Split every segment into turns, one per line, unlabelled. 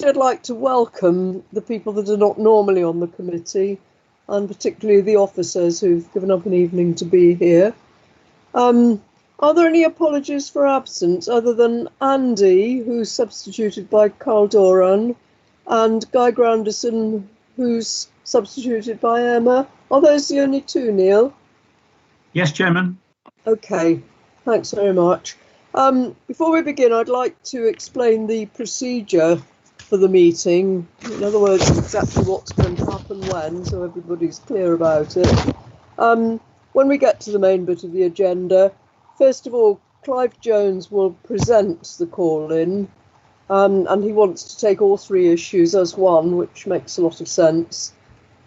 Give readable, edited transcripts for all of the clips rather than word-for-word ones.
I'd like to welcome the people that are not normally on the committee, and particularly the officers who've given up an evening to be here. Are there any apologies for absence other than Andy, who's substituted by Carl Doran, and Guy Granderson, who's substituted by Emma? Are those the only two, Neil?
Yes, Chairman.
Okay, thanks very much. Before we begin, I'd like to explain the procedure for the meeting. In other words, exactly what's going to happen when, so everybody's clear about it. When we get to the main bit of the agenda, first of all, Clive Jones will present the call-in, and he wants to take all three issues as one, which makes a lot of sense.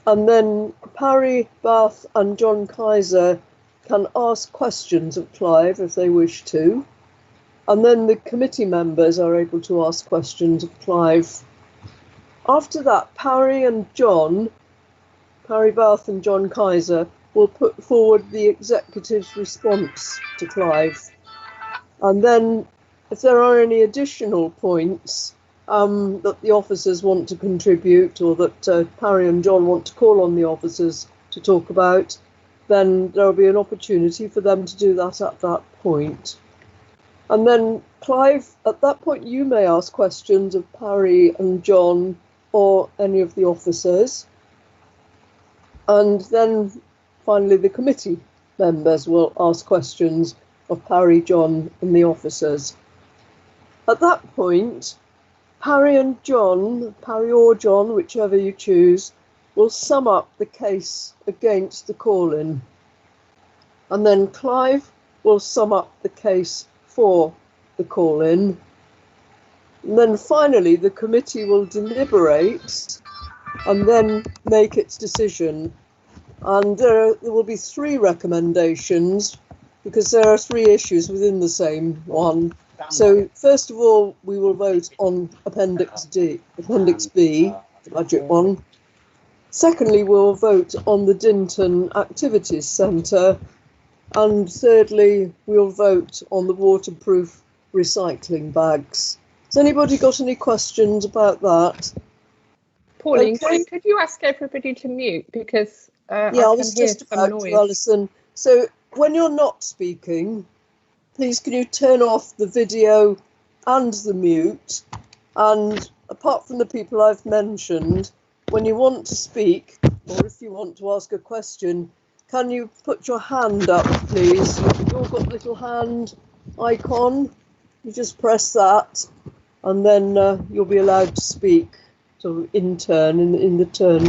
And then Parry, Bath and John Kaiser can ask questions of Clive if they wish to. And then the committee members are able to ask questions of Clive. After that, Parry, Bath and John Kaiser will put forward the executive's response to Clive. And then if there are any additional points that the officers want to contribute, or that Parry and John want to call on the officers to talk about, then there will be an opportunity for them to do that at that point. And then, Clive, at that point you may ask questions of Parry and John or any of the officers. And then finally the committee members will ask questions of Parry, John and the officers. At that point, Parry or John, whichever you choose, will sum up the case against the call-in. And then Clive will sum up the case for the call-in. And then finally the committee will deliberate and then make its decision. And there will be three recommendations, because there are three issues within the same one. So first of all, we will vote on Appendix B, the budget one. Secondly, we'll vote on the Dinton Activities Centre. And thirdly, we'll vote on the waterproof recycling bags. Has anybody got any questions about that?
Pauline,
Okay.
could you ask everybody to mute, because
I
can
was
hear
just
some
about
noise.
to, Alison. So when you're not speaking, please can you turn off the video and the mute? And apart from the people I've mentioned, when you want to speak, or if you want to ask a question, can you put your hand up, please? You've all got a little hand icon. You just press that, and then you'll be allowed to speak, sort of in turn, in the turn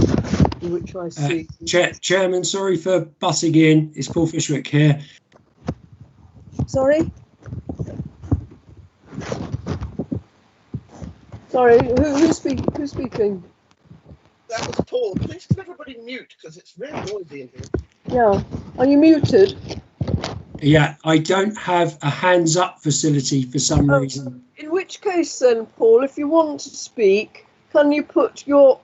in which I see.
Chairman, sorry for butting in. It's Paul Fishwick here.
Sorry? Sorry, who's speaking?
That was Paul. Please can everybody mute, because it's very noisy in here.
Yeah. Are you muted?
Yeah, I don't have a hands up facility for some reason.
In which case then, Paul, if you want to speak, can you put your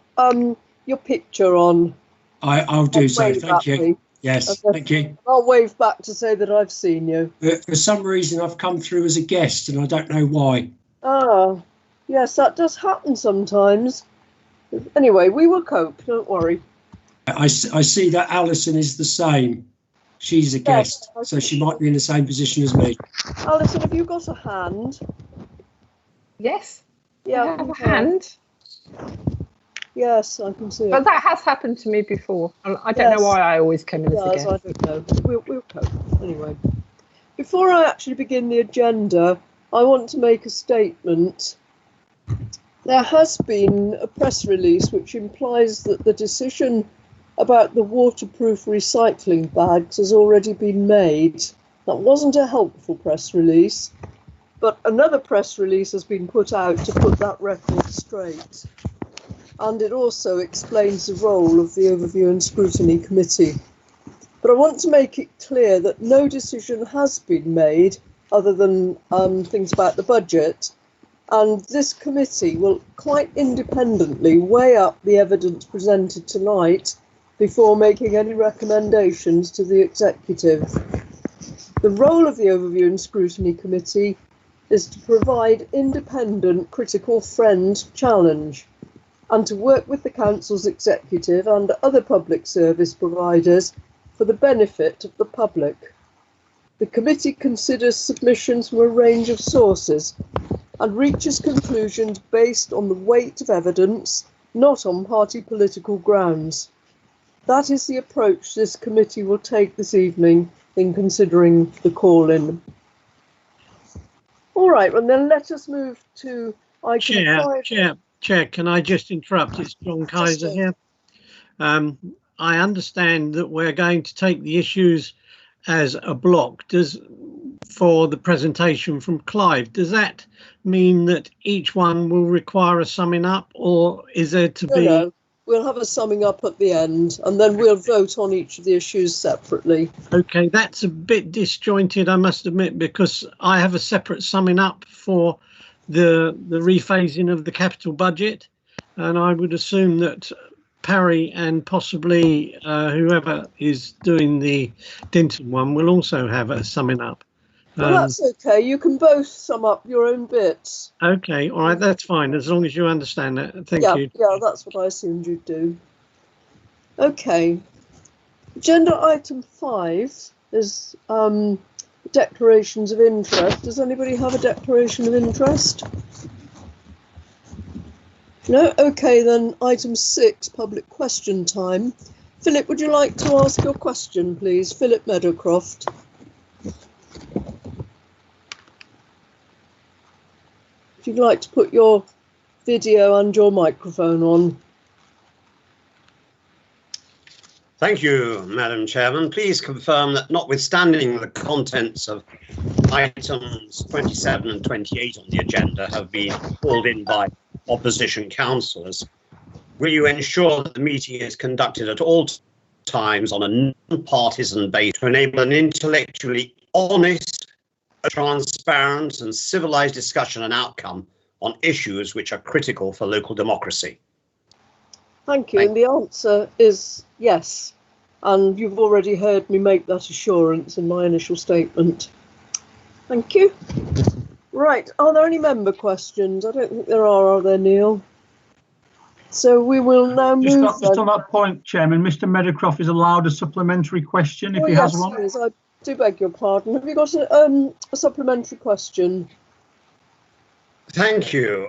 picture on?
I'll do so, thank you.
Me.
Yes,
Okay.
thank you.
I'll wave back to say that I've seen you.
For some reason, I've come through as a guest, and I don't know why.
Ah, yes, that does happen sometimes. Anyway, we will cope, don't worry.
I see that Alison is the same. She's a guest, so she might be in the same position as me.
Alison, have you got a hand?
Yes,
Yeah,
I have a hand.
Yes, I can see it.
But that has happened to me before. And I don't know why I always come in as a
Yes,
guest.
I don't know. We'll cope. Anyway, before I actually begin the agenda, I want to make a statement. There has been a press release which implies that the decision about the waterproof recycling bags has already been made. That wasn't a helpful press release, but another press release has been put out to put that record straight. And it also explains the role of the Overview and Scrutiny Committee. But I want to make it clear that no decision has been made other than things about the budget. And this committee will quite independently weigh up the evidence presented tonight before making any recommendations to the executive. The role of the Overview and Scrutiny Committee is to provide independent critical friend challenge and to work with the Council's executive and other public service providers for the benefit of the public. The committee considers submissions from a range of sources and reaches conclusions based on the weight of evidence, not on party political grounds. That is the approach this committee will take this evening in considering the call-in. All right, well then let us move to item 5.
Chair, can I just interrupt? It's John Kaiser here. I understand that we're going to take the issues as a block. For the presentation from Clive, does that mean that each one will require a summing up, or is there to be?
No, we'll have a summing up at the end, and then we'll vote on each of the issues separately.
Okay, that's a bit disjointed, I must admit, because I have a separate summing up for the rephasing of the capital budget, and I would assume that Parry and possibly whoever is doing the Dinton one will also have a summing up.
Well, that's okay. You can both sum up your own bits.
Okay, all right, that's fine, as long as you understand that. Thank you.
Yeah, that's what I assumed you'd do. Okay. Agenda item 5 is declarations of interest. Does anybody have a declaration of interest? No? Okay, then item 6, public question time. Philip, would you like to ask your question, please? Philip Meadowcroft. If you'd like to put your video and your microphone on.
Thank you, Madam Chairman. Please confirm that notwithstanding the contents of items 27 and 28 on the agenda have been called in by opposition councillors, will you ensure that the meeting is conducted at all times on a non-partisan basis to enable an intellectually honest, transparent and civilised discussion and outcome on issues which are critical for local democracy?
Thank you. And the answer is yes. And you've already heard me make that assurance in my initial statement. Thank you. Right. Are there any member questions? I don't think there are there, Neil? So we will now move.
Just on that point, Chairman, Mr. Meadowcroft is allowed a supplementary question if he has one.
Please, I do beg your pardon. Have you got a supplementary question?
Thank you.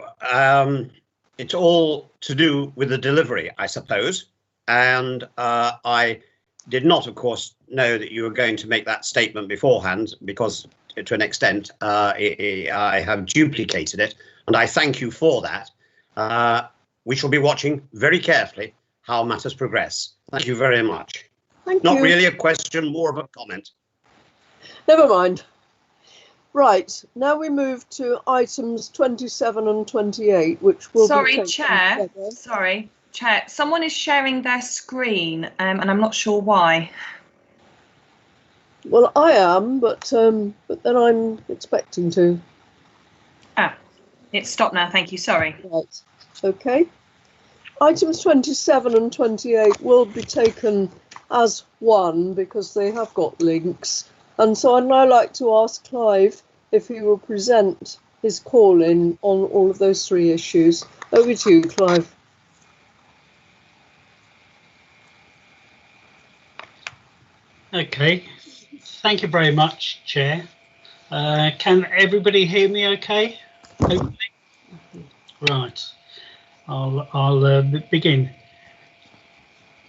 It's all to do with the delivery, I suppose. And I did not, of course, know that you were going to make that statement beforehand, because to an extent I have duplicated it, and I thank you for that. We shall be watching very carefully how matters progress. Thank you very much.
Thank you.
Not really a question, more of a comment.
Never mind. Right, now we move to items 27 and 28, which will
Sorry, Chair. Someone is sharing their screen, and I'm not sure why.
Well, I am, but then I'm expecting to.
Ah, it's stopped now. Thank you. Sorry.
Right. Okay. Items 27 and 28 will be taken as one because they have got links. And so I'd now like to ask Clive if he will present his call-in on all of those three issues. Over to you, Clive.
Okay, thank you very much, Chair. Can everybody hear me okay? Hopefully. Right, I'll begin.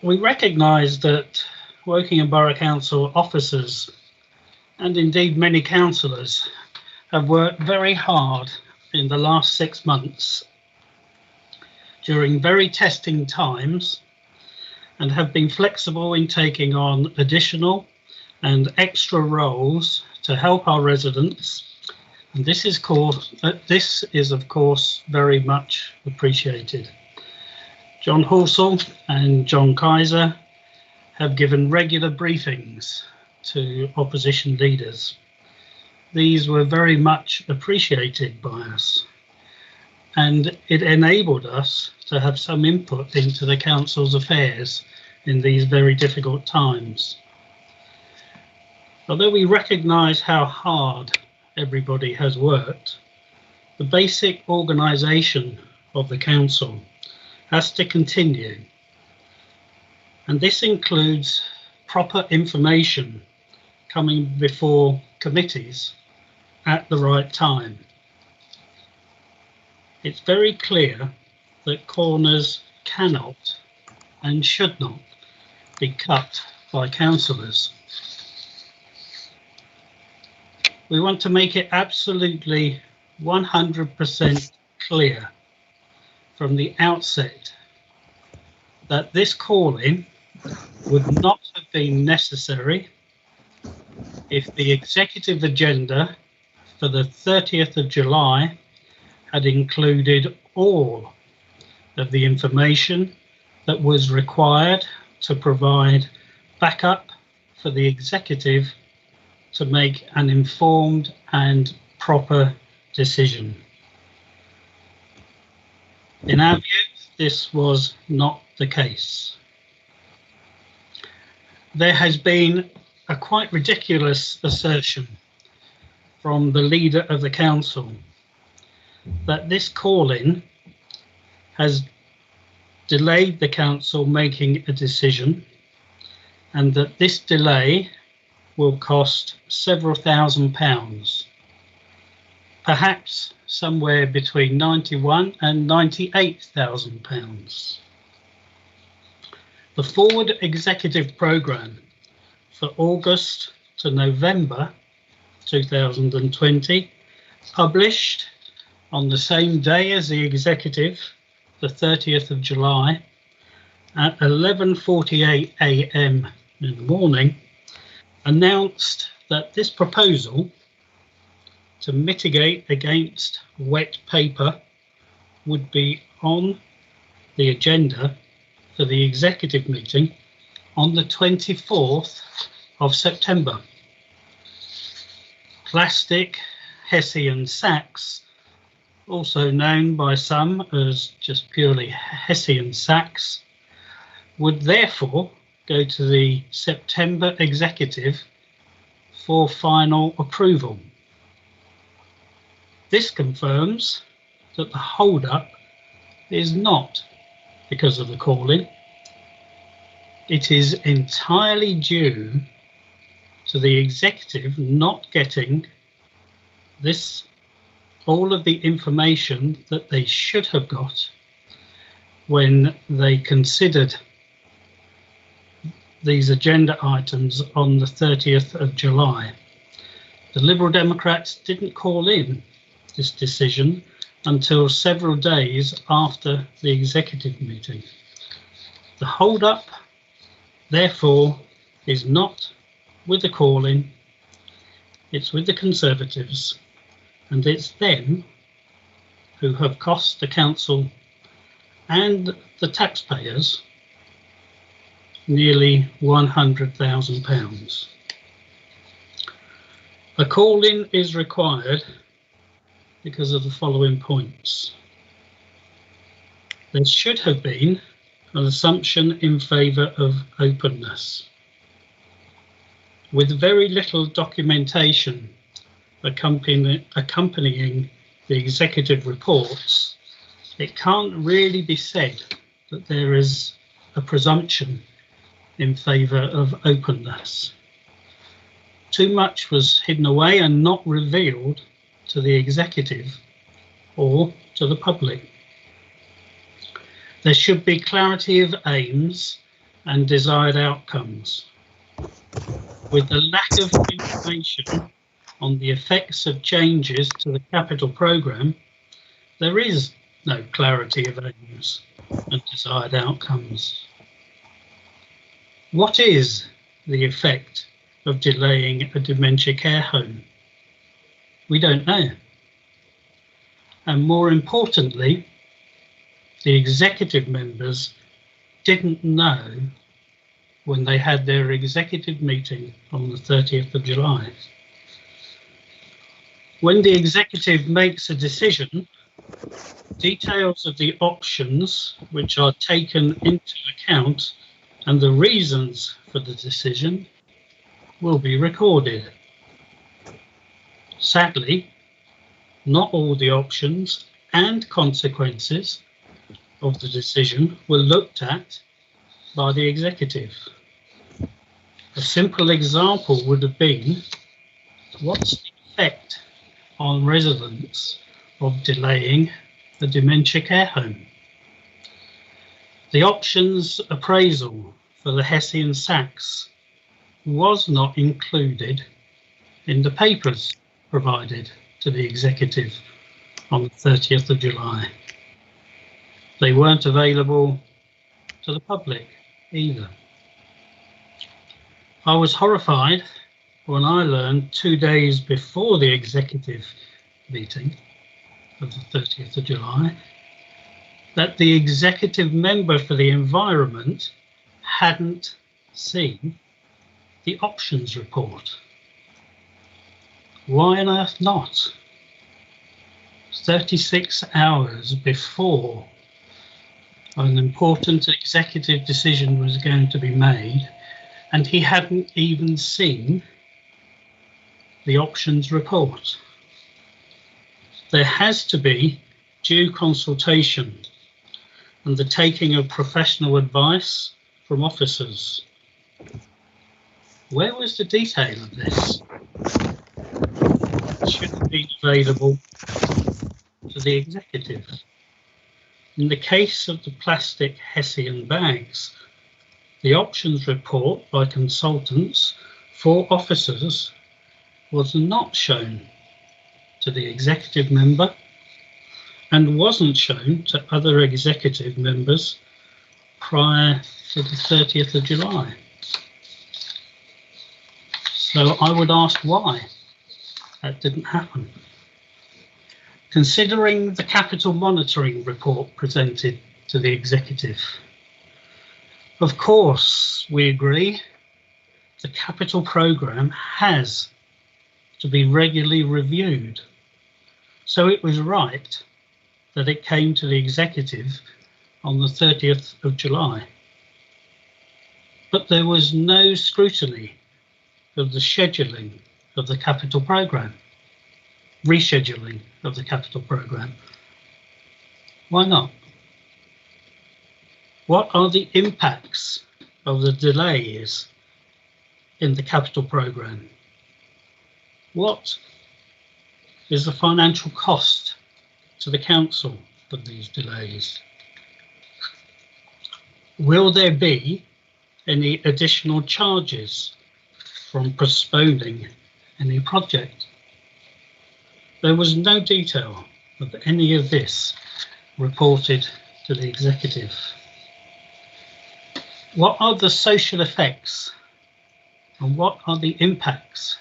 We recognise that Wokingham Borough Council officers, and indeed many councillors, have worked very hard in the last 6 months during very testing times, and have been flexible in taking on additional and extra roles to help our residents. And this is of course very much appreciated. John Horsell and John Kaiser have given regular briefings to opposition leaders. These were very much appreciated by us, and it enabled us to have some input into the council's affairs in these very difficult times. Although we recognise how hard everybody has worked, the basic organisation of the council has to continue, and this includes proper information coming before committees at the right time. It's very clear that corners cannot and should not be cut by councillors. We want to make it absolutely 100% clear from the outset that this call-in would not have been necessary if the executive agenda for the 30th of July had included all of the information that was required to provide backup for the executive to make an informed and proper decision. In our view, this was not the case. There has been a quite ridiculous assertion from the leader of the council that this call-in has delayed the council making a decision, and that this delay will cost several £1,000s, perhaps somewhere between £91,000 and £98,000. The forward executive programme for August to November 2020, published on the same day as the executive, the 30th of July, at 11:48 a.m. in the morning, announced that this proposal to mitigate against wet paper would be on the agenda for the executive meeting on the 24th of September. Plastic Hessian sacks, also known by some as just purely Hessian sacks, would therefore go to the September executive for final approval. This confirms that the hold-up is not because of the call-in. It is entirely due to the executive not getting all of the information that they should have got when they considered these agenda items on the 30th of July. The Liberal Democrats didn't call in this decision until several days after the executive meeting. The hold-up, therefore, is not with the call-in, it's with the Conservatives, and it's them who have cost the council and the taxpayers nearly £100,000. A call-in is required because of the following points. There should have been an assumption in favour of openness. With very little documentation accompanying the executive reports, it can't really be said that there is a presumption in favour of openness. Too much was hidden away and not revealed to the executive or to the public. There should be clarity of aims and desired outcomes. With the lack of information on the effects of changes to the capital programme, there is no clarity of aims and desired outcomes. What is the effect of delaying a dementia care home? We don't know. And more importantly, the executive members didn't know when they had their executive meeting on the 30th of July. When the executive makes a decision, details of the options which are taken into account and the reasons for the decision will be recorded. Sadly, not all the options and consequences of the decision were looked at by the executive. A simple example would have been, what's the effect on residents of delaying the dementia care home? The options appraisal for the Hessian Sachs was not included in the papers provided to the executive on the 30th of July. They weren't available to the public either. I was horrified when I learned 2 days before the executive meeting of the 30th of July that the executive member for the environment hadn't seen the options report. Why on earth not? 36 hours before an important executive decision was going to be made, and he hadn't even seen the options report. There has to be due consultation and the taking of professional advice from officers. Where was the detail of this? It should have been available to the executive. In the case of the plastic Hessian bags, the options report by consultants for officers was not shown to the executive member and wasn't shown to other executive members prior to the 30th of July. So I would ask why that didn't happen. Considering the capital monitoring report presented to the executive, of course, we agree the capital programme has to be regularly reviewed. So it was right that it came to the executive on the 30th of July. But there was no scrutiny of the scheduling of the capital programme, rescheduling of the capital programme. Why not? What are the impacts of the delays in the capital programme? What is the financial cost to the council of these delays? Will there be any additional charges from postponing any project? There was no detail of any of this reported to the executive. What are the social effects and what are the impacts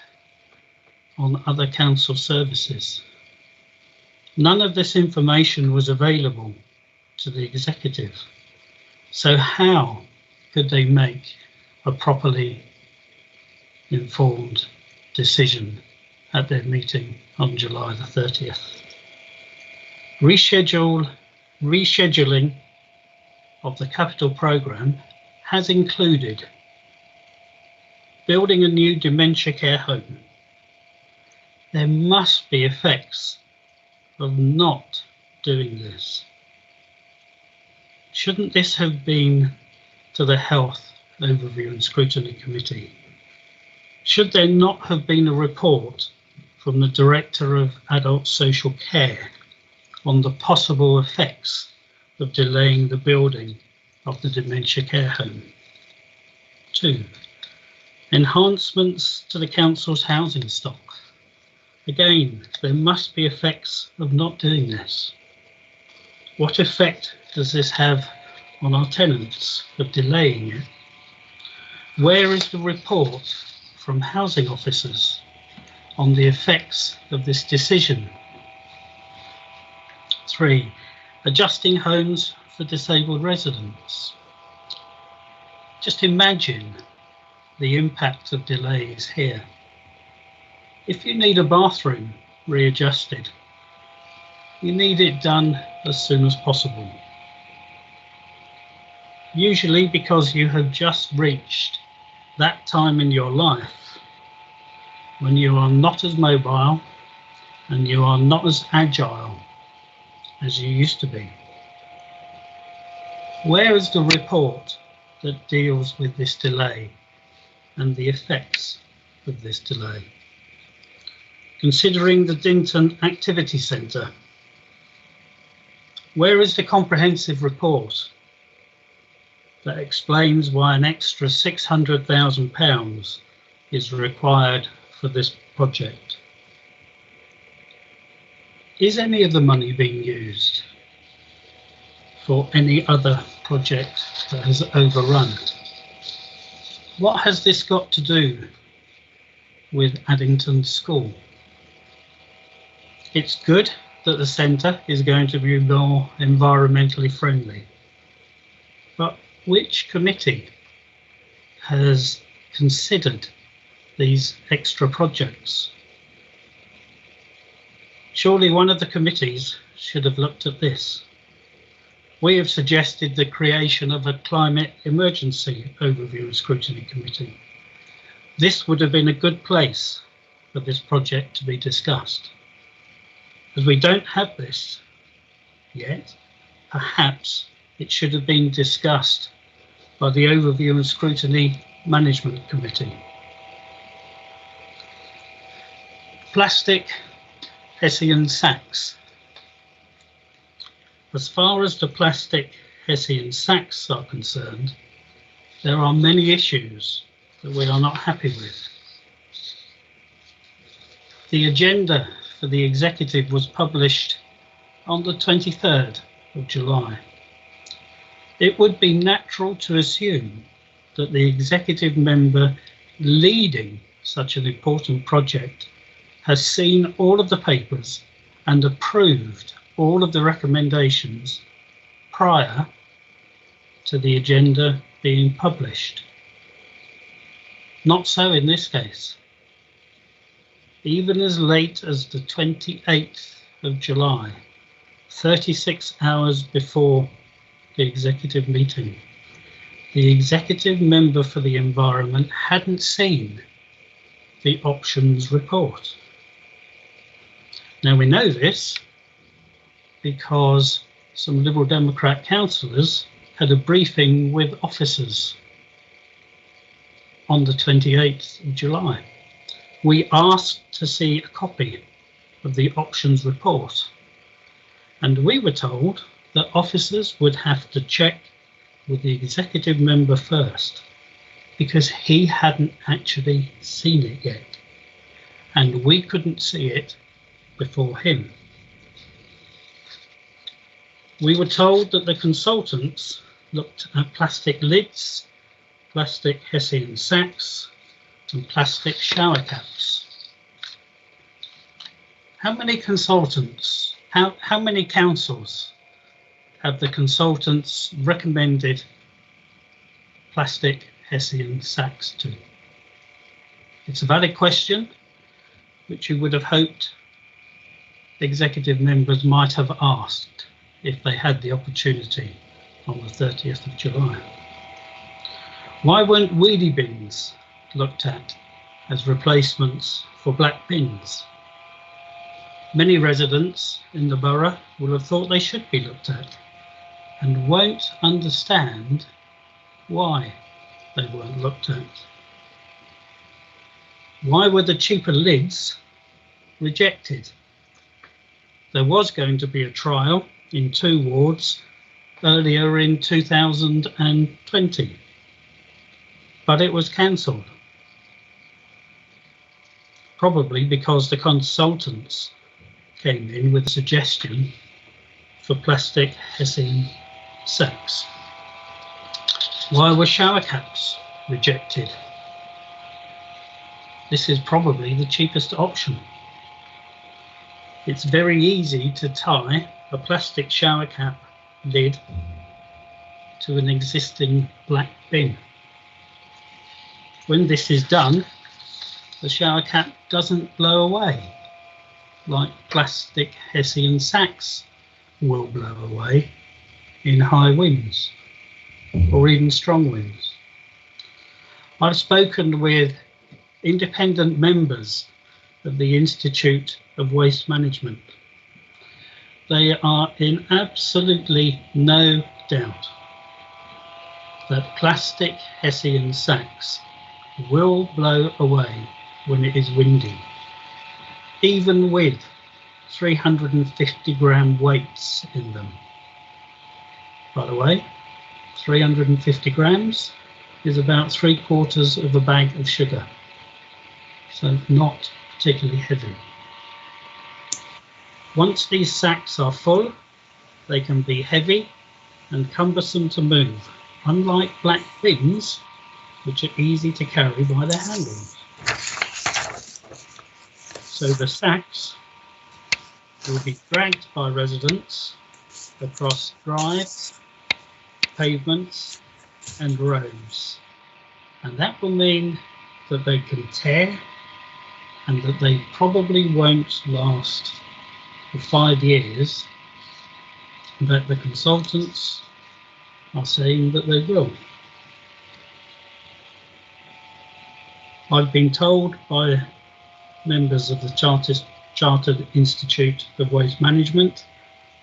on other council services? None of this information was available to the executive. So how could they make a properly informed decision at their meeting on July the 30th? Rescheduling of the capital programme has included building a new dementia care home. There must be effects of not doing this. Shouldn't this have been to the Health Overview and Scrutiny Committee? Should there not have been a report from the Director of Adult Social Care on the possible effects of delaying the building of the dementia care home? 2. Enhancements to the council's housing stock. Again, there must be effects of not doing this. What effect does this have on our tenants of delaying it? Where is the report from housing officers on the effects of this decision? 3. Adjusting homes for disabled residents. Just imagine the impact of delays here. If you need a bathroom readjusted, you need it done as soon as possible. Usually because you have just reached that time in your life when you are not as mobile and you are not as agile as you used to be. Where is the report that deals with this delay and the effects of this delay? Considering the Dinton Activity Centre, where is the comprehensive report that explains why an extra £600,000 is required for this project? Is any of the money being used for any other project that has overrun? What has this got to do with Addington School? It's good that the centre is going to be more environmentally friendly, but which committee has considered these extra projects? Surely one of the committees should have looked at this. We have suggested the creation of a climate emergency overview and scrutiny committee. This would have been a good place for this project to be discussed. As we don't have this yet, perhaps it should have been discussed by the Overview and Scrutiny Management Committee. Plastic Hessian sacks. As far as the plastic Hessian sacks are concerned, there are many issues that we are not happy with. The agenda for the executive was published on the 23rd of July. It would be natural to assume that the executive member leading such an important project has seen all of the papers and approved all of the recommendations prior to the agenda being published. Not so in this case. Even as late as the 28th of July, 36 hours before the executive meeting, the executive member for the environment hadn't seen the options report. Now we know this because some Liberal Democrat councillors had a briefing with officers on the 28th of July. We asked to see a copy of the options report, and we were told that officers would have to check with the executive member first because he hadn't actually seen it yet, and we couldn't see it before him. We were told that the consultants looked at plastic lids, plastic Hessian sacks, and plastic shower caps. How many consultants, how many councils have the consultants recommended plastic Hessian sacks to? It's a valid question, which you would have hoped executive members might have asked if they had the opportunity on the 30th of July. Why weren't wheelie bins looked at as replacements for black bins? Many residents in the borough will have thought they should be looked at and won't understand why they weren't looked at. Why were the cheaper lids rejected? There was going to be a trial in 2 wards earlier in 2020, but it was cancelled. Probably because the consultants came in with a suggestion for plastic Hessian sacks. Why were shower caps rejected? This is probably the cheapest option. It's very easy to tie a plastic shower cap lid to an existing black bin. When this is done, the shower cap doesn't blow away like plastic Hessian sacks will blow away in high winds or even strong winds. I've spoken with independent members of the Institute of Waste Management. They are in absolutely no doubt that plastic Hessian sacks will blow away when it is windy, even with 350 gram weights in them. By the way, 350 grams is about 3/4 of a bag of sugar, so not particularly heavy. Once these sacks are full, they can be heavy and cumbersome to move, unlike black bins, which are easy to carry by their handles. So the sacks will be dragged by residents across drives, pavements and roads, and that will mean that they can tear and that they probably won't last for 5 years, but the consultants are saying that they will. I've been told by members of the Chartered Institute of Waste Management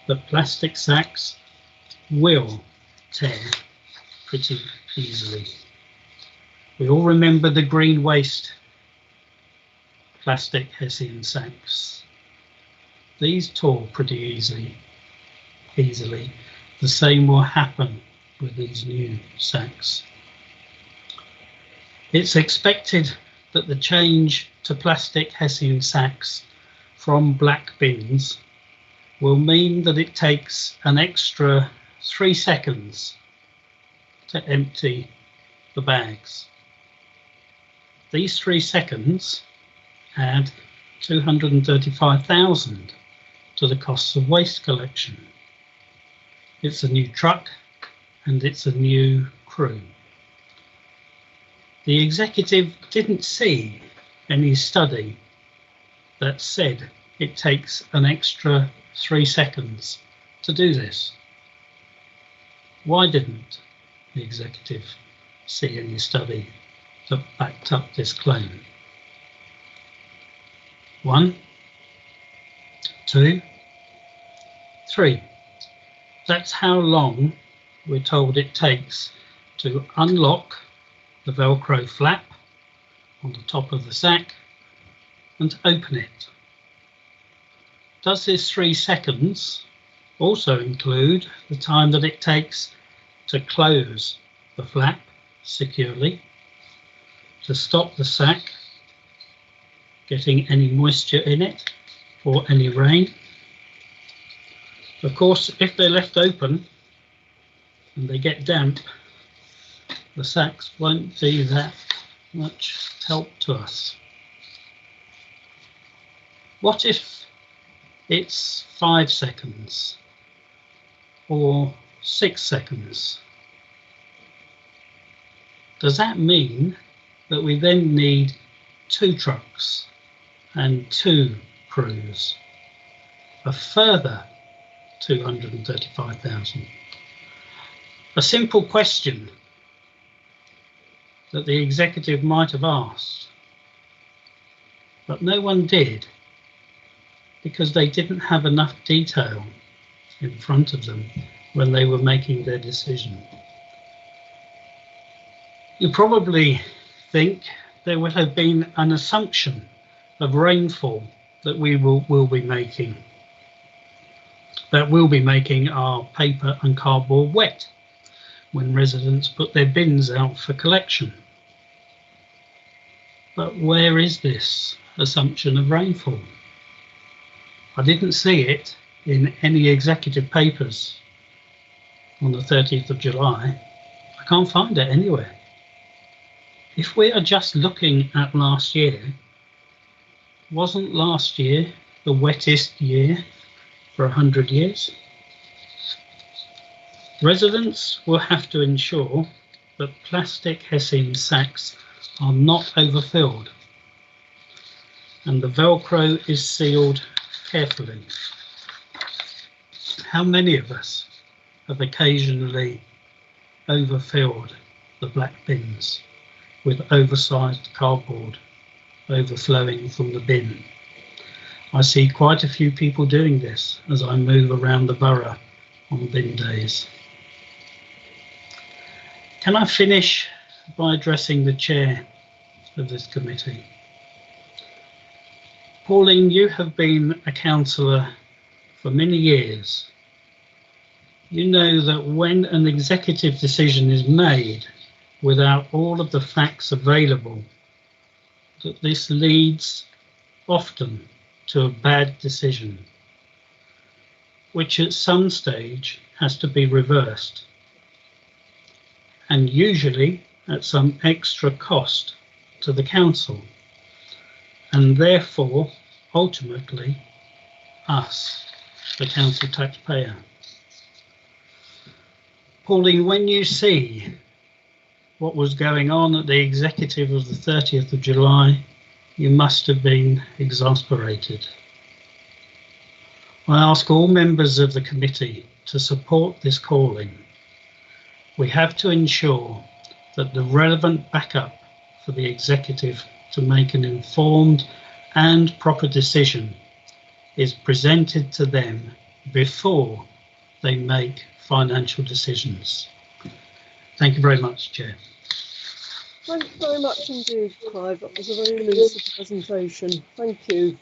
that plastic sacks will tear pretty easily. We all remember the green waste plastic Hessian sacks. These tore pretty easily. The same will happen with these new sacks. It's expected that the change to plastic Hessian sacks from black bins will mean that it takes an extra 3 seconds to empty the bags. These 3 seconds add 235,000 to the costs of waste collection. It's a new truck and it's a new crew. The executive didn't see any study that said it takes an extra 3 seconds to do this. Why didn't the executive see any study that backed up this claim? 1, 2, 3. That's how long we're told it takes to unlock the Velcro flap on the top of the sack and open it. Does this 3 seconds also include the time that it takes to close the flap securely, to stop the sack getting any moisture in it or any rain? Of course, if they're left open and they get damp, the sacks won't be that much help to us. What if it's 5 seconds or 6 seconds? Does that mean that we then need 2 trucks and 2 crews, a further 235,000? A simple question that the executive might have asked, but no one did, because they didn't have enough detail in front of them when they were making their decision. You probably think there would have been an assumption of rainfall that we will be making, that will be making our paper and cardboard wet when residents put their bins out for collection. But where is this assumption of rainfall? I didn't see it in any executive papers on the 30th of July. I can't find it anywhere. If we are just looking at last year, wasn't last year the wettest year for 100 years? Residents will have to ensure that plastic Hessian sacks are not overfilled and the Velcro is sealed carefully. How many of us have occasionally overfilled the black bins with oversized cardboard overflowing from the bin. I see quite a few people doing this as I move around the borough on bin days. Can I finish by addressing the chair of this committee? Pauline, you have been a councillor for many years. You know that when an executive decision is made without all of the facts available, that this leads often to a bad decision, which at some stage has to be reversed, and usually at some extra cost to the council, and therefore ultimately us, the council taxpayer. Pauline, when you see what was going on at the executive of the 30th of July, you must have been exasperated. I ask all members of the committee to support this calling. We have to ensure that the relevant backup for the executive to make an informed and proper decision is presented to them before they make financial decisions. Thank you very much, Chair.
Thank you very much indeed, Clive. That was a very lucid presentation. Thank you.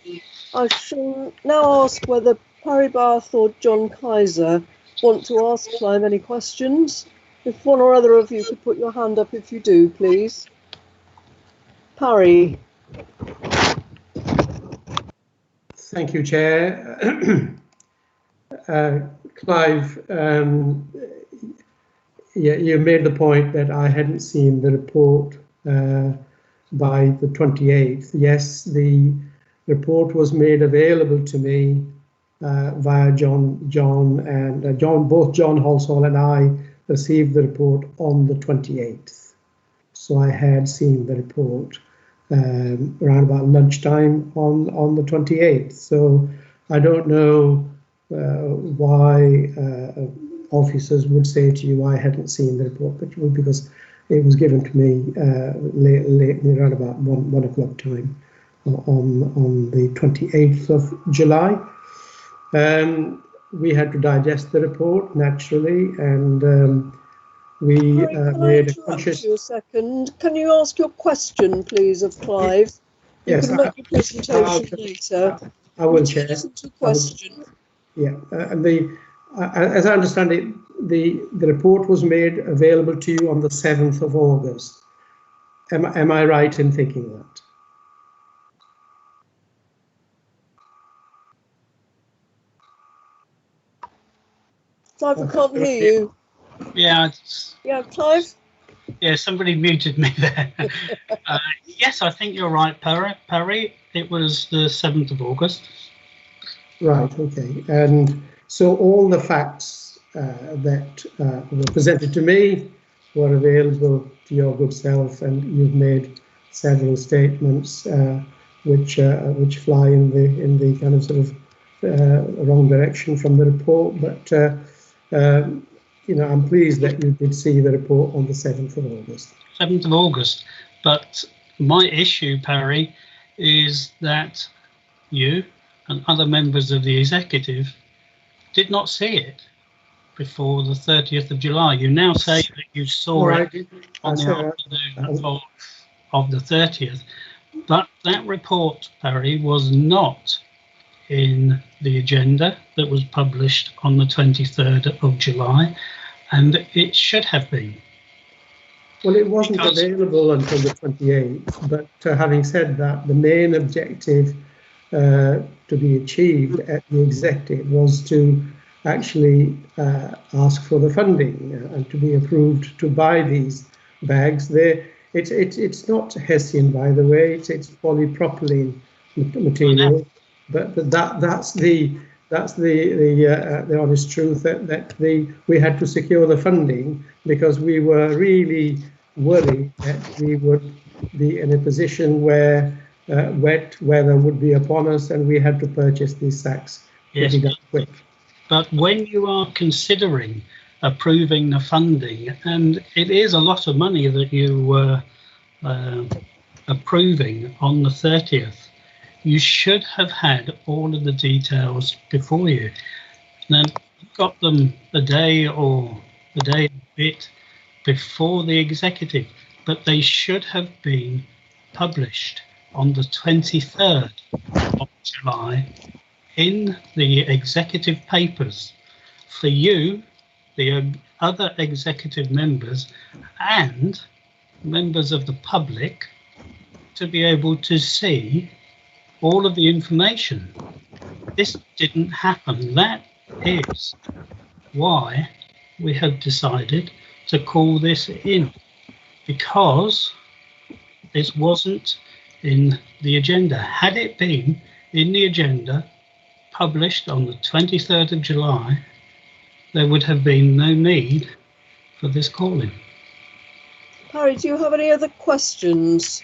I shall now ask whether Parry Bath or John Kaiser want to ask Clive any questions. If one or other of you could put your hand up if you do, please. Parry.
Thank you, Chair. Clive, you made the point that I hadn't seen the report by the 28th. Yes, the report was made available to me via John, both John Halsall and I received the report on the 28th. So I had seen the report around about lunchtime on the 28th. So I don't know why officers would say to you I hadn't seen the report, but because it was given to me late around about 1 o'clock time on the 28th of July. We had to digest the report naturally, and we made a conscious.
You a second. Can you ask your question, please, of Clive? You can make your presentation later.
I will, Chair.
Listen to question.
Yeah, as I understand it, the report was made available to you on the 7th of August. Am I right in thinking that?
Clive, I can't hear you.
Yeah.
Yeah, Clive?
Yeah, somebody muted me there. Yes, I think you're right, Parry. It was the 7th of August.
Right, okay. And so all the facts that were presented to me were available to your good self, and you've made several statements which fly in the kind of sort of wrong direction from the report. But you know, I'm pleased that you did see the report on the 7th of August.
7th of August. But my issue, Parry, is that you and other members of the executive did not see it before the 30th of July. You now say that you saw it on the afternoon of the 30th, but that report, Parry, was not in the agenda that was published on the 23rd of July, and it should have been.
Well, it wasn't available until the 28th, but having said that, the main objective to be achieved at the executive was to actually ask for the funding and to be approved to buy these bags. It's not Hessian, by the way. It's polypropylene material, but that's the honest truth that we had to secure the funding because we were really worried that we would be in a position where wet weather would be upon us, and we had to purchase these sacks pretty damn quick.
But when you are considering approving the funding, and it is a lot of money that you approving on the 30th, you should have had all of the details before you. Then got them a day or a day and a bit before the executive, but they should have been published on the 23rd of July in the executive papers for you, the other executive members, and members of the public to be able to see all of the information. This didn't happen. That is why we have decided to call this in, because this wasn't in the agenda. Had it been in the agenda, published on the 23rd of July, there would have been no need for this calling.
Harry, do you have any other questions?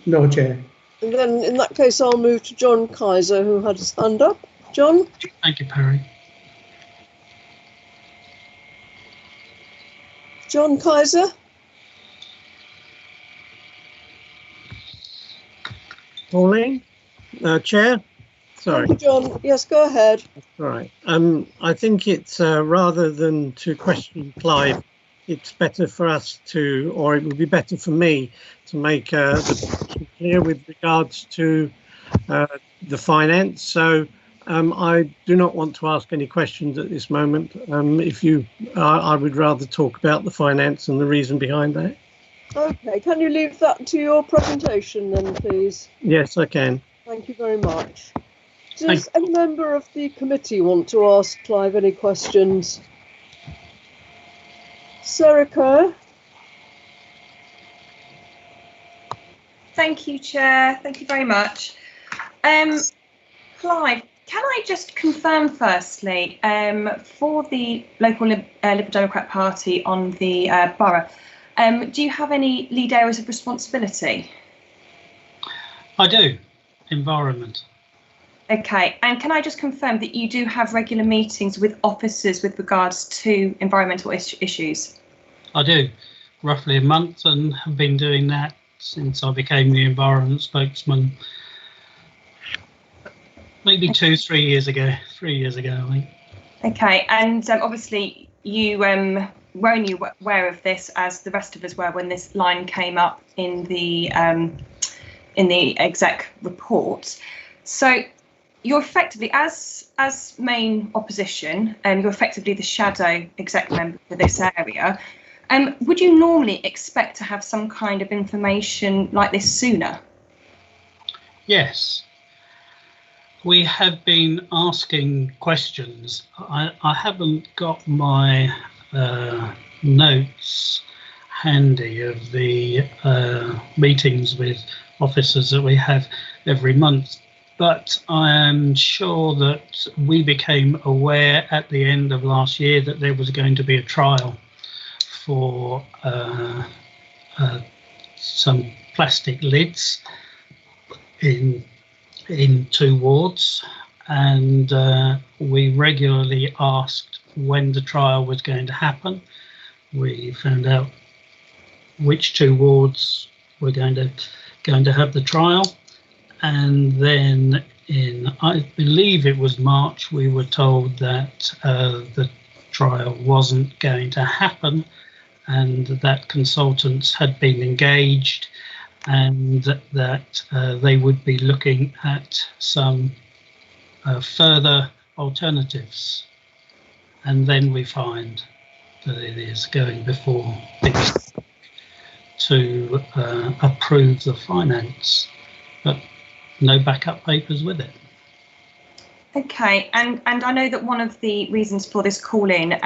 No, Chair.
Then in that case, I'll move to John Kaiser, who had his hand up. John?
Thank you, Perry.
John Kaiser?
Pauline? Chair? Sorry.
Thank you, John. Yes, go ahead.
Right. I think it's rather than to question Clive, it's better for us to, or it would be better for me to make the position clear with regards to the finance. So I do not want to ask any questions at this moment. If you, I would rather talk about the finance and the reason behind that.
Okay, can you leave that to your presentation then, please?
Yes, I can.
Thank you very much. Does any member of the committee want to ask Clive any questions? Sarah Kerr?
Thank you, Chair. Thank you very much. Clive, can I just confirm firstly, for the local Liberal Democrat Party on the borough, do you have any lead areas of responsibility? I do. Environment. Okay, and can I just confirm that you do have regular meetings with officers with regards to environmental issues? I do, roughly a month, and have been doing that since I became the environment spokesman. Maybe 3 years ago, I think. Okay, and obviously you were only aware of this, as the rest of us were, when this line came up in the exec report. So you're effectively, as main opposition, you're effectively the shadow exec member for this area. Would you normally expect to have some kind of information like this sooner? Yes. We have been asking questions. I haven't got my notes handy of the meetings with officers that we have every month, but I am sure that we became aware at the end of last year that there was going to be a trial for some plastic lids in 2 wards, and we regularly asked when the trial was going to happen. We found out which 2 wards were going to have the trial, and then in, I believe it was March, we were told that the trial wasn't going to happen, and that consultants had been engaged, and that they would be looking at some further alternatives. And then we find that it is going before to approve the finance, but no backup papers with it. Okay, and I know that one of the reasons for this call-in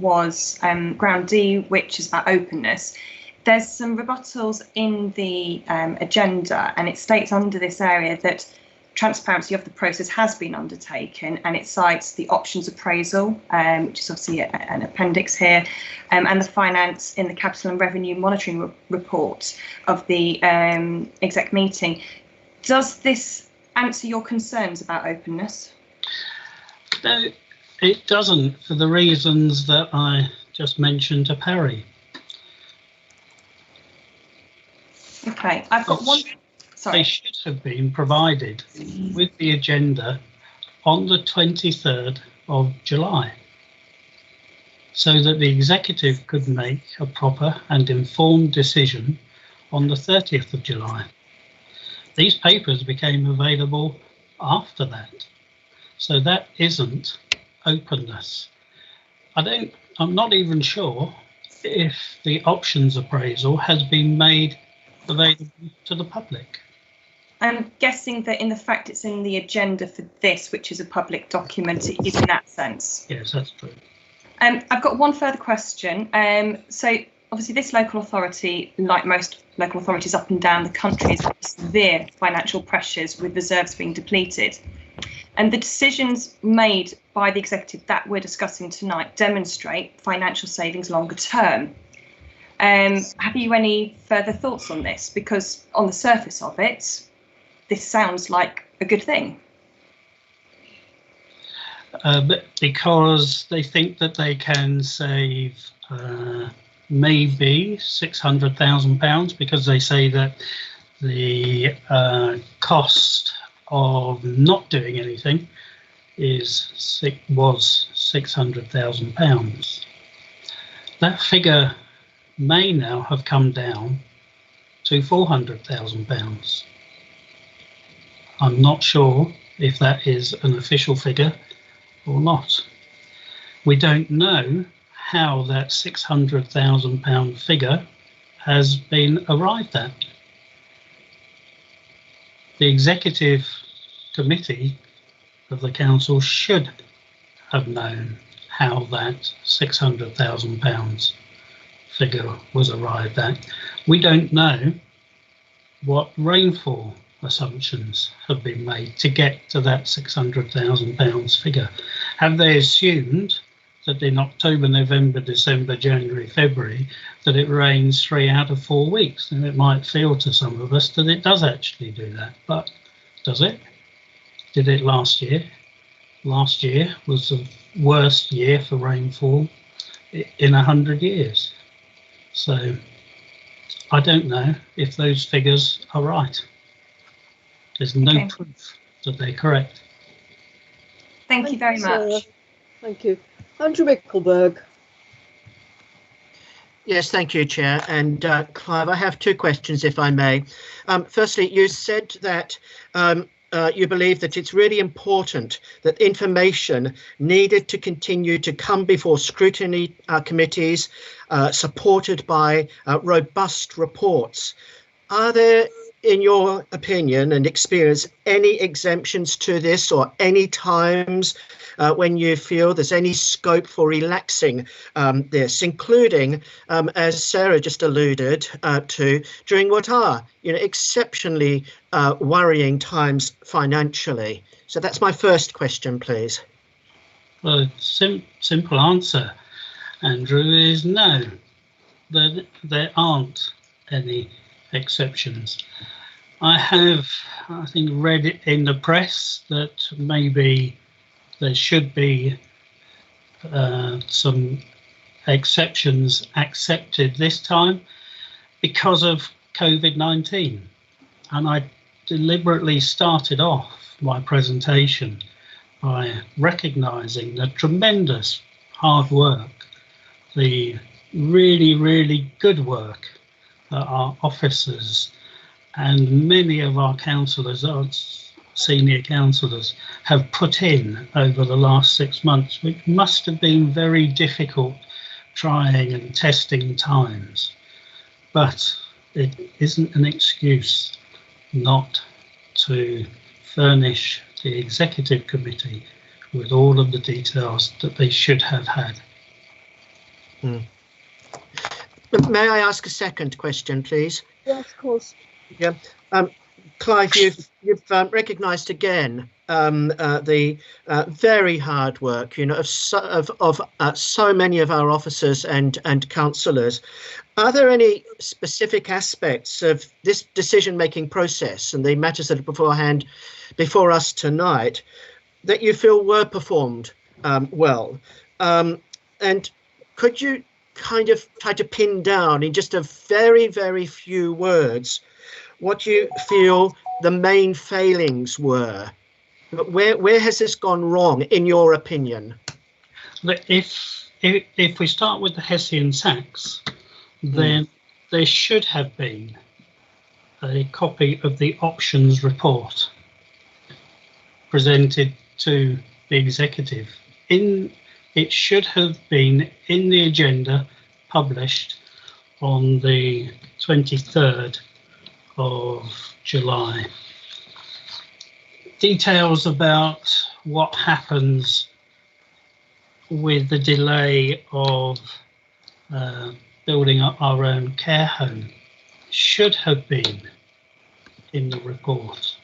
was Ground D, which is about openness. There's some rebuttals in the agenda, and it states under this area that transparency of the process has been undertaken, and it cites the options appraisal, which is obviously an appendix here, and the finance in the capital and revenue monitoring report of the exec meeting. Does this answer your concerns about openness? No, it doesn't, for the reasons that I just mentioned to Perry.
Okay, I've got one. Sorry.
They should have been provided with the agenda on the 23rd of July, so that the executive could make a proper and informed decision on the 30th of July. These papers became available after that, so that isn't openness. I'm not even sure if the options appraisal has been made available to the public.
I'm guessing that in the fact it's in the agenda for this, which is a public document, it is in that sense.
Yes, that's true.
I've got one further question. So obviously this local authority, like most local authorities up and down the country, is under severe financial pressures with reserves being depleted. And the decisions made by the executive that we're discussing tonight demonstrate financial savings longer term. Have you any further thoughts on this? Because on the surface of it, this sounds like a good thing.
Because they think that they can save maybe £600,000, because they say that the cost of not doing anything was £600,000. That figure may now have come down to £400,000. I'm not sure if that is an official figure or not. We don't know how that £600,000 figure has been arrived at. The executive committee of the council should have known how that £600,000 figure was arrived at. We don't know what rainfall assumptions have been made to get to that £600,000 figure. Have they assumed that in October, November, December, January, February, that it rains 3 out of 4 weeks? And it might feel to some of us that it does actually do that, but does it? Did it last year? Last year was the worst year for rainfall in 100 years. So I don't know if those figures are right. There's no proof that they're correct.
Thank you very much.
Thank you. Andrew Mickelberg.
Yes, thank you, Chair. And Clive, I have 2 questions, if I may. Firstly, you said that you believe that it's really important that information needed to continue to come before scrutiny committees, supported by robust reports. Are there, in your opinion and experience, any exemptions to this, or any times when you feel there's any scope for relaxing this, including, as Sarah just alluded to, during what are, exceptionally worrying times financially? So that's my first question, please.
Well, simple answer, Andrew, is no. There aren't any exceptions. I have, I think, read it in the press that maybe there should be some exceptions accepted this time because of COVID-19. And I deliberately started off my presentation by recognising the tremendous hard work, the really, really good work that our officers and many of our councillors, our senior councillors, have put in over the last 6 months, which must have been very difficult, trying and testing times. But it isn't an excuse not to furnish the executive committee with all of the details that they should have had.
May I ask a second question, please?
Yes, of course.
Yeah, Clive, you've recognised again the very hard work, of so many of our officers and councillors. Are there any specific aspects of this decision-making process and the matters that are before us tonight that you feel were performed well? And could you kind of try to pin down in just a very, very few words what you feel the main failings were. Where has this gone wrong, in your opinion?
If we start with the Hessian Sachs, then there should have been a copy of the options report presented to the executive. It should have been in the agenda published on the 23rd of July. Details about what happens with the delay of building up our own care home should have been in the report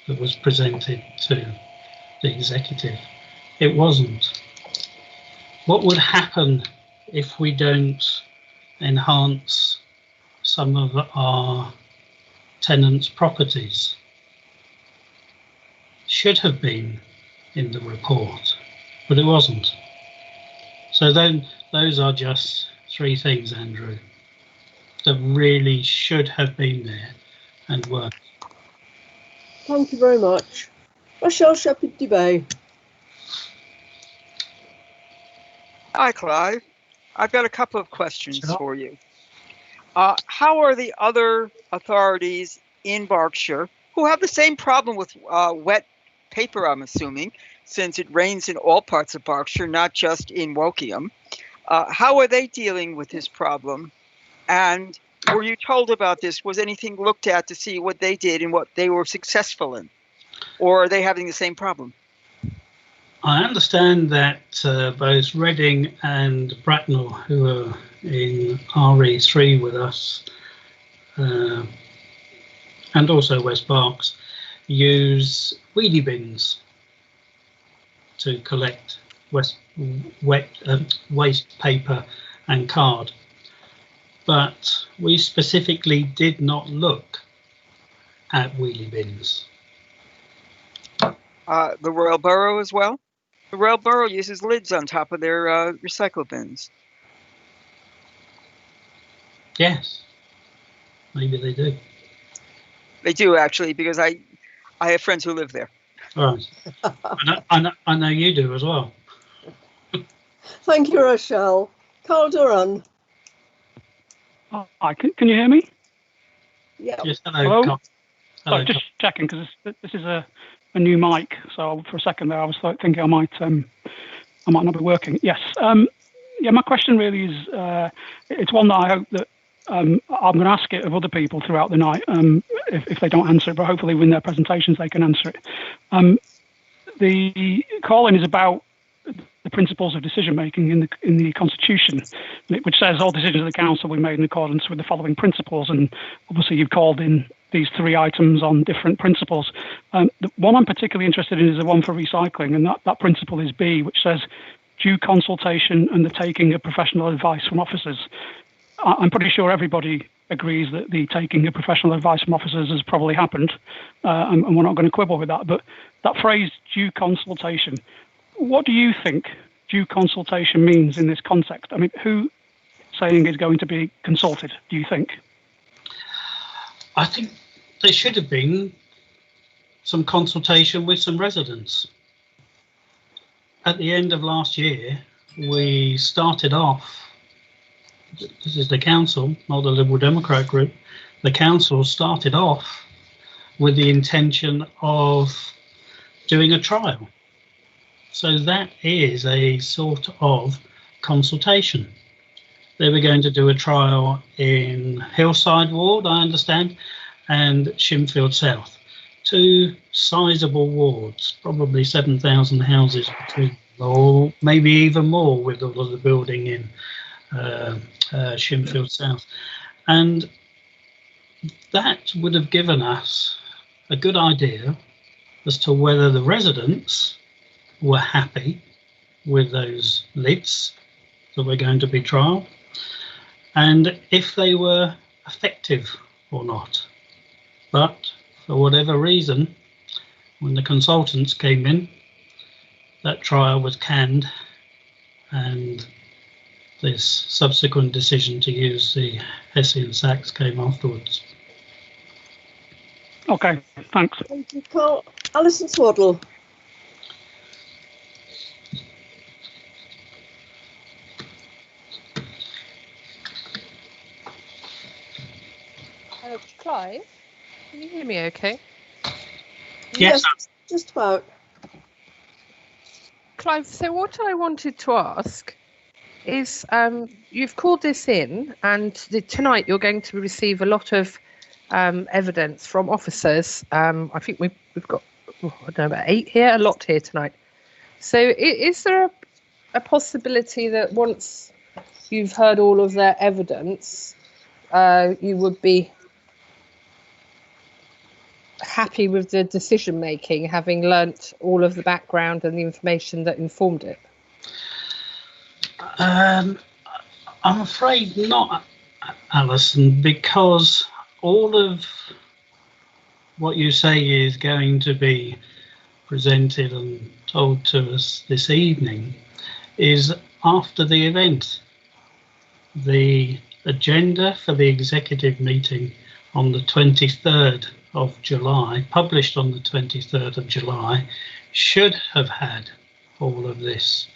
that was presented to the executive. It wasn't. What would happen if we don't enhance some of our tenants' properties? Should have been in the report, but it wasn't. So then those are just three things, Andrew, that really should have been there and weren't.
Thank you very much. Rochelle Shepherd-Dubay.
Hi, Clive. I've got a couple of questions for you. How are the other authorities in Berkshire who have the same problem with wet paper, I'm assuming, since it rains in all parts of Berkshire, not just in Wokingham? How are they dealing with this problem? And were you told about this? Was anything looked at to see what they did and what they were successful in? Or are they having the same problem?
I understand that both Reading and Bracknell, who are in RE3 with us, and also West Berks, use wheelie bins to collect waste paper and card. But we specifically did not look at wheelie bins.
The Royal Borough as well? The Royal Borough uses lids on top of their recycle bins.
Yes, maybe they do.
They do, actually, because I have friends who live there.
Right. I know you do as well.
Thank you, Rochelle. Carl Duran.
Hi, can you hear me?
Yeah.
Yes, hello.
Hello?
Hello.
Just checking, because this is a new mic, so for a second there I was thinking I might not be working. Yes. Yeah, my question really is, it's one that I hope that I'm going to ask it of other people throughout the night, if they don't answer it, but hopefully in their presentations they can answer it. The call-in is about the principles of decision making in the Constitution, which says all decisions of the Council will be made in accordance with the following principles. And obviously, you've called in these three items on different principles. The one I'm particularly interested in is the one for recycling, and that principle is B, which says due consultation and the taking of professional advice from officers. I'm pretty sure everybody agrees that the taking of professional advice from officers has probably happened, and we're not going to quibble with that. But that phrase, due consultation, what do you think due consultation means in this context? I mean, who saying is going to be consulted, do you think?
I think there should have been some consultation with some residents. At the end of last year, we started off, this is the council, not the Liberal Democrat group, the council started off with the intention of doing a trial. So that is a sort of consultation. They were going to do a trial in Hillside Ward, I understand, and Shinfield South. Two sizable wards, probably 7,000 houses between, or maybe even more with all of the building in Shinfield South. And that would have given us a good idea as to whether the residents were happy with those lids that were going to be trialled, and if they were effective or not. But for whatever reason, when the consultants came in, that trial was canned, and this subsequent decision to use the Hessian Sachs came afterwards.
Okay, thanks.
Thank you, Carl. Alison Swaddle.
Clive, can you hear me okay?
Yes.
Just about.
Clive, so what I wanted to ask is, you've called this in, and tonight you're going to receive a lot of evidence from officers. I think we've got, I don't know, about 8 here, a lot here tonight. So is there a possibility that once you've heard all of their evidence, you would be happy with the decision making, having learnt all of the background and the information that informed it?
I'm afraid not, Alison, because all of what you say is going to be presented and told to us this evening is after the event. The agenda for the executive meeting on the 23rd of July, published on the 23rd of July, should have had all of this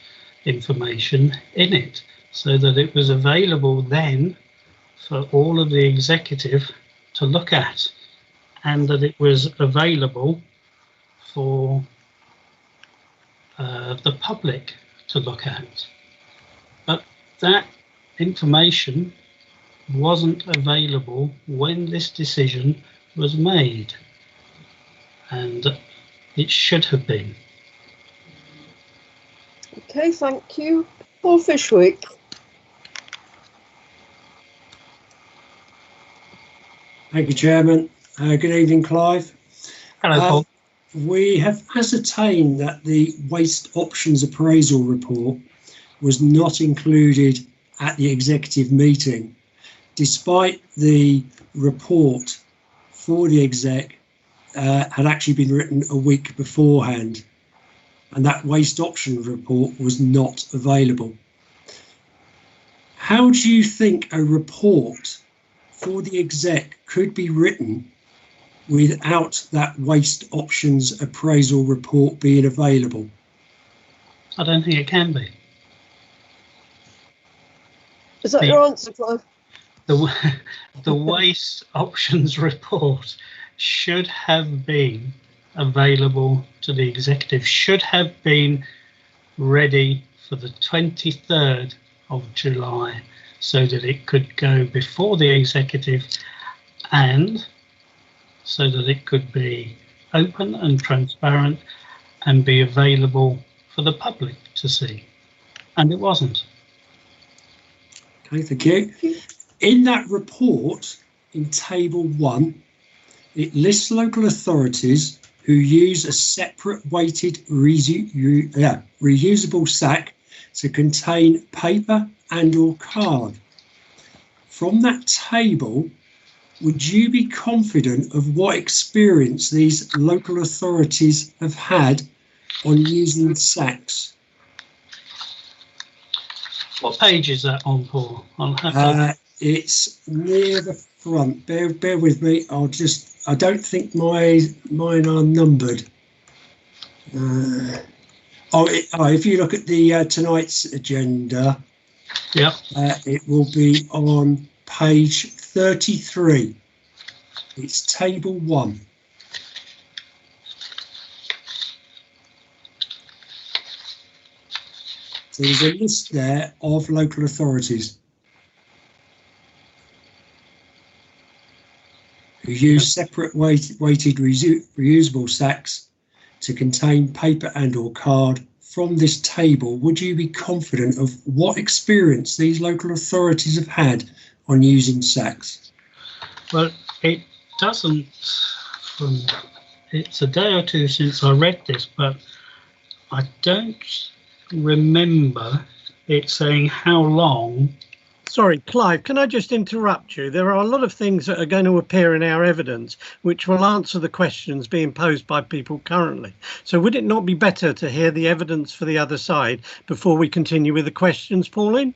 information in it, so that it was available then for all of the executive to look at, and that it was available for the public to look at. But that information wasn't available when this decision was made, and it should have been.
Okay, thank you. Paul Fishwick.
Thank you, Chairman. Good evening, Clive.
Hello, Paul.
We have ascertained that the waste options appraisal report was not included at the executive meeting, despite the report for the exec had actually been written a week beforehand, and that waste options report was not available. How do you think a report for the exec could be written without that waste options appraisal report being available?
I don't think it can be.
Is that your answer, Clive?
The waste options report should have been available to the executive, should have been ready for the 23rd of July, so that it could go before the executive and so that it could be open and transparent and be available for the public to see. And it wasn't.
Okay, thank you. In that report, in table 1, it lists local authorities who use a separate weighted reusable sack to contain paper and or card. From that table, would you be confident of what experience these local authorities have had on using sacks?
What page is that on, Paul?
It's near the front. Bear with me. I don't think mine are numbered. If you look at the tonight's agenda,
yeah,
it will be on page 33. It's table 1. So there's a list there of local authorities who use separate weighted reusable sacks to contain paper and or card. From this table, would you be confident of what experience these local authorities have had on using sacks?
Well, it doesn't, it's a day or two since I read this, but I don't remember it saying how long.
Sorry, Clive, can I just interrupt you? There are a lot of things that are going to appear in our evidence which will answer the questions being posed by people currently. So would it not be better to hear the evidence for the other side before we continue with the questions, Pauline?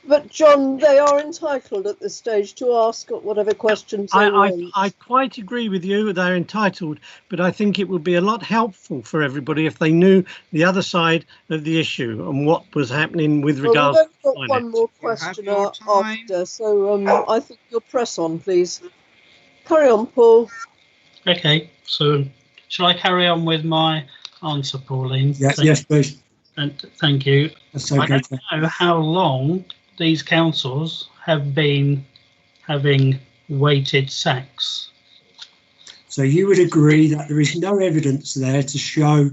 But John, they are entitled at this stage to ask whatever questions they want.
I quite agree with you. They're entitled, but I think it would be a lot helpful for everybody if they knew the other side of the issue and what was happening with regards.
Well, we've only got one more question after, so I think you'll press on, please. Carry on, Paul.
Okay, so shall I carry on with my answer, Pauline?
Yes, please.
And thank you.
That's okay.
I don't know how long these councils have been having weighted sacks.
So you would agree that there is no evidence there to show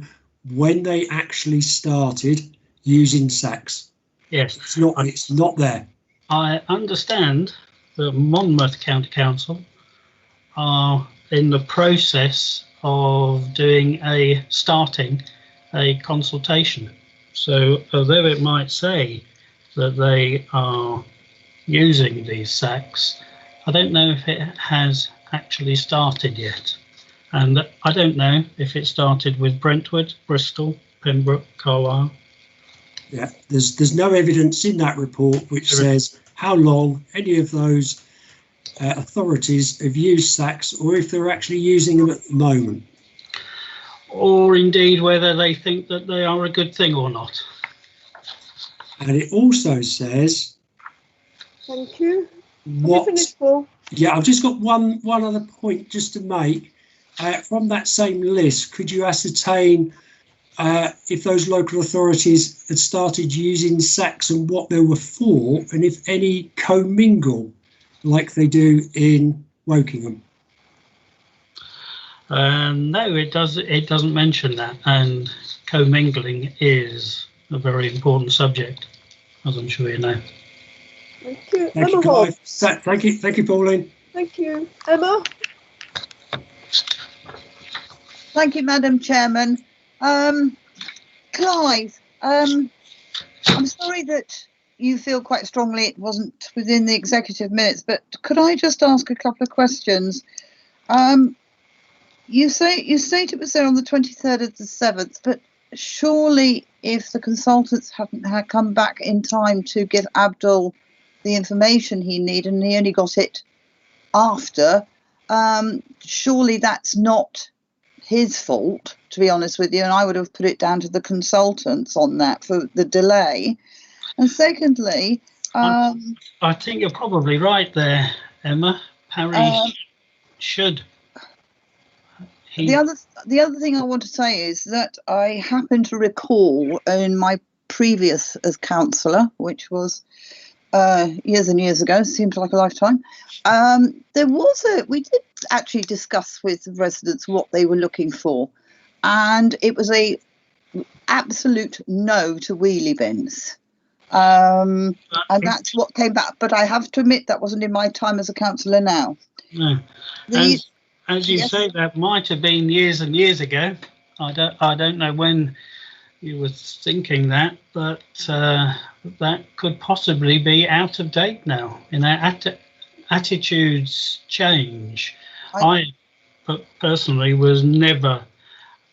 when they actually started using sacks?
Yes.
It's not there.
I understand that Monmouth County Council are in the process of starting a consultation. So although it might say that they are using these sacks, I don't know if it has actually started yet. And I don't know if it started with Brentwood, Bristol, Pembroke, Carlisle.
Yeah, there's no evidence in that report which says how long any of those authorities have used sacks, or if they're actually using them at the moment.
Or indeed whether they think that they are a good thing or not.
And it also says...
Thank you. Have you finished, Paul?
Yeah, I've just got one other point just to make. From that same list, could you ascertain if those local authorities had started using sacks and what they were for, and if any commingle like they do in Wokingham?
No, it doesn't mention that, and commingling is a very important subject, as I'm sure you know.
Thank you.
Thank you, Clive. Thank you, Pauline.
Thank you. Emma?
Thank you, Madam Chairman. Clive, I'm sorry that you feel quite strongly it wasn't within the executive minutes, but could I just ask a couple of questions? You state it was there on the 23rd of the 7th, but surely if the consultants hadn't come back in time to give Abdul the information he needed and he only got it after, surely that's not his fault, to be honest with you, and I would have put it down to the consultants on that for the delay. And secondly,
I think you're probably right there, Emma. Parry should.
The other thing I want to say is that I happen to recall in my previous as councillor, which was years and years ago, seems like a lifetime, we did actually discuss with residents what they were looking for, and it was a absolute no to wheelie bins, and that's what came back. But I have to admit that wasn't in my time as a councillor now.
No. As you say, that might have been years and years ago. I don't know when you were thinking that, but that could possibly be out of date now. Attitudes change. I personally was never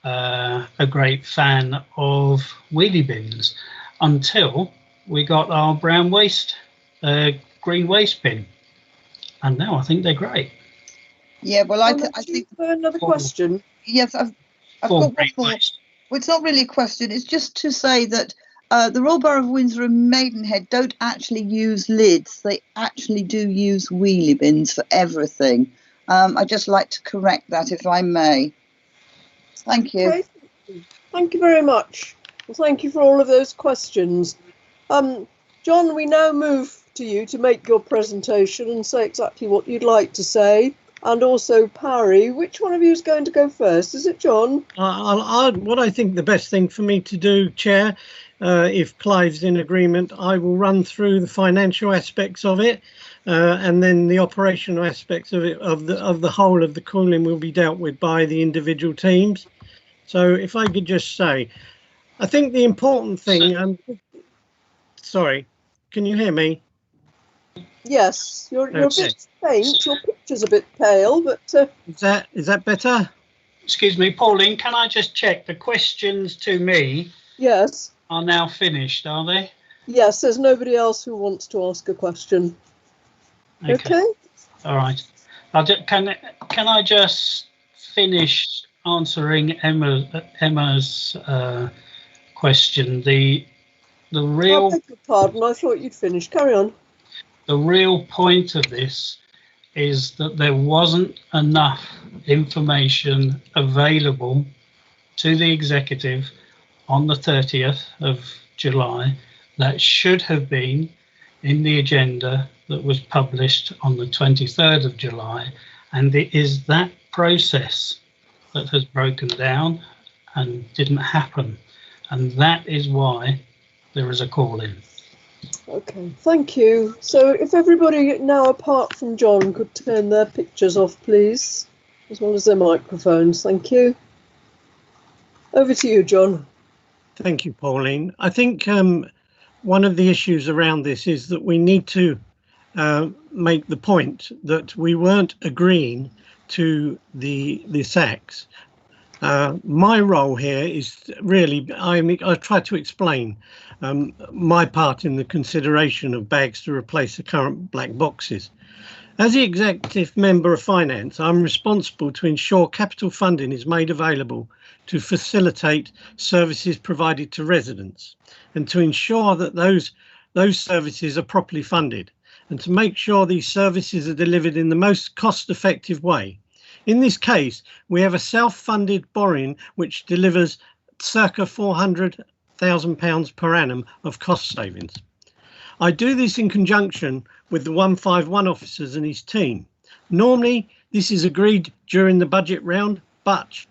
a great fan of wheelie bins until we got our brown waste, green waste bin, and now I think they're great.
Yeah, well, I think
another question.
Yes, I've got one more. Well, it's not really a question. It's just to say that the Royal Borough of Windsor and Maidenhead don't actually use lids. They actually do use wheelie bins for everything. I'd just like to correct that, if I may. Thank you.
Okay. Thank you very much. Well, thank you for all of those questions. John, we now move to you to make your presentation and say exactly what you'd like to say. And also, Parry, which one of you is going to go first? Is it John?
What I think the best thing for me to do, Chair, if Clive's in agreement, I will run through the financial aspects of it, and then the operational aspects of it, of the whole of the cooling, will be dealt with by the individual teams. So if I could just say, I think the important thing, sorry, can you hear me?
Yes, you're a bit faint. Your picture's a bit pale, but
is that better?
Excuse me, Pauline. Can I just check the questions to me?
Yes.
Are now finished? Are they?
Yes, there's nobody else who wants to ask a question. Okay.
All right. Can I just finish answering Emma's question? The real.
I beg your pardon. I thought you'd finished. Carry on.
The real point of this is that there wasn't enough information available to the executive on the 30th of July that should have been in the agenda that was published on the 23rd of July, and it is that process that has broken down and didn't happen, and that is why there is a call in.
Okay, thank you. So if everybody now, apart from John, could turn their pictures off, please, as well as their microphones. Thank you. Over to you, John.
Thank you, Pauline. I think one of the issues around this is that we need to make the point that we weren't agreeing to the SACs. My role here is really, I try to explain my part in the consideration of bags to replace the current black boxes. As the executive member of finance, I'm responsible to ensure capital funding is made available to facilitate services provided to residents, and to ensure that those services are properly funded, and to make sure these services are delivered in the most cost-effective way. In this case, we have a self-funded borrowing which delivers circa £400,000 per annum of cost savings. I do this in conjunction with the 151 officers and his team. Normally, this is agreed during the budget round, but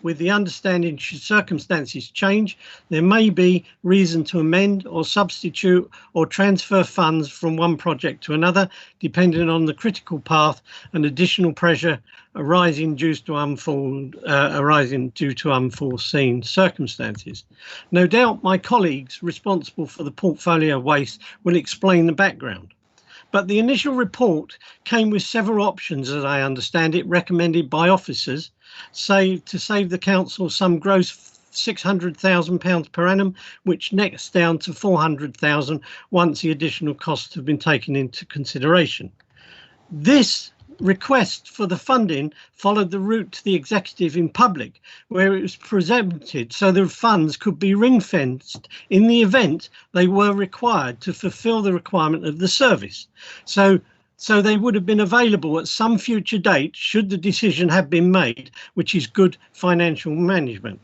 with the understanding should circumstances change, there may be reason to amend or substitute or transfer funds from one project to another, depending on the critical path and additional pressure arising due to unforeseen circumstances. No doubt my colleagues responsible for the portfolio waste will explain the background. But the initial report came with several options, as I understand it, recommended by officers, to save the council some gross £600,000 per annum, which nets down to £400,000 once the additional costs have been taken into consideration. This request for the funding followed the route to the executive in public, where it was presented so the funds could be ring-fenced in the event they were required to fulfil the requirement of the service. So they would have been available at some future date should the decision have been made, which is good financial management.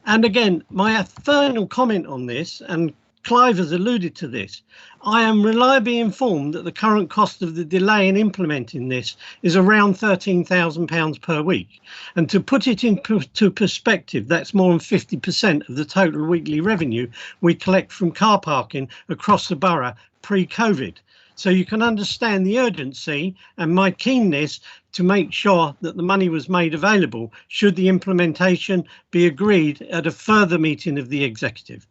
And again, my final comment on this, and Clive has alluded to this, I am reliably informed that the current cost of the delay in implementing this is around £13,000 per week. And to put it into perspective, that's more than 50% of the total weekly revenue we collect from car parking across the borough pre-COVID. So you can understand the urgency and my keenness to make sure that the money was made available should the implementation be agreed at a further meeting of the executive.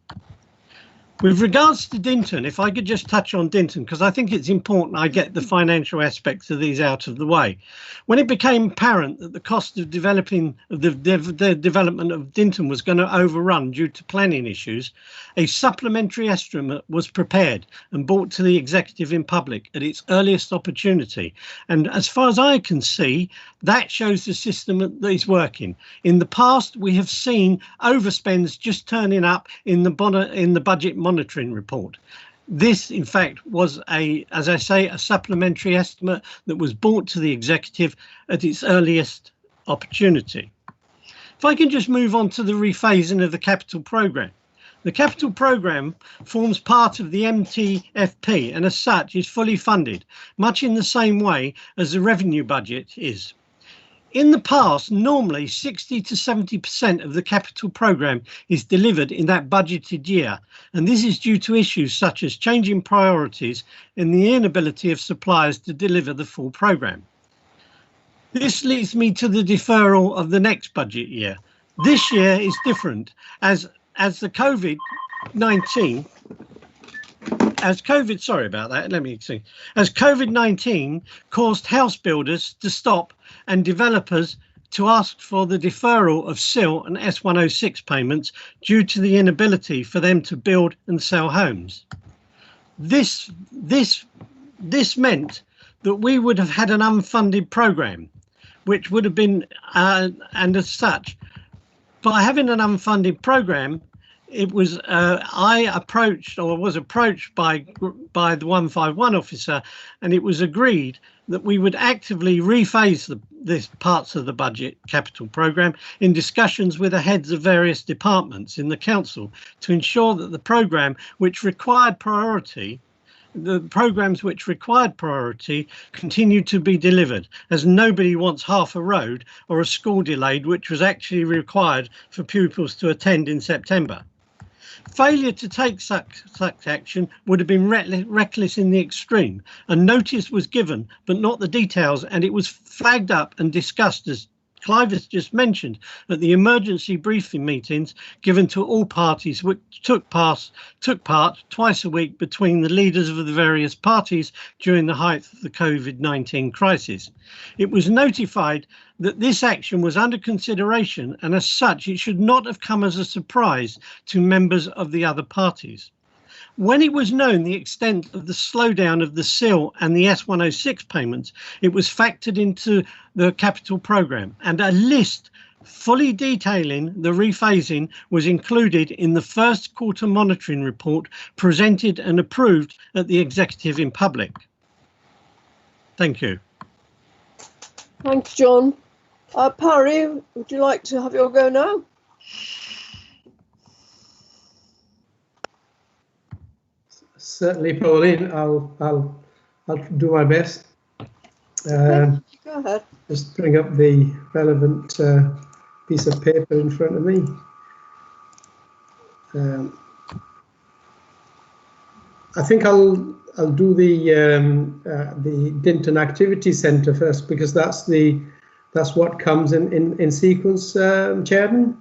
With regards to Dinton, if I could just touch on Dinton, because I think it's important I get the financial aspects of these out of the way. When it became apparent that the cost of developing the development of Dinton was going to overrun due to planning issues, a supplementary estimate was prepared and brought to the executive in public at its earliest opportunity. And as far as I can see, that shows the system that is working. In the past, we have seen overspends just turning up in the budget monitoring report. This, in fact, was as I say, a supplementary estimate that was brought to the executive at its earliest opportunity. If I can just move on to the rephasing of the capital programme. The capital programme forms part of the MTFP and as such is fully funded, much in the same way as the revenue budget is. In the past, normally 60 to 70% of the capital programme is delivered in that budgeted year, and this is due to issues such as changing priorities and the inability of suppliers to deliver the full programme. This leads me to the deferral of the next budget year. This year is different as COVID-19 caused house builders to stop and developers to ask for the deferral of SIL and S106 payments due to the inability for them to build and sell homes. This meant that we would have had an unfunded programme, which would have been, and as such, by having an unfunded programme, it was I was approached by the 151 officer, and it was agreed that we would actively rephase these parts of the budget capital programme in discussions with the heads of various departments in the council to ensure that the programme which required priority, the programmes which required priority continued to be delivered, as nobody wants half a road or a school delayed which was actually required for pupils to attend in September. Failure to take such action would have been reckless in the extreme. A notice was given, but not the details, and it was flagged up and discussed, as Clive has just mentioned, at the emergency briefing meetings given to all parties, which took part twice a week between the leaders of the various parties during the height of the COVID-19 crisis. It was notified that this action was under consideration, and as such it should not have come as a surprise to members of the other parties. When it was known the extent of the slowdown of the SIL and the S106 payments, it was factored into the capital programme, and a list fully detailing the rephasing was included in the first quarter monitoring report presented and approved at the executive in public. Thank you.
Thanks, John. Parry, would you like to have your go now?
Certainly, Pauline. I'll do my best.
Go ahead.
Just bring up the relevant piece of paper in front of me. I think I'll do the Dinton Activity Centre first, because that's what comes in sequence, Chairman.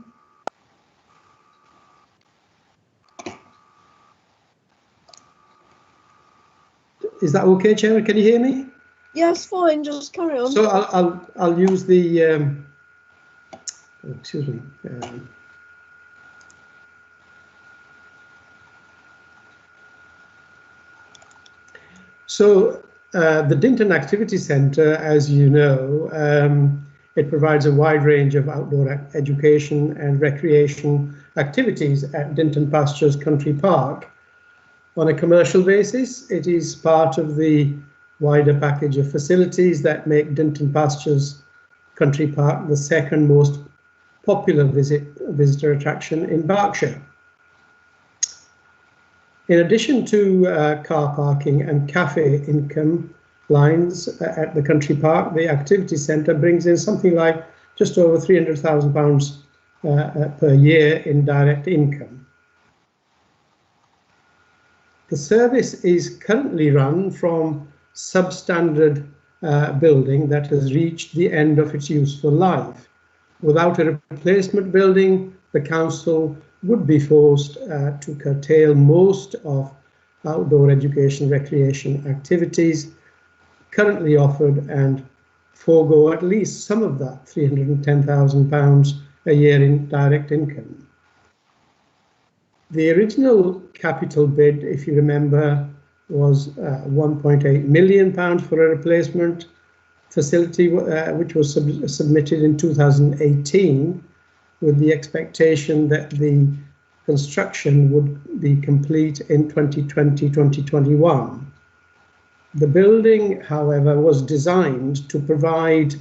Is that okay, Chairman? Can you hear me?
Yes, fine. Just carry on.
So I'll use the excuse me. So the Dinton Activity Centre, as you know, it provides a wide range of outdoor education and recreation activities at Dinton Pastures Country Park. On a commercial basis, it is part of the wider package of facilities that make Dinton Pastures Country Park the second most popular visitor attraction in Berkshire. In addition to car parking and cafe income lines at the country park, the activity centre brings in something like just over £300,000 per year in direct income. The service is currently run from substandard building that has reached the end of its useful life. Without a replacement building, the council would be forced to curtail most of outdoor education recreation activities currently offered and forego at least some of that £310,000 a year in direct income. The original capital bid, if you remember, was £1.8 million for a replacement facility, which was submitted in 2018, with the expectation that the construction would be complete in 2020-2021. The building, however, was designed to provide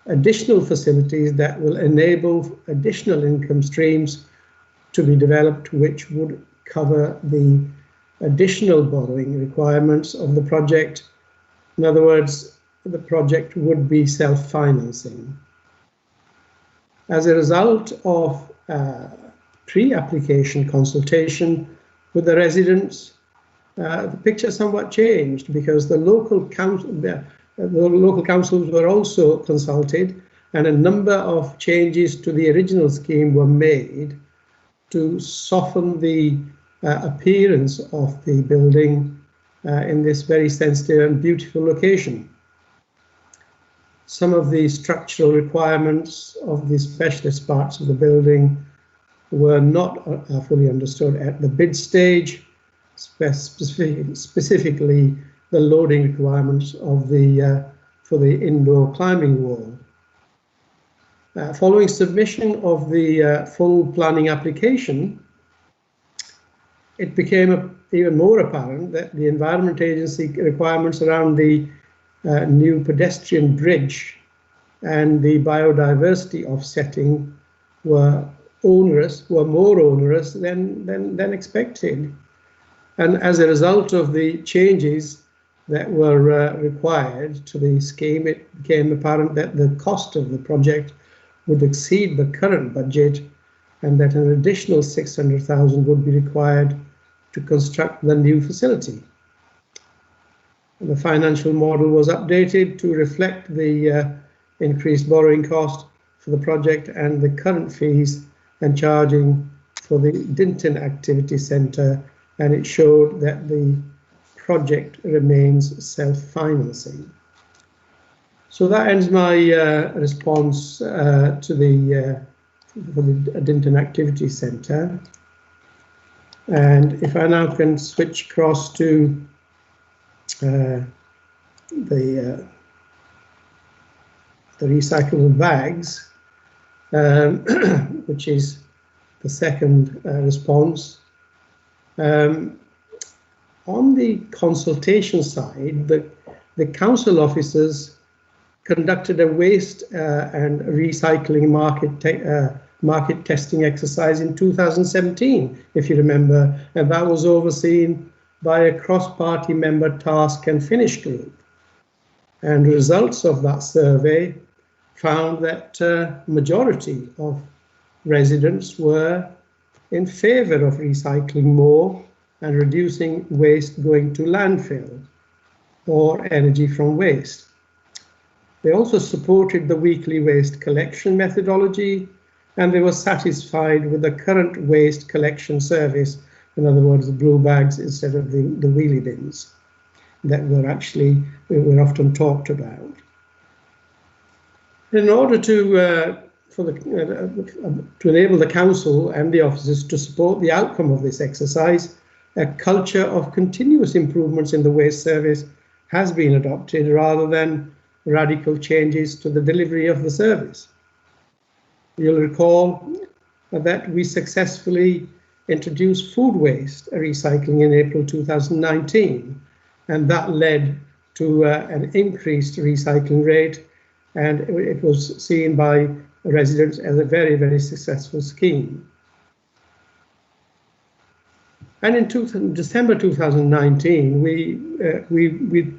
additional facilities that will enable additional income streams to be developed, which would cover the additional borrowing requirements of the project. In other words, the project would be self-financing. As a result of pre-application consultation with the residents, the picture somewhat changed, because the local councils were also consulted, and a number of changes to the original scheme were made to soften the appearance of the building in this very sensitive and beautiful location. some of the structural requirements of the specialist parts of the building were not fully understood at the bid stage, specifically the loading requirements of the for the indoor climbing wall. Following submission of the full planning application, it became even more apparent that the Environment Agency requirements around the new pedestrian bridge and the biodiversity offsetting were more onerous than expected. And as a result of the changes that were required to the scheme, it became apparent that the cost of the project would exceed the current budget and that an additional 600,000 would be required to construct the new facility. The financial model was updated to reflect the increased borrowing cost for the project and the current fees and charging for the Dinton Activity Centre, and it showed that the project remains self-financing. So that ends my response to the for the Dinton Activity Centre. And if I now can switch across to the recyclable bags, which is the second response. On the consultation side, the council officers conducted a waste and recycling market testing exercise in 2017, if you remember, and that was overseen by a cross-party member task and finish group. And results of that survey found that majority of residents were in favour of recycling more and reducing waste going to landfill or energy from waste. They also supported the weekly waste collection methodology, and they were satisfied with the current waste collection service, in other words, the blue bags instead of the wheelie bins that were often talked about. In order to enable the council and the officers to support the outcome of this exercise, a culture of continuous improvements in the waste service has been adopted rather than radical changes to the delivery of the service. You'll recall that we successfully introduced food waste recycling in April 2019, and that led to an increased recycling rate, and it was seen by residents as a very, very successful scheme. And in December 2019, we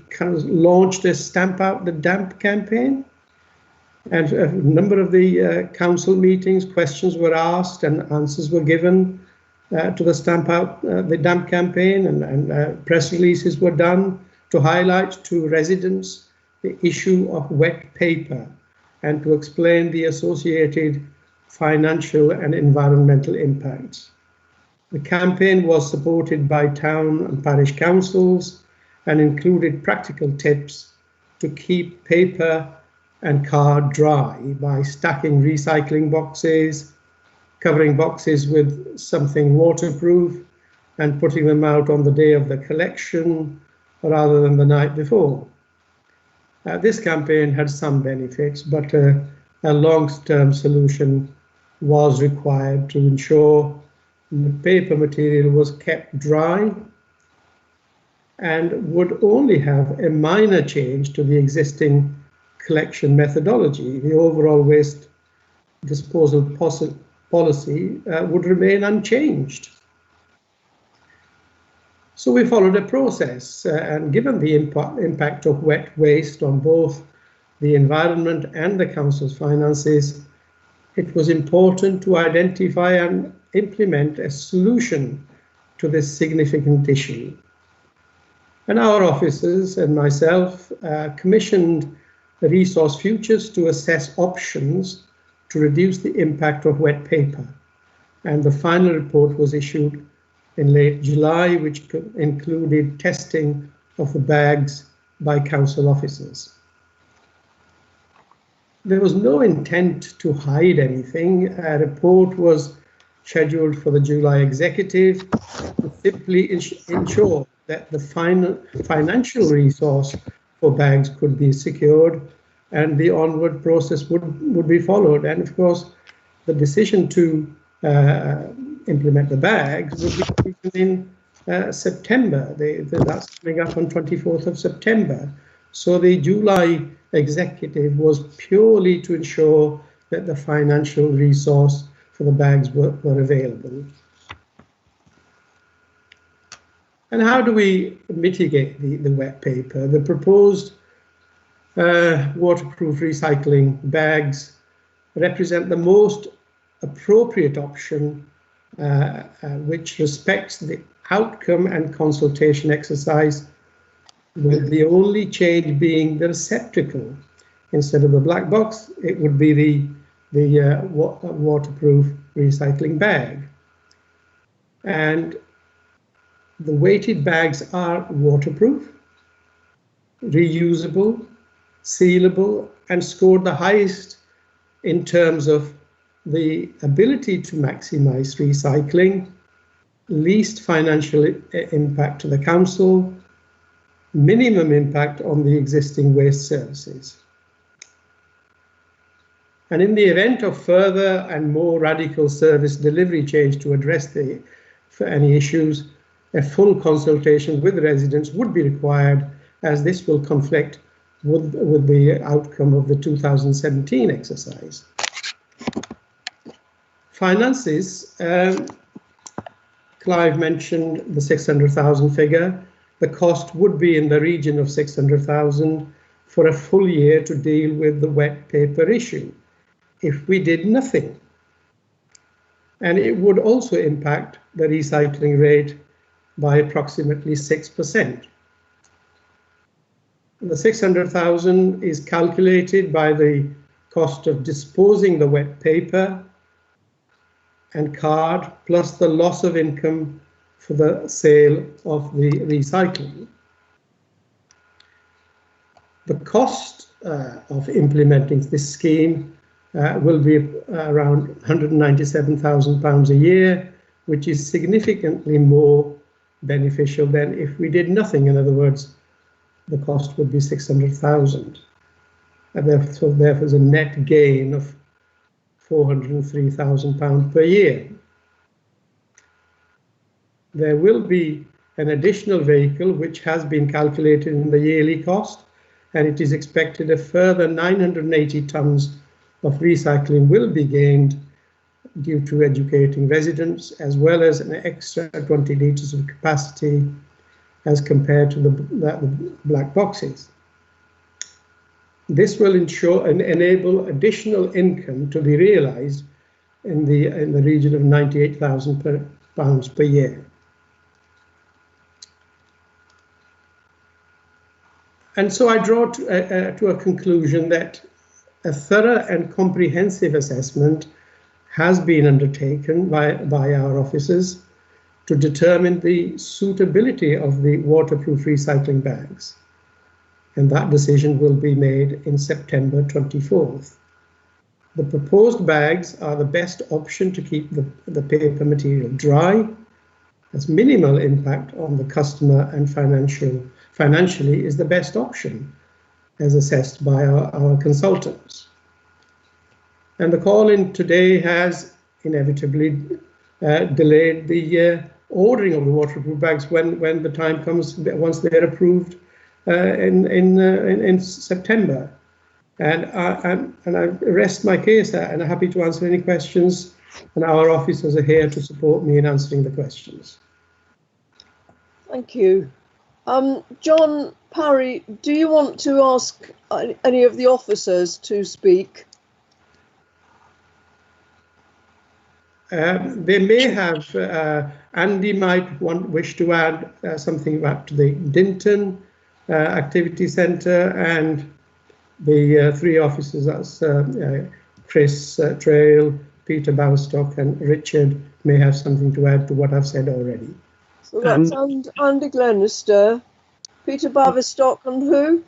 kind of launched a Stamp Out the Damp campaign. And a number of the council meetings, questions were asked and answers were given to the Stamp Out the Damp campaign, and press releases were done to highlight to residents the issue of wet paper and to explain the associated financial and environmental impacts. The campaign was supported by town and parish councils and included practical tips to keep paper and card dry by stacking recycling boxes, covering boxes with something waterproof, and putting them out on the day of the collection rather than the night before. This campaign had some benefits, but a long-term solution was required to ensure the paper material was kept dry and would only have a minor change to the existing collection methodology. The overall waste disposal policy would remain unchanged. So we followed a process, and given the impact of wet waste on both the environment and the council's finances, it was important to identify and implement a solution to this significant issue. And our officers and myself commissioned the Resource Futures to assess options to reduce the impact of wet paper. And the final report was issued in late July, which included testing of the bags by council officers. there was no intent to hide anything. A report was scheduled for the July executive to simply ensure that the financial resource for bags could be secured and the onward process would be followed. And of course, the decision to implement the bags would be taken in September. That's coming up on 24th of September. So the July executive was purely to ensure that the financial resource for the bags were available. And how do we mitigate the wet paper? The proposed waterproof recycling bags represent the most appropriate option which respects the outcome and consultation exercise, with the only change being the receptacle. Instead of a black box, it would be the waterproof recycling bag. And the weighted bags are waterproof, reusable, sealable, and scored the highest in terms of the ability to maximize recycling, least financial impact to the council, minimum impact on the existing waste services. And in the event of further and more radical service delivery change to address any issues, a full consultation with residents would be required, as this will conflict with the outcome of the 2017 exercise. Finances, Clive mentioned the 600,000 figure. The cost would be in the region of 600,000 for a full year to deal with the wet paper issue if we did nothing. And it would also impact the recycling rate by approximately 6%. The 600,000 is calculated by the cost of disposing the wet paper and card, plus the loss of income for the sale of the recycling. The cost of implementing this scheme will be around £197,000 a year, which is significantly more beneficial than if we did nothing. In other words, the cost would be 600,000. And therefore there's a net gain of £403,000 per year. There will be an additional vehicle which has been calculated in the yearly cost, and it is expected a further 980 tonnes of recycling will be gained due to educating residents, as well as an extra 20 litres of capacity as compared to the black boxes. This will ensure and enable additional income to be realised in the region of £98,000 per year. And so I draw to a conclusion that a thorough and comprehensive assessment has been undertaken by our officers to determine the suitability of the waterproof recycling bags. And that decision will be made in September 24th. The proposed bags are the best option to keep the paper material dry, has minimal impact on the customer, and financially is the best option, as assessed by our consultants. And the call-in today has inevitably delayed the ordering of the waterproof bags when the time comes, once they're approved in September. And I rest my case there, and I'm happy to answer any questions, and our officers are here to support me in answering the questions.
Thank you. John Parry, do you want to ask any of the officers to speak?
They may have, Andy might wish to add something about the Dinton Activity Centre, and the three officers, that's Chris Trail, Peter Bowerstock and Richard, may have something to add to what I've said already.
So that's Andy Glenister, Peter Bowerstock and who?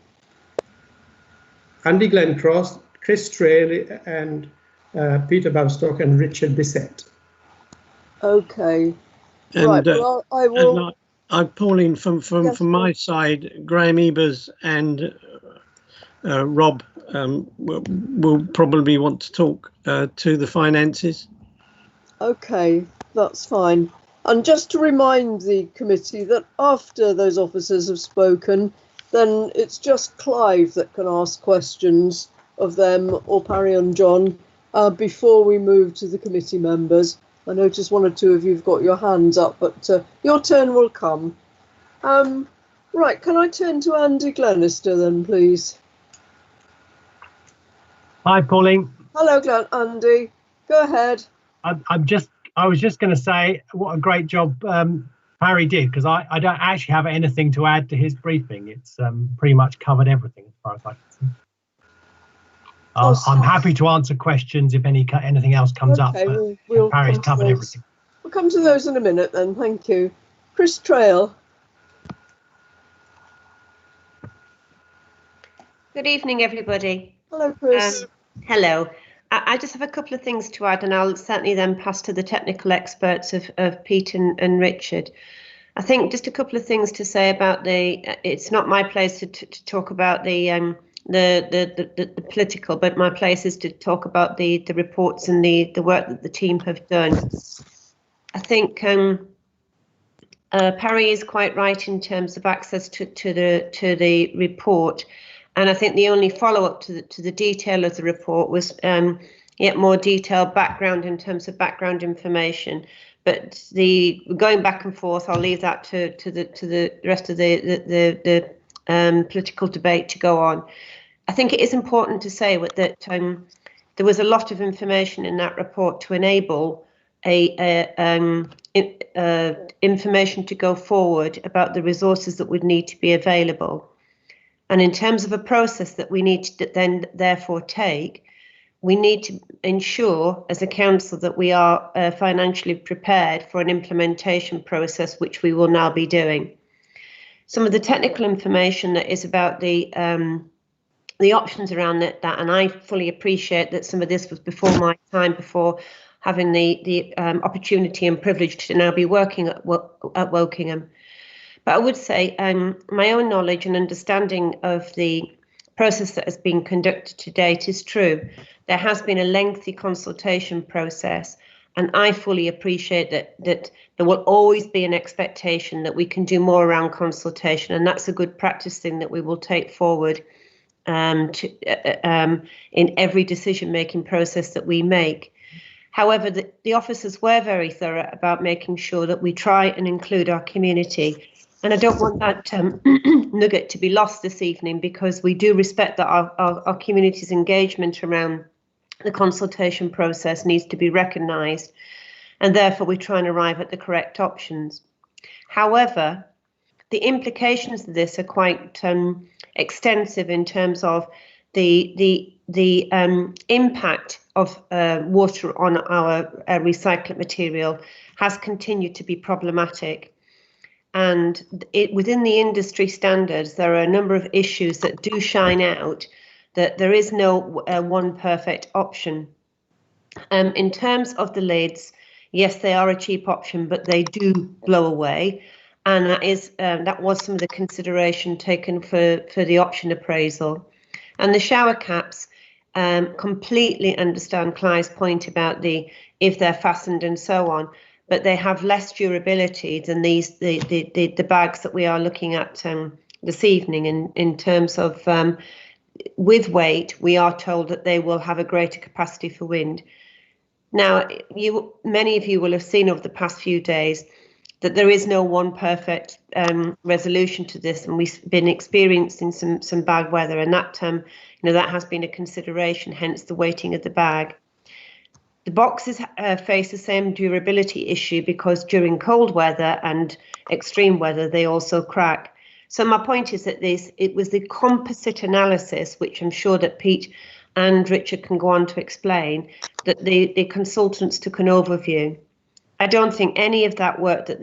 Andy Glencross, Chris Trail and Peter Babstock and Richard Bissett.
Okay.
And,
right. Well, I will.
Pauline, from my side, Graham Ebers and Rob will probably want to talk to the finances.
Okay, that's fine. And just to remind the committee that after those officers have spoken, then it's just Clive that can ask questions of them, or Parry and John, before we move to the committee members. I notice one or two of you have got your hands up, but your turn will come. Right, can I turn to Andy Glenister then, please?
Hi, Pauline.
Hello, Andy. Go ahead.
I was just going to say what a great job Parry did, because I don't actually have anything to add to his briefing. It's pretty much covered everything as far as I can see. I'm happy to answer questions if anything else comes up. But
we'll
Parry's covered everything.
We'll come to those in a minute then. Thank you. Chris Trail.
Good evening, everybody.
Hello, Chris.
Hello. I just have a couple of things to add, and I'll certainly then pass to the technical experts of Pete and Richard. I think just a couple of things to say about it's not my place to talk about the political, but my place is to talk about the reports and the work that the team have done. I think Parry is quite right in terms of access to the report. And I think the only follow-up to the detail of the report was yet more detailed background in terms of background information. But the going back and forth, I'll leave that to the rest of the political debate to go on. I think it is important to say that there was a lot of information in that report to enable information to go forward about the resources that would need to be available. And in terms of a process that we need to then therefore take, we need to ensure as a council that we are financially prepared for an implementation process, which we will now be doing. Some of the technical information that is about the options around that, and I fully appreciate that some of this was before my time, before having the opportunity and privilege to now be working at Wokingham. But I would say my own knowledge and understanding of the process that has been conducted to date is true. There has been a lengthy consultation process, and I fully appreciate that there will always be an expectation that we can do more around consultation, and that's a good practice thing that we will take forward in every decision-making process that we make. However, the officers were very thorough about making sure that we try and include our community. And I don't want that nugget to be lost this evening, because we do respect that our community's engagement around the consultation process needs to be recognised, and therefore we try and arrive at the correct options. However, the implications of this are quite extensive in terms of the impact of water on our recycled material has continued to be problematic. And within the industry standards, there are a number of issues that do shine out, that there is no one perfect option. In terms of the lids, yes, they are a cheap option, but they do blow away. And that was some of the consideration taken for the option appraisal. And the shower caps, completely understand Clive's point about if they're fastened and so on, but they have less durability than the bags that we are looking at this evening. In terms of with weight, we are told that they will have a greater capacity for wind. Now, many of you will have seen over the past few days that there is no one perfect resolution to this, and we've been experiencing some bad weather, and that that has been a consideration. Hence the weighting of the bag. The boxes face the same durability issue because during cold weather and extreme weather, they also crack. So my point is that it was the composite analysis, which I'm sure that Pete and Richard can go on to explain, that the consultants took an overview. I don't think any of that work that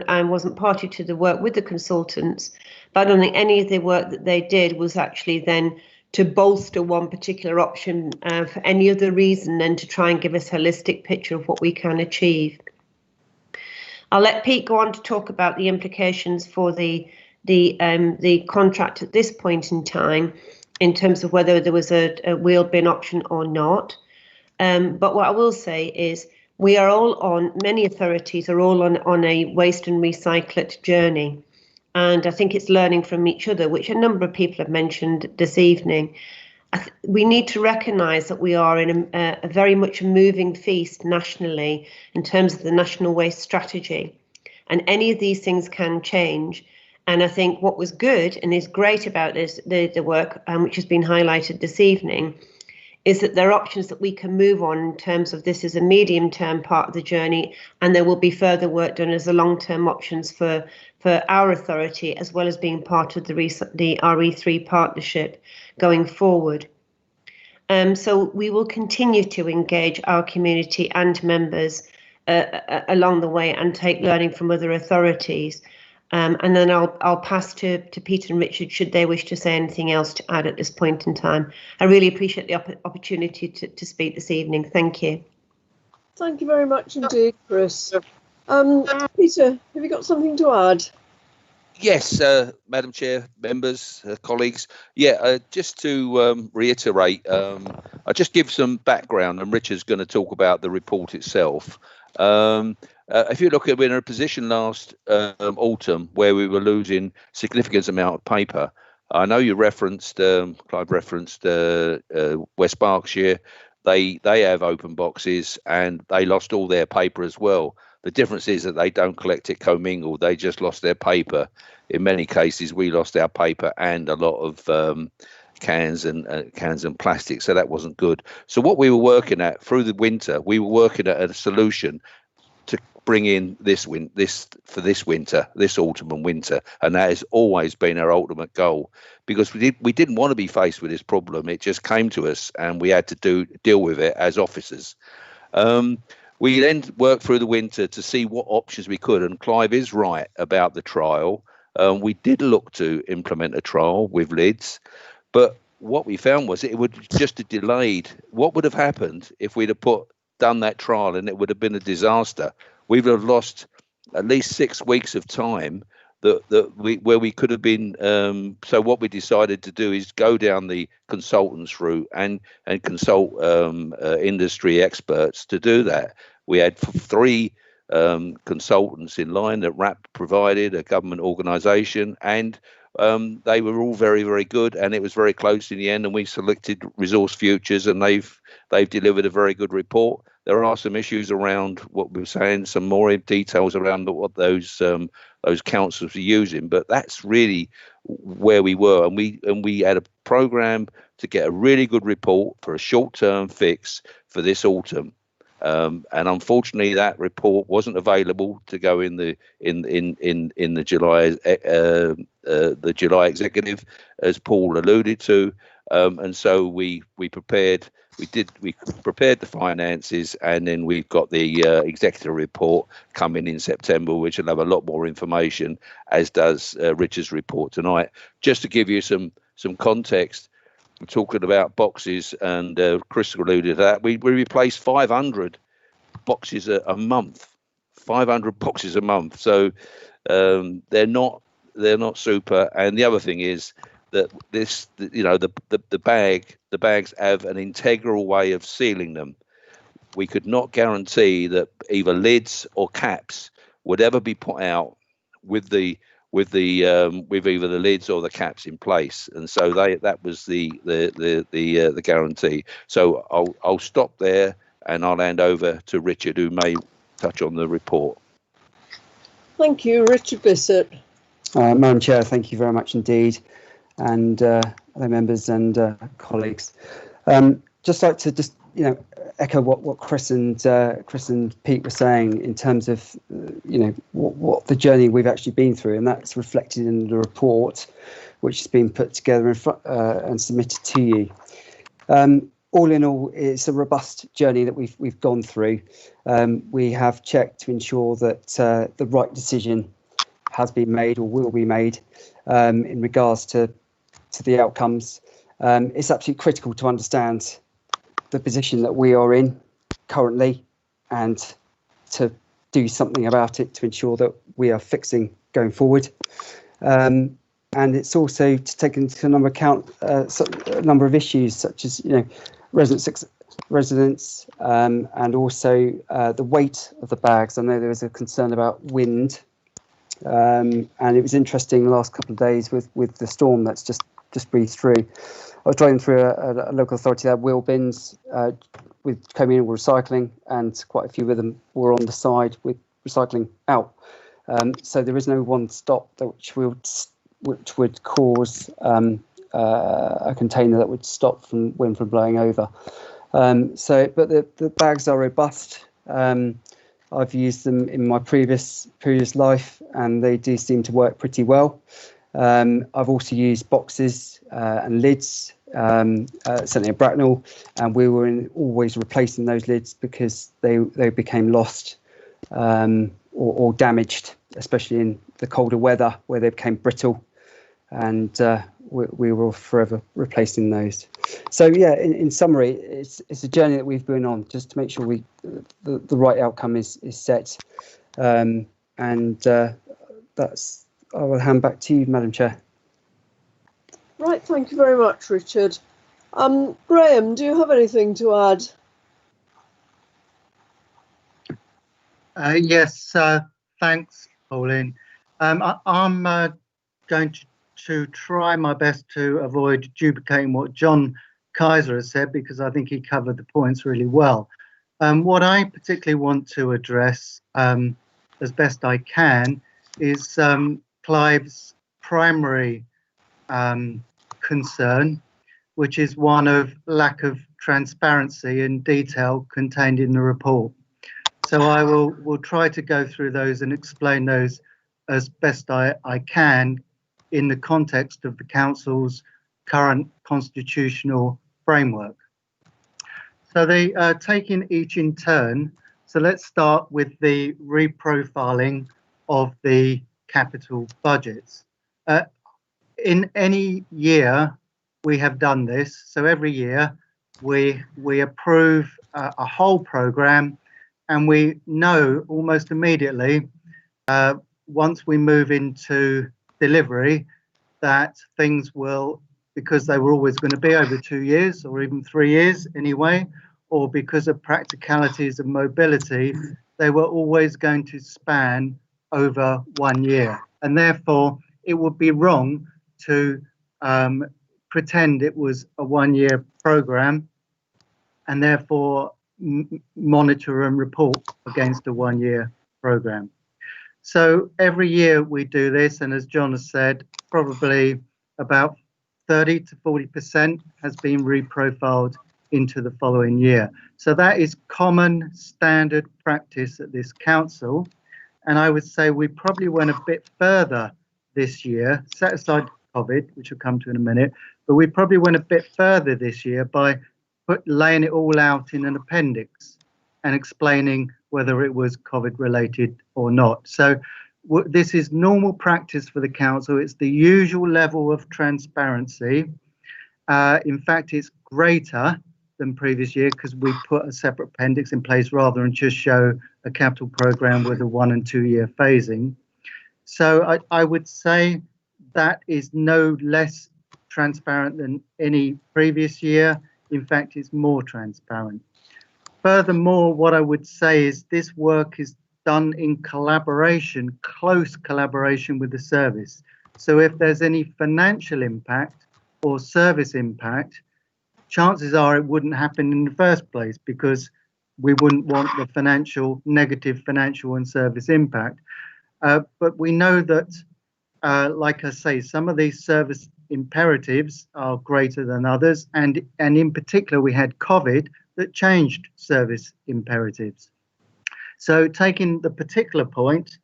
I wasn't party to the work with the consultants, but I don't think any of the work that they did was actually then bolster one particular option for any other reason than to try and give us a holistic picture of what we can achieve. I'll let Pete go on to talk about the implications for the contract at this point in time, in terms of whether there was a wheeled bin option or not. But what I will say is we are all on, many authorities are all on a waste and recycle it journey. And I think it's learning from each other, which a number of people have mentioned this evening. We need to recognise that we are in a very much a moving feast nationally in terms of the national waste strategy. And any of these things can change. And I think what was good and is great about this, the work which has been highlighted this evening, is that there are options that we can move on in terms of this is a medium-term part of the journey, and there will be further work done as a long-term options for our authority, as well as being part of the RE3 partnership going forward. So we will continue to engage our community and members along the way and take learning from other authorities. And then I'll pass to Peter and Richard should they wish to say anything else to add at this point in time. I really appreciate the opportunity to speak this evening. Thank you.
Thank you very much indeed, Chris. Peter, have you got something to add?
Yes, Madam Chair, members, colleagues. Yeah, just to reiterate, I'll just give some background, and Richard's going to talk about the report itself. If you look at, we're in a position last autumn where we were losing significant amount of paper. I know you referenced, Clive referenced West Berkshire. They have open boxes and they lost all their paper as well. The difference is that they don't collect it commingled. They just lost their paper. In many cases, we lost our paper and a lot of cans and plastic. So that wasn't good. So what we were working at through the winter, we were working at a solution to bring in this winter, this autumn and winter, and that has always been our ultimate goal, because we didn't want to be faced with this problem. It just came to us, and we had to deal with it as officers. We then worked through the winter to see what options we could, and Clive is right about the trial. We did look to implement a trial with lids, but what we found was it would just have delayed. What would have happened if we'd have done that trial, and it would have been a disaster. We would have lost at least 6 weeks of time where we could have been. So what we decided to do is go down the consultants route and consult industry experts to do that. We had 3 consultants in line that RAP provided, a government organisation, and they were all very, very good, and it was very close in the end. And we selected Resource Futures, and they've delivered a very good report. There are some issues around what we were saying, some more details around what those councils are using, but that's really where we were. And we had a program to get a really good report for a short-term fix for this autumn. And unfortunately, that report wasn't available to go in the July executive, as Paul alluded to. And so we prepared the finances, and then we've got the executive report coming in September, which will have a lot more information, as does Richard's report tonight. Just to give you some context, we're talking about boxes, and Chris alluded to that. We replace 500 boxes a month, 500 boxes a month. So they're not super. And the other thing is that the bags have an integral way of sealing them. We could not guarantee that either lids or caps would ever be put out with either the lids or the caps in place, and so that was the guarantee. So I'll stop there, and I'll hand over to Richard, who may touch on the report.
Thank you, Richard Bissett.
Madam Chair, thank you very much indeed, and other members and colleagues. Just like to echo what Chris and Pete were saying in terms of what the journey we've actually been through, and that's reflected in the report which has been put together and submitted to you. All in all, it's a robust journey that we've gone through. We have checked to ensure that the right decision has been made or will be made in regards to the outcomes, It's absolutely critical to understand the position that we are in currently and to do something about it to ensure that we are fixing going forward. And it's also to take into account a number of issues such as, residents and also the weight of the bags. I know there was a concern about wind, and it was interesting the last couple of days with the storm that's just breezed through. I was driving through a local authority that had wheel bins with communal recycling, and quite a few of them were on the side with recycling out. So there is no one stop which would cause a container that would stop wind from blowing over. But the bags are robust. I've used them in my previous life, and they do seem to work pretty well. I've also used boxes and lids, certainly at Bracknell, and we were always replacing those lids because they became lost or damaged, especially in the colder weather where they became brittle, and we were forever replacing those. So yeah, in summary, it's a journey that we've been on just to make sure the right outcome is set, and that's. I will hand back to you, Madam Chair.
Right, thank you very much, Richard. Graham, do you have anything to add?
Yes, thanks, Pauline. I'm going to try my best to avoid duplicating what John Kaiser has said, because I think he covered the points really well. What I particularly want to address as best I can is Clive's primary concern, which is one of lack of transparency and detail contained in the report. So I will try to go through those and explain those as best I can in the context of the Council's current constitutional framework. So they taking each in turn. So let's start with the reprofiling of the capital budgets. In any year, we have done this. So every year, we approve a whole programme, and we know almost immediately, once we move into delivery, that things will, because they were always going to be over 2 years or even 3 years anyway, or because of practicalities of mobility, they were always going to span over 1 year. And therefore, it would be wrong to pretend it was a 1 year programme and therefore monitor and report against a 1 year programme. So every year we do this, and as John has said, probably about 30 to 40% has been reprofiled into the following year. So that is common standard practice at this council. And I would say we probably went a bit further this year, set aside COVID, which we'll come to in a minute, but we probably went a bit further this year by laying it all out in an appendix and explaining whether it was COVID related or not. So this is normal practice for the council. It's the usual level of transparency. In fact, it's greater than previous year because we put a separate appendix in place rather than just show a capital programme with a 1 and 2 year phasing. So I would say that is no less transparent than any previous year. In fact, it's more transparent. Furthermore, what I would say is this work is done in collaboration, close collaboration with the service. So if there's any financial impact or service impact, chances are it wouldn't happen in the first place because we wouldn't want the negative financial and service impact. But we know that, like I say, some of these service imperatives are greater than others. And in particular, we had COVID that changed service imperatives. So taking the particular point,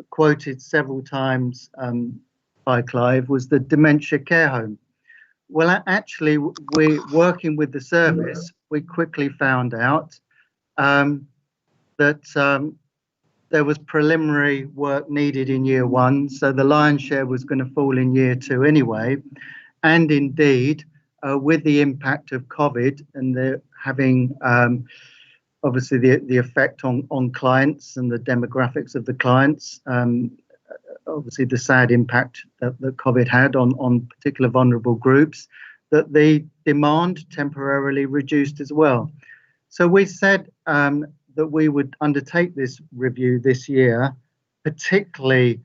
quoted several times by Clive, was the dementia care home. Well, actually, we working with the service, we quickly found out that there was preliminary work needed in year 1, so the lion's share was going to fall in year 2 anyway. and indeed with the impact of COVID and the having obviously the effect on clients and the demographics of the clients, obviously the sad impact that COVID had on particular vulnerable groups, that the demand temporarily reduced as well. So we said that we would undertake this review this year, particularly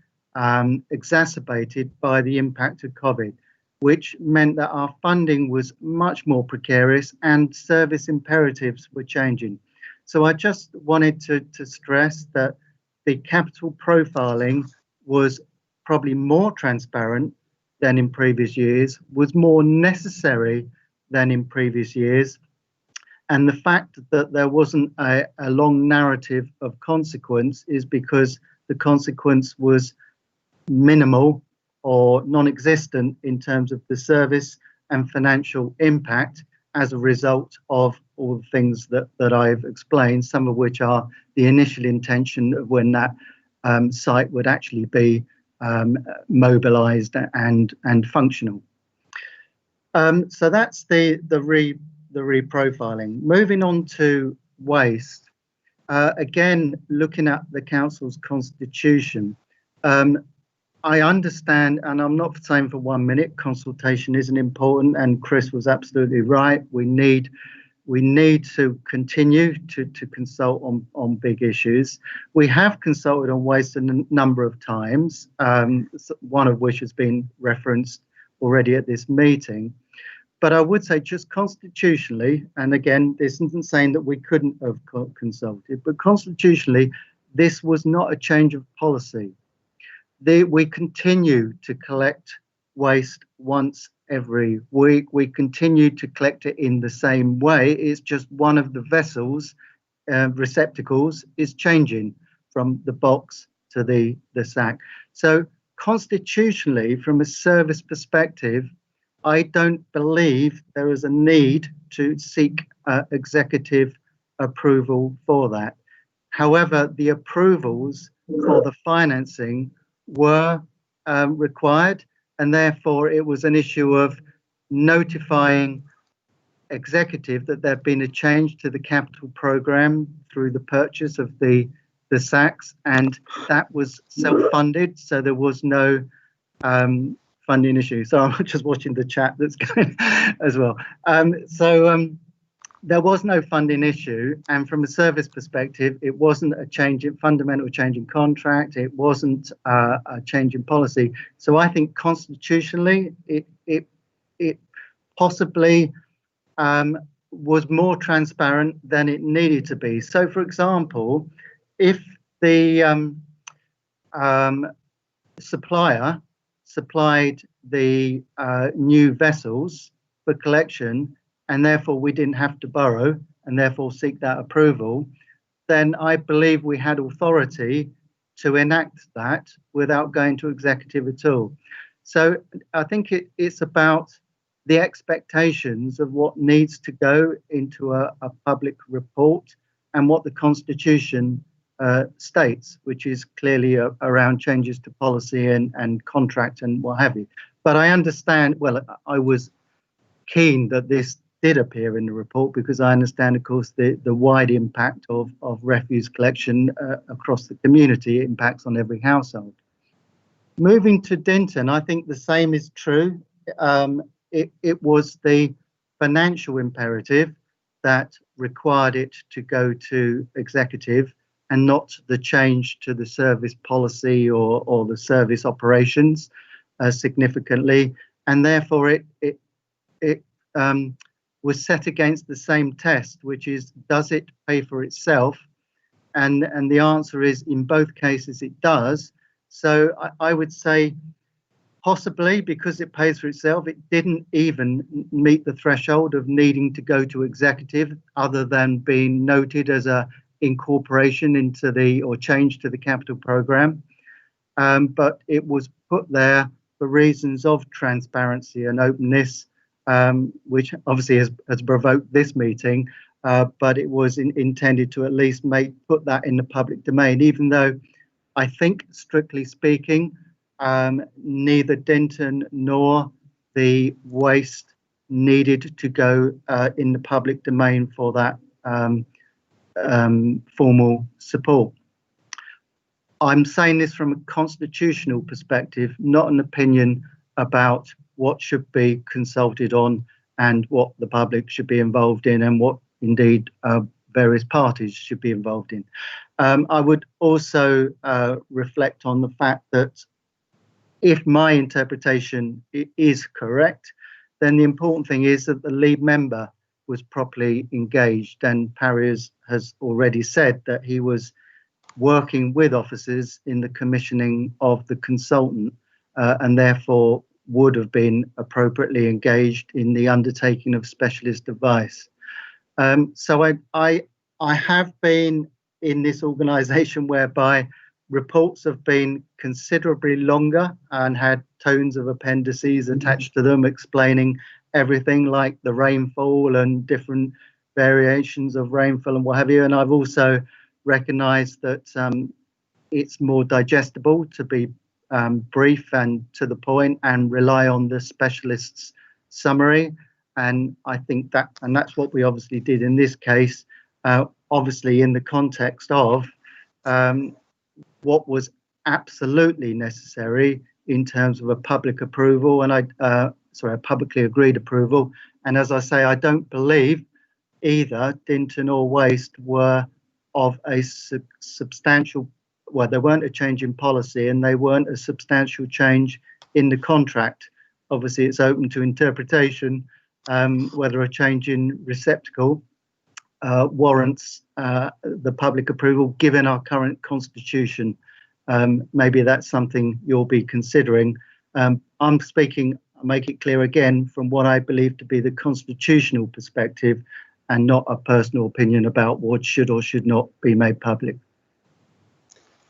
exacerbated by the impact of COVID, which meant that our funding was much more precarious and service imperatives were changing. So I just wanted to stress that the capital profiling was probably more transparent than in previous years, was more necessary than in previous years. And the fact that there wasn't a long narrative of consequence is because the consequence was minimal or non-existent in terms of the service and financial impact as a result of all the things that I've explained, some of which are the initial intention of when that site would actually be mobilized and functional. So that's the reprofiling. Moving on to waste, again, looking at the council's constitution, I understand, and I'm not saying for 1 minute, consultation isn't important, and Chris was absolutely right. We need to continue to consult on big issues. We have consulted on waste a number of times, one of which has been referenced already at this meeting. But I would say just constitutionally, and again, this isn't saying that we couldn't have consulted, but constitutionally, this was not a change of policy. We continue to collect waste once every week. We continue to collect it in the same way. It's just one of the vessels, receptacles, is changing from the box to the sack. So constitutionally, from a service perspective, I don't believe there is a need to seek executive approval for that. However, the approvals for the financing were required, and therefore it was an issue of notifying executive that there had been a change to the capital program through the purchase of the sacks, and that was self-funded, so there was no funding issue. So I'm just watching the chat that's going as well. There was no funding issue, and from a service perspective, it wasn't a fundamental change in contract. It wasn't a change in policy. So I think constitutionally, it possibly was more transparent than it needed to be. So, for example, if the supplier supplied the new vessels for collection, and therefore we didn't have to borrow and therefore seek that approval, then I believe we had authority to enact that without going to executive at all. So I think it's about the expectations of what needs to go into a public report and what the Constitution states, which is clearly around changes to policy and contract and what have you. But I understand, well, I was keen that this did appear in the report because I understand, of course, the wide impact of refuse collection across the community. It impacts on every household. Moving to Dinton, I think the same is true. It was the financial imperative that required it to go to executive and not the change to the service policy or the service operations significantly. And therefore it was set against the same test, which is, does it pay for itself? And the answer is, in both cases, it does. So I would say possibly because it pays for itself, it didn't even meet the threshold of needing to go to executive other than being noted as a incorporation into or change to the capital program. But it was put there for reasons of transparency and openness, which obviously has provoked this meeting, but it was intended to at least put that in the public domain, even though I think, strictly speaking, neither Dinton nor the waste needed to go in the public domain for that formal support. I'm saying this from a constitutional perspective, not an opinion about what should be consulted on and what the public should be involved in, and what indeed various parties should be involved in. I would also reflect on the fact that if my interpretation is correct, then the important thing is that the lead member was properly engaged, and Parry has already said that he was working with officers in the commissioning of the consultant, and therefore would have been appropriately engaged in the undertaking of specialist advice. So I have been in this organisation whereby reports have been considerably longer and had tones of appendices attached to them explaining everything like the rainfall and different variations of rainfall and what have you. And I've also recognised that it's more digestible to be brief and to the point and rely on the specialist's summary. And I think that, and that's what we obviously did in this case, obviously in the context of what was absolutely necessary in terms of a public approval and a publicly agreed approval. And as I say, I don't believe either Dinton or Waste were of a substantial, well, they weren't a change in policy and they weren't a substantial change in the contract. Obviously, it's open to interpretation whether a change in receptacle warrants the public approval given our current constitution. Maybe that's something you'll be considering. I'm speaking, I'll make it clear again, from what I believe to be the constitutional perspective and not a personal opinion about what should or should not be made public.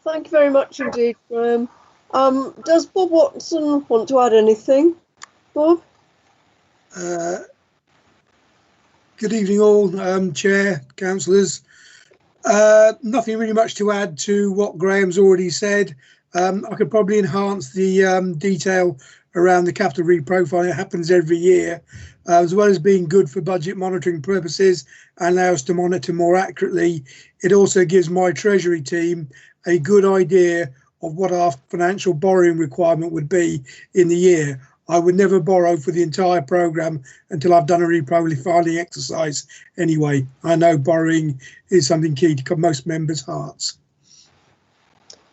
Thank you very much indeed, Graham. Does Bob Watson want to add anything? Bob?
Good evening all, Chair, councillors. Nothing really much to add to what Graham's already said. I could probably enhance the detail around the capital reprofiling. It happens every year, as well as being good for budget monitoring purposes and allow us to monitor more accurately. It also gives my Treasury team a good idea of what our financial borrowing requirement would be in the year. I would never borrow for the entire programme until I've done a reprofiling exercise anyway. I know borrowing is something key to most members' hearts.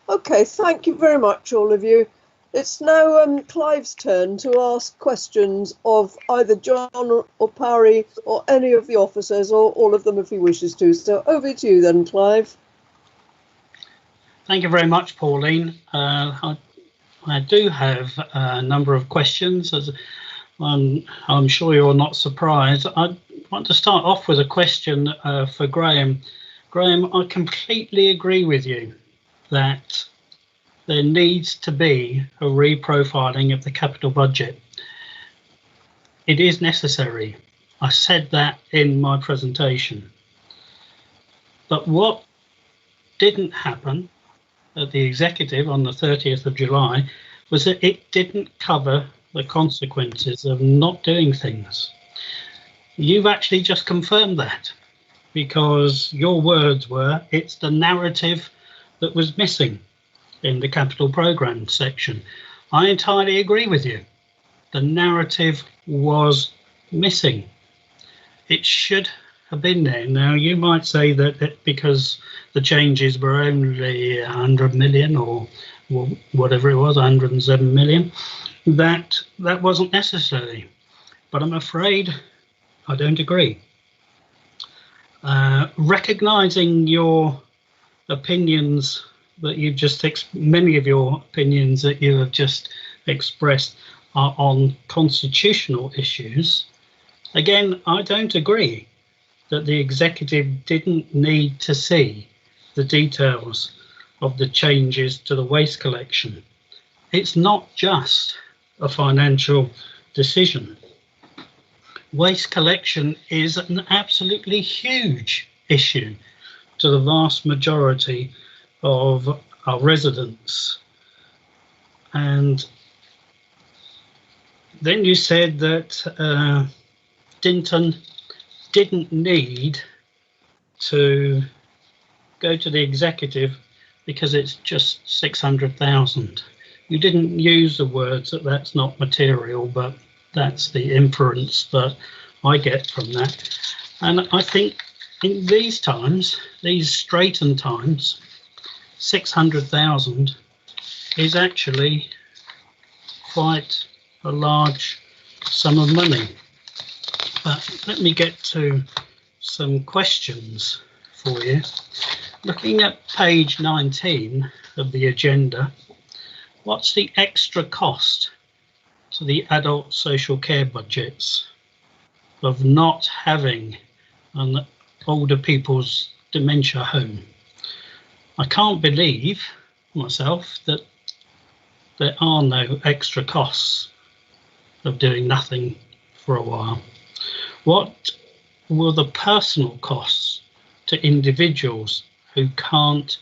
Okay, thank you very much, all of you. It's now Clive's turn to ask questions of either John or Parry or any of the officers, or all of them if he wishes to. So over to you then, Clive.
Thank you very much, Pauline. I do have a number of questions, as I'm sure you're not surprised. I want to start off with a question for Graham. Graham, I completely agree with you that there needs to be a reprofiling of the capital budget. It is necessary. I said that in my presentation. But what didn't happen at the executive on the 30th of July was that it didn't cover the consequences of not doing things. You've actually just confirmed that, because your words were, it's the narrative that was missing in the capital programme section. I entirely agree with you. The narrative was missing. It should have been there. Now, you might say that because the changes were only 100 million or whatever it was, 107 million, that wasn't necessary. But I'm afraid I don't agree. Recognising your opinions that you've just many of your opinions that you have just expressed are on constitutional issues. Again, I don't agree that the executive didn't need to see the details of the changes to the waste collection. It's not just a financial decision. Waste collection is an absolutely huge issue to the vast majority of our residents. And Then you said that Dinton didn't need to go to the executive because it's just 600,000. You didn't use the words that that's not material, but that's the inference that I get from that. And I think in these times, these straitened times, 600,000 is actually quite a large sum of money. But let me get to some questions for you. Looking at page 19 of the agenda, what's the extra cost to the adult social care budgets of not having an older people's dementia home? I can't believe myself that there are no extra costs of doing nothing for a while. What will the personal costs to individuals who can't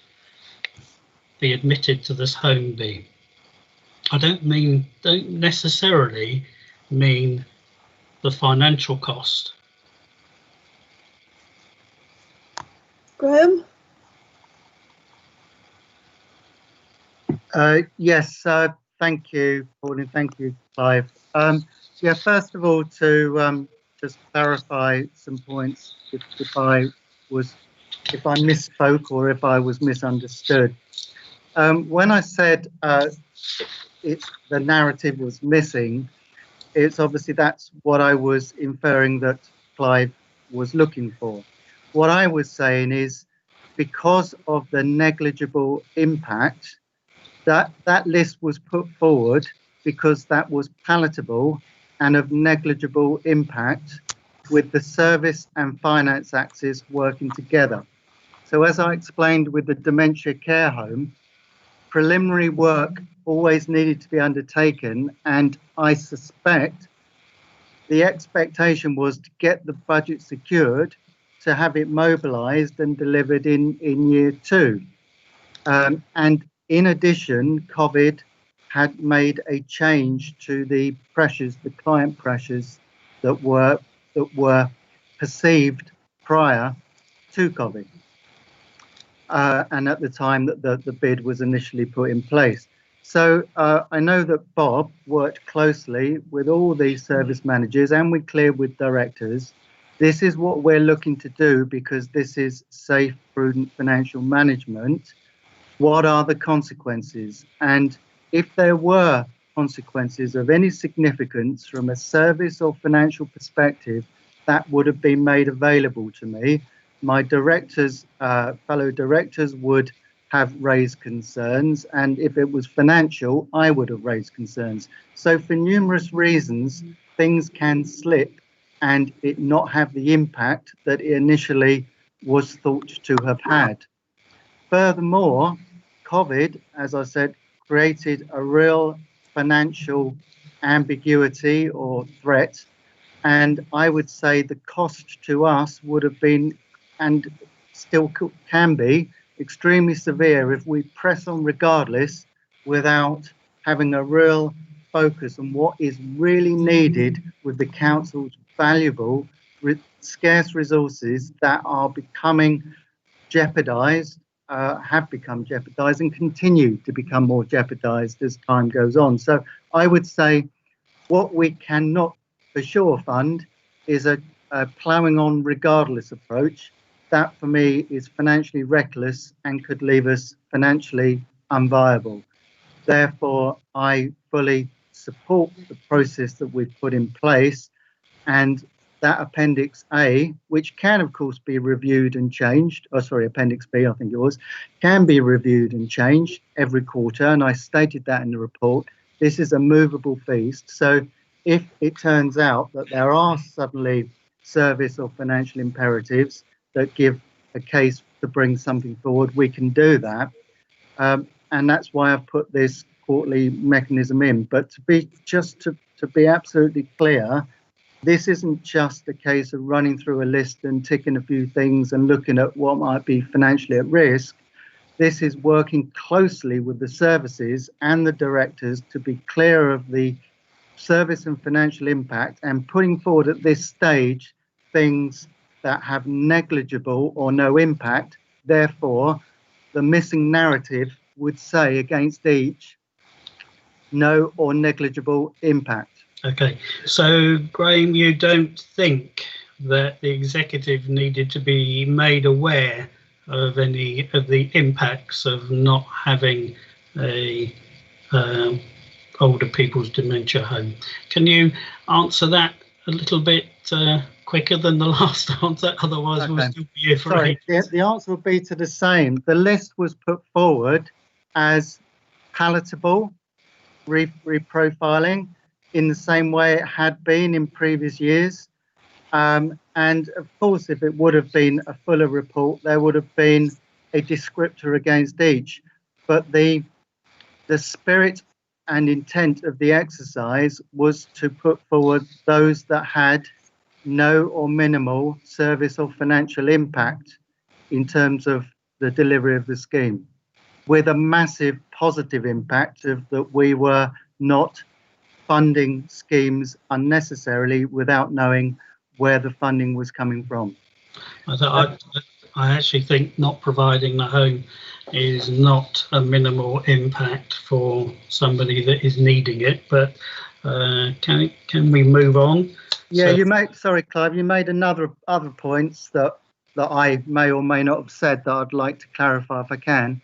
be admitted to this home be? I don't necessarily mean the financial cost.
Graham?
Yes, thank you, Pauline. Thank you, Clive. Yeah, first of all, to just clarify some points, if I misspoke or if I was misunderstood. When I said the narrative was missing, it's obviously that's what I was inferring that Clive was looking for. What I was saying is, because of the negligible impact, that list was put forward because that was palatable and of negligible impact, with the service and finance axes working together. So as I explained with the dementia care home, preliminary work always needed to be undertaken, and I suspect the expectation was to get the budget secured, to have it mobilised and delivered in year 2. And in addition, COVID had made a change to the pressures, the client pressures that were perceived prior to COVID. And at the time that the bid was initially put in place. So I know that Bob worked closely with all the service managers, and we cleared with directors. This is what we're looking to do because this is safe, prudent financial management. What are the consequences? And if there were consequences of any significance from a service or financial perspective, that would have been made available to me. My directors, fellow directors, would have raised concerns, and if it was financial, I would have raised concerns. So for numerous reasons, things can slip and it not have the impact that it initially was thought to have had. Furthermore, COVID, as I said, created a real financial ambiguity or threat, and I would say the cost to us would have been, and still can be, extremely severe if we press on regardless without having a real focus on what is really needed with the council's valuable, scarce resources that are becoming jeopardised, have become jeopardised and continue to become more jeopardised as time goes on. So I would say what we cannot for sure fund is a ploughing on regardless approach. That for me is financially reckless and could leave us financially unviable. Therefore, I fully support the process that we've put in place, and that Appendix A, which can of course be reviewed and changed, Appendix B I think it was, can be reviewed and changed every quarter, and I stated that in the report. This is a movable feast, so if it turns out that there are suddenly service or financial imperatives that give a case to bring something forward, we can do that. And that's why I've put this quarterly mechanism in. But to be absolutely clear, this isn't just a case of running through a list and ticking a few things and looking at what might be financially at risk. This is working closely with the services and the directors to be clear of the service and financial impact, and putting forward at this stage things that have negligible or no impact. Therefore, the missing narrative would say against each, no or negligible impact.
Okay, so Graham, you don't think that the executive needed to be made aware of any of the impacts of not having a older people's dementia home? Can you answer that a little bit quicker than the last answer? Otherwise, okay, we'll still be here for
Sorry, the answer would be to the same. The list was put forward as palatable reprofiling in the same way it had been in previous years. And of course, if it would have been a fuller report, there would have been a descriptor against each. But the spirit and intent of the exercise was to put forward those that had no or minimal service or financial impact in terms of the delivery of the scheme, with a massive positive impact of that we were not funding schemes unnecessarily without knowing where the funding was coming from.
I actually think not providing the home is not a minimal impact for somebody that is needing it, but can we move on?
Yeah, so, you made, sorry Clive, you made other points that I may or may not have said that I'd like to clarify if I can.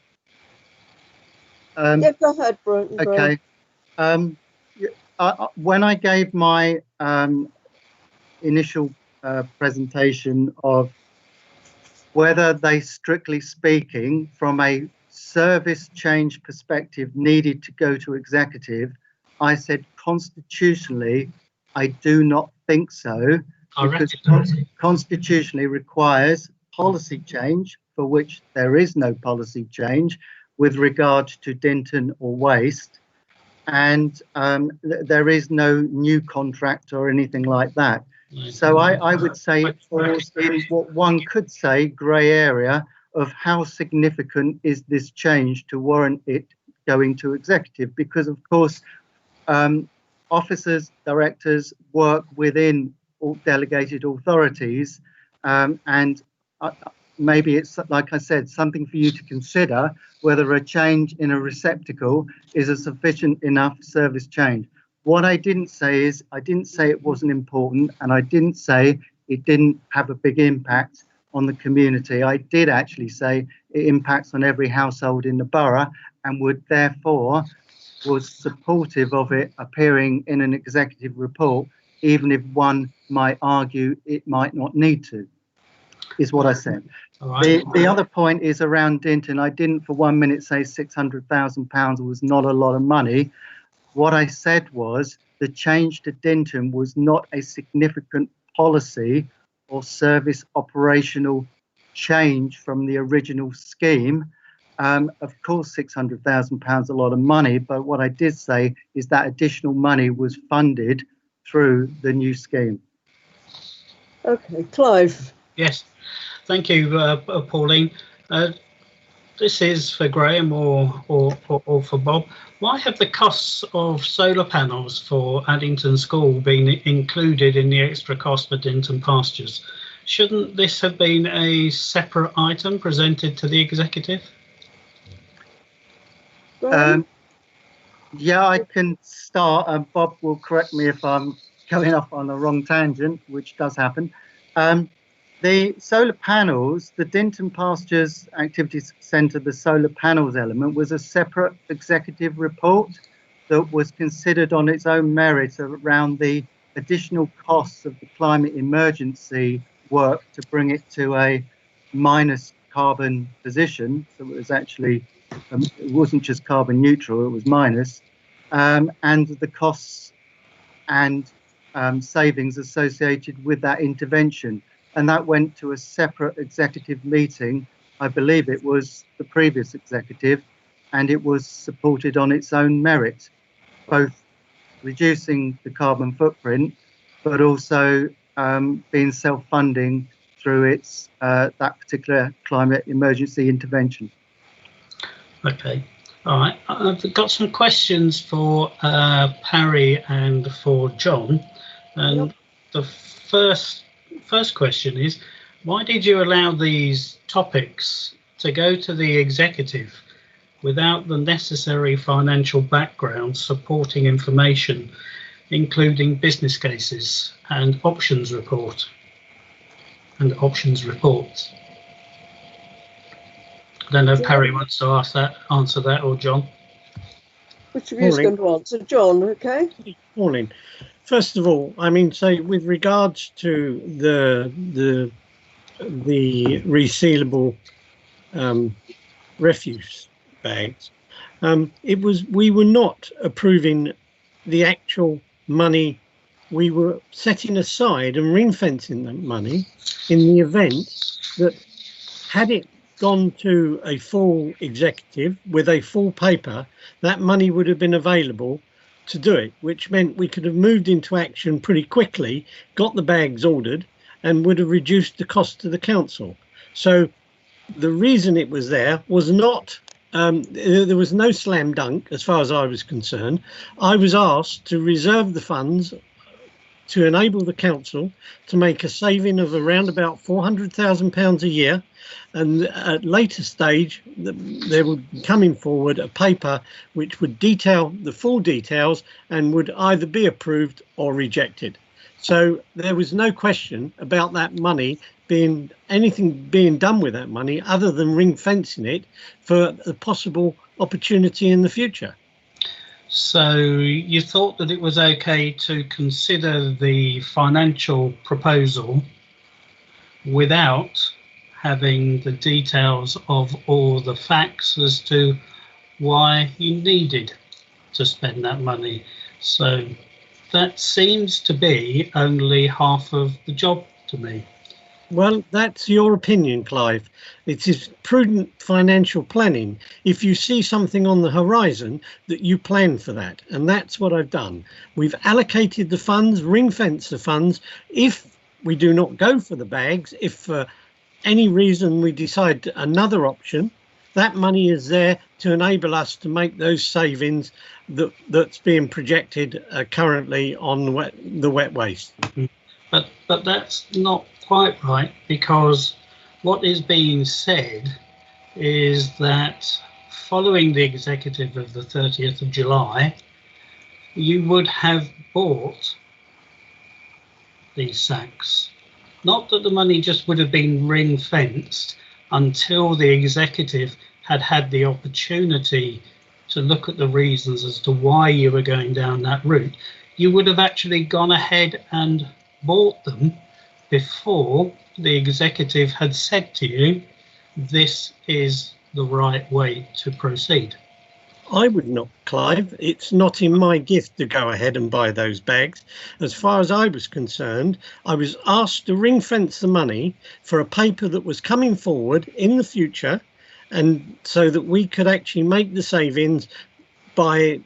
Yeah, go ahead, Brian.
Okay. When I gave my initial presentation of whether they, strictly speaking, from a service change perspective, needed to go to executive, I said constitutionally, I do not think so, because constitutionally requires policy change, for which there is no policy change with regard to Dinton or waste, and there is no new contract or anything like that. So I would say it falls in what one could say grey area of how significant is this change to warrant it going to executive, because of course officers, directors work within all delegated authorities, and maybe it's, like I said, something for you to consider whether a change in a receptacle is a sufficient enough service change. What I didn't say is, I didn't say it wasn't important, and I didn't say it didn't have a big impact on the community. I did actually say it impacts on every household in the borough, and would therefore was supportive of it appearing in an executive report, even if one might argue it might not need to, is what I said. Right. The other point is around Dinton. I didn't for 1 minute say £600,000 was not a lot of money. What I said was the change to Dinton was not a significant policy or service operational change from the original scheme. Of course, £600,000 a lot of money, but what I did say is that additional money was funded through the new scheme.
Okay, Clive.
Yes, thank you, Pauline. This is for Graham or for Bob. Why have the costs of solar panels for Addington School been included in the extra cost for Dinton Pastures? Shouldn't this have been a separate item presented to the executive?
Yeah, I can start, and Bob will correct me if I'm going off on the wrong tangent, which does happen. The solar panels, the Dinton Pastures Activities Centre, the solar panels element was a separate executive report that was considered on its own merit around the additional costs of the climate emergency work to bring it to a minus carbon position. So it was actually, it wasn't just carbon neutral, it was minus, and the costs and savings associated with that intervention. And that went to a separate executive meeting. I believe it was the previous executive, and it was supported on its own merit, both reducing the carbon footprint, but also being self-funding through its that particular climate emergency intervention.
Okay, All right, I've got some questions for Parry and for John. And the first question is, why did you allow these topics to go to the executive without the necessary financial background supporting information, including business cases and options reports? I don't know if Parry wants to answer that, or John.
Which of you is going to answer? John, okay?
Morning. First of all, I mean, say with regards to the resealable refuse bags, we were not approving the actual money. We were setting aside and ring fencing that money in the event that, had it gone to a full executive with a full paper, that money would have been available to do it, which meant we could have moved into action pretty quickly, got the bags ordered, and would have reduced the cost to the council. So the reason it was there was not, there was no slam dunk as far as I was concerned. I was asked to reserve the funds to enable the council to make a saving of around about £400,000 a year, and at later stage there would be coming forward a paper which would detail the full details and would either be approved or rejected. So there was no question about that money being done with that money other than ring fencing it for a possible opportunity in the future.
So you thought that it was okay to consider the financial proposal without having the details of all the facts as to why you needed to spend that money. So that seems to be only half of the job to me.
Well, that's your opinion, Clive. It is prudent financial planning. If you see something on the horizon, that you plan for that. And that's what I've done. We've allocated the funds, ring-fence the funds. If we do not go for the bags, if for any reason we decide another option, that money is there to enable us to make those savings that's being projected currently on the wet waste.
But that's not quite right, because what is being said is that following the executive of the 30th of July, you would have bought these sacks. Not that the money just would have been ring-fenced until the executive had had the opportunity to look at the reasons as to why you were going down that route. You would have actually gone ahead and bought them before the executive had said to you, this is the right way to proceed.
I would not, Clive. It's not in my gift to go ahead and buy those bags. As far as I was concerned, I was asked to ring fence the money for a paper that was coming forward in the future, and so that we could actually make the savings by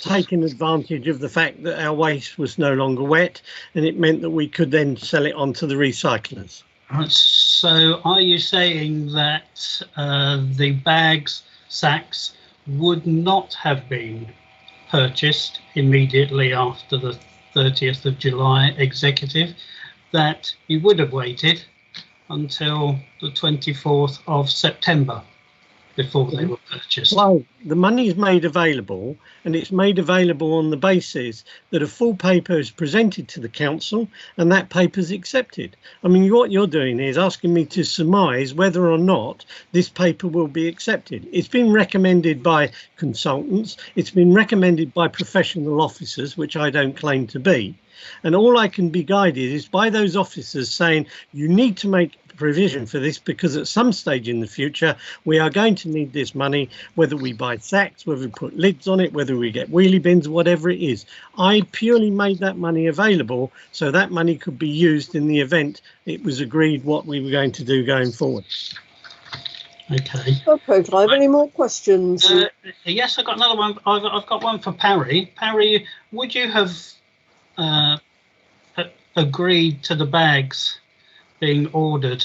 taking advantage of the fact that our waste was no longer wet, and it meant that we could then sell it on to the recyclers.
So are you saying that the sacks would not have been purchased immediately after the 30th of July executive, that you would have waited until the 24th of September before they were purchased?
Well, the money is made available, and it's made available on the basis that a full paper is presented to the council and that paper is accepted. I mean, what you're doing is asking me to surmise whether or not this paper will be accepted. It's been recommended by consultants, it's been recommended by professional officers, which I don't claim to be. And all I can be guided is by those officers saying you need to make provision for this, because at some stage in the future we are going to need this money, whether we buy sacks, whether we put lids on it, whether we get wheelie bins, whatever it is. I purely made that money available so that money could be used in the event it was agreed what we were going to do going forward.
Okay.
Okay, Clive, any more questions?
Yes, I've got another one. I've got one for Parry. Parry, would you have agreed to the bags being ordered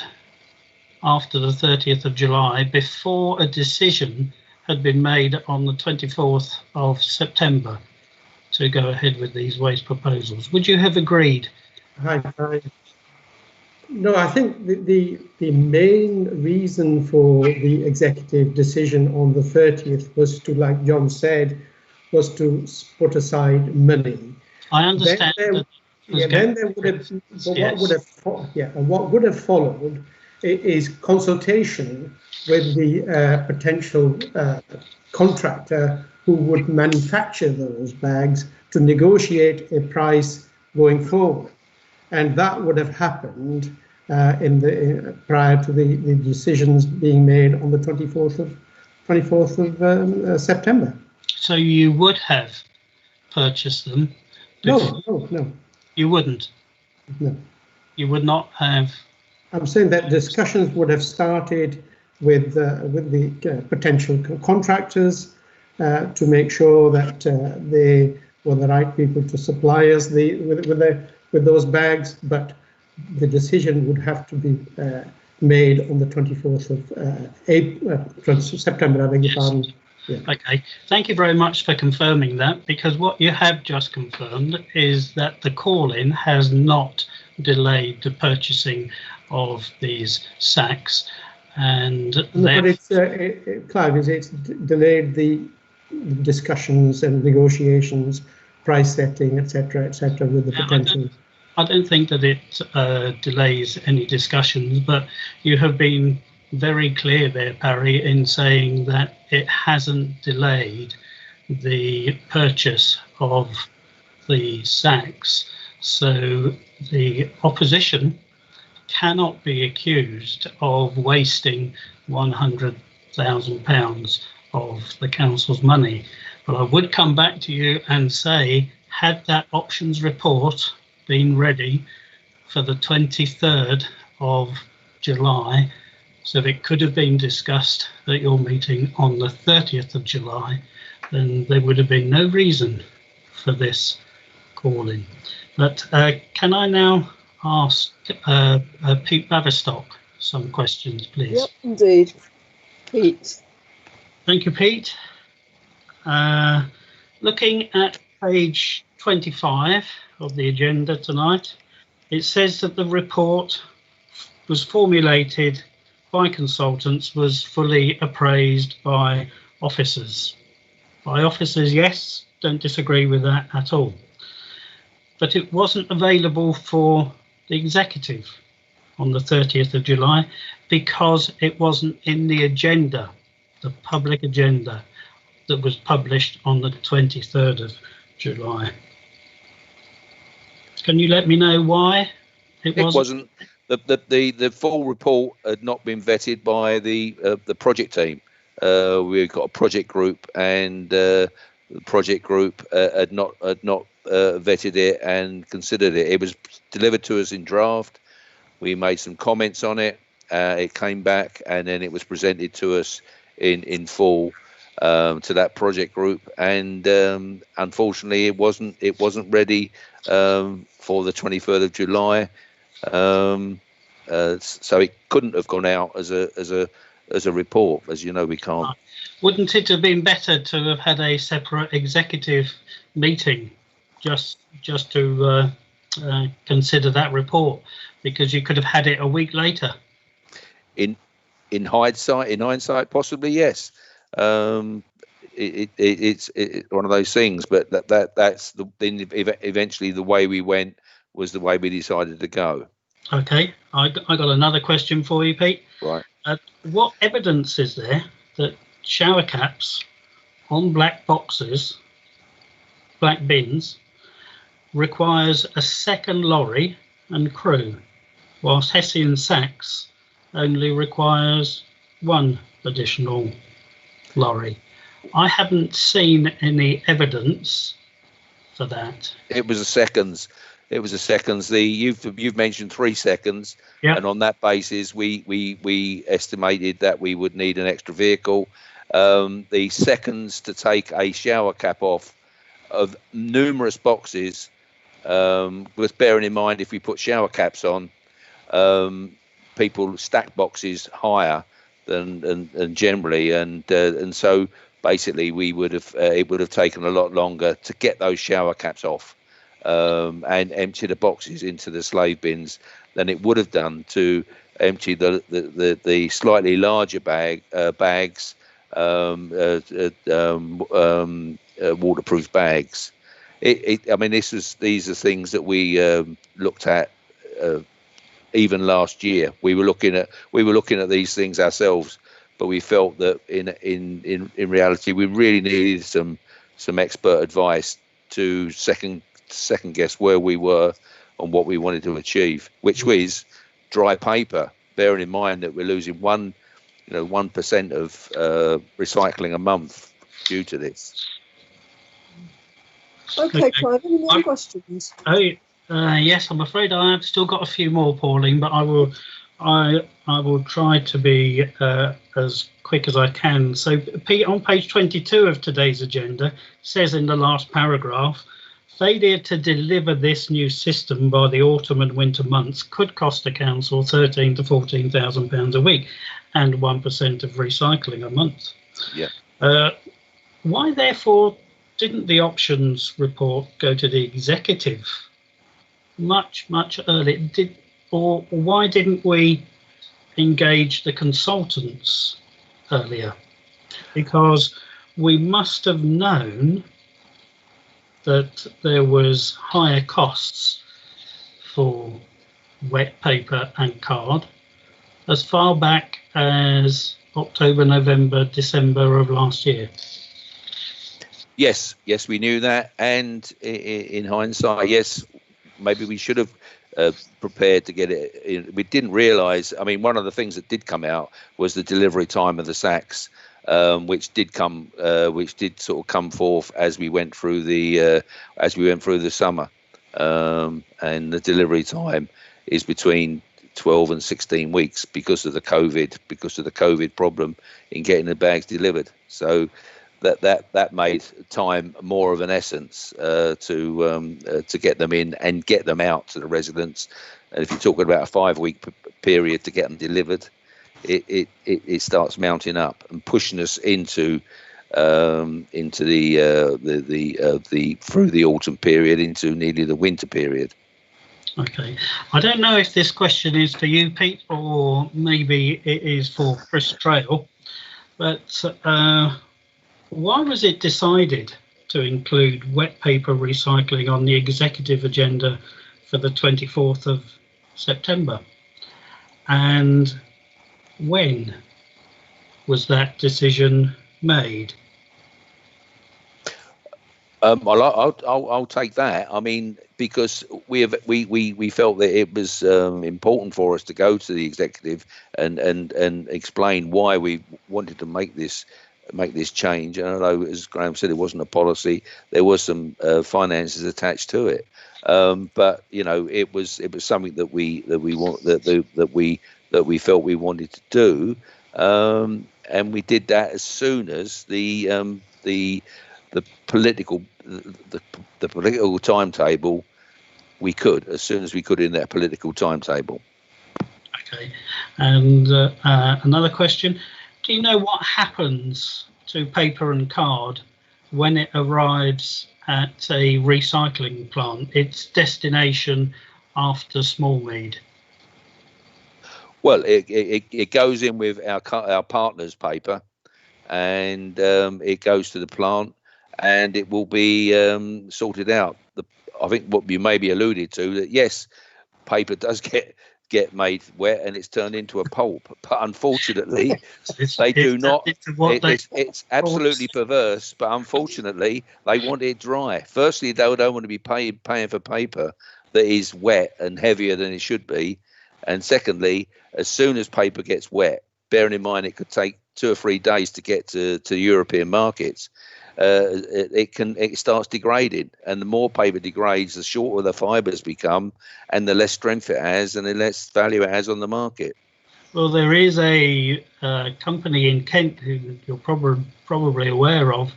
after the 30th of July before a decision
had been made on the 24th of September to go ahead with these waste proposals, would you have agreed?
No, I think the main reason for the executive decision on the 30th was to, like John said, was to put aside money.
I understand.
Then there would have, what would have followed is consultation with the potential contractor who would manufacture those bags to negotiate a price going forward. And that would have happened prior to the decisions being made on the 24th of September.
So you would have purchased them?
No.
You wouldn't?
No.
You would not have?
I'm saying that discussions would have started with the potential contractors to make sure that they were the right people to supply us with those bags, but the decision would have to be made on the 24th of September, I beg your pardon. Yeah.
Okay, thank you very much for confirming that, because what you have just confirmed is that the call-in has not delayed the purchasing of these sacks, and
but it's Clive, it's delayed the discussions and negotiations, price setting, etc., with the potential.
I don't think that it delays any discussions, but you have been very clear there, Parry, in saying that it hasn't delayed the purchase of the sacks. So the opposition cannot be accused of wasting £100,000 of the council's money. But I would come back to you and say, had that options report been ready for the 23rd of July, so it could have been discussed at your meeting on the 30th of July, then there would have been no reason for this call-in. But can I now ask Pete Baverstock some questions, please?
Yep, indeed. Pete.
Thank you, Pete. Looking at page 25 of the agenda tonight, it says that the report was formulated by consultants, was fully appraised by officers. By officers, yes, don't disagree with that at all. But it wasn't available for the executive on the 30th of July because it wasn't in the agenda, the public agenda that was published on the 23rd of July. Can you let me know why it wasn't?
The full report had not been vetted by the project team. We've got a project group, and the project group had not vetted it and considered it. It was delivered to us in draft. We made some comments on it. It came back, and then it was presented to us in full to that project group. And unfortunately, it wasn't ready for the 23rd of July. So it couldn't have gone out as a report. As you know, we can't.
Wouldn't it have been better to have had a separate executive meeting just to consider that report, because you could have had it a week later?
In hindsight, possibly yes. It's one of those things, but that's eventually the way we went was the way we decided to go.
Okay, I got another question for you, Pete.
Right.
What evidence is there that shower caps on black boxes, black bins, requires a second lorry and crew, whilst Hessian sacks only requires one additional lorry? I haven't seen any evidence for that.
It was a seconds. You've mentioned 3 seconds,
yeah.
And on that basis, we estimated that we would need an extra vehicle. The seconds to take a shower cap off of numerous boxes, with bearing in mind if we put shower caps on, people stack boxes higher than generally, and so basically we would have it would have taken a lot longer to get those shower caps off and empty the boxes into the slave bins than it would have done to empty the slightly larger bags, waterproof bags. I mean, these are things that we looked at even last year. We were looking at these things ourselves, but we felt that in reality we really needed some expert advice to second guess where we were and what we wanted to achieve, which was dry paper. Bearing in mind that we're losing 1% of recycling a month due to this.
Okay, Clive, any more questions?
Yes, I'm afraid I have still got a few more, Pauline, but I will try to be as quick as I can. So, Pete, on page 22 of today's agenda, says in the last paragraph, failure to deliver this new system by the autumn and winter months could cost the council £13,000 to £14,000 a week and 1% of recycling a month.
Yeah.
Why, therefore, didn't the options report go to the executive much earlier? Or why didn't we engage the consultants earlier? Because we must have known that there was higher costs for wet paper and card as far back as October, November, December of last year.
Yes, we knew that, and in hindsight, yes, maybe we should have prepared to get it in. We didn't realise. I mean, one of the things that did come out was the delivery time of the sacks, which did sort of come forth as we went through the summer, and the delivery time is between 12 and 16 weeks because of the COVID problem in getting the bags delivered. So that made time more of an essence to get them in and get them out to the residents. And if you're talking about a 5-week period to get them delivered, it starts mounting up and pushing us into the through the autumn period into nearly the winter period.
Okay, I don't know if this question is for you, Pete, or maybe it is for Chris Trail, but why was it decided to include wet paper recycling on the executive agenda for the 24th of September? And when was that decision made?
I'll take that. I mean, because we felt that it was important for us to go to the executive and explain why we wanted to make this change. And although, as Graham said, it wasn't a policy, there was some finances attached to it. But it was something that we felt we wanted to do, and we did that as soon as the political timetable we could, as soon as we could in that political timetable.
Okay, and another question. Do you know what happens to paper and card when it arrives at a recycling plant, its destination after Smallmead?
Well, it goes in with our partner's paper, and it goes to the plant, and it will be sorted out. I think what you maybe alluded to, that yes, paper does get made wet and it's turned into a pulp, but unfortunately they do not. It's absolutely perverse, but unfortunately they want it dry. Firstly, they don't want to be paying for paper that is wet and heavier than it should be, and secondly, as soon as paper gets wet, bearing in mind it could take 2 or 3 days to get to European markets, it starts degrading, and the more paper degrades, the shorter the fibres become, and the less strength it has, and the less value it has on the market.
Well, there is a company in Kent who you're probably aware of,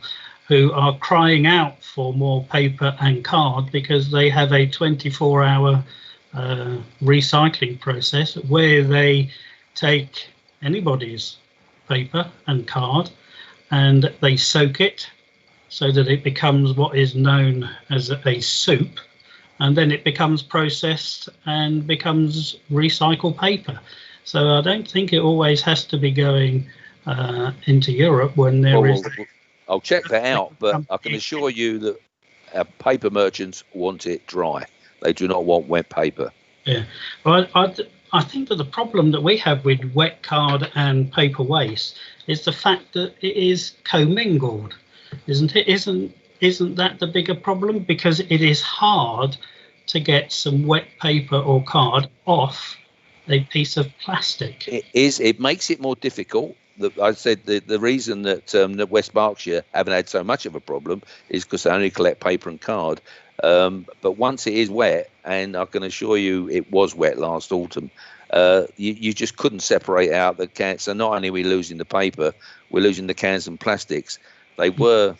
who are crying out for more paper and card because they have a 24-hour recycling process where they take anybody's
paper and card, and they soak it so that it becomes what is known as a soup, and then it becomes processed and becomes recycled paper. So I don't think it always has to be going into Europe when there is.
I'll check that out, but I can assure you that our paper merchants want it dry. They do not want wet paper.
Yeah, well, I think that the problem that we have with wet card and paper waste is the fact that it is commingled, isn't it? Isn't that the bigger problem? Because it is hard to get some wet paper or card off a piece of plastic.
It is. It makes it more difficult. I said the reason that West Berkshire haven't had so much of a problem is because they only collect paper and card. But once it is wet, and I can assure you it was wet last autumn, you just couldn't separate out the cans. So not only are we losing the paper, we're losing the cans and plastics. They were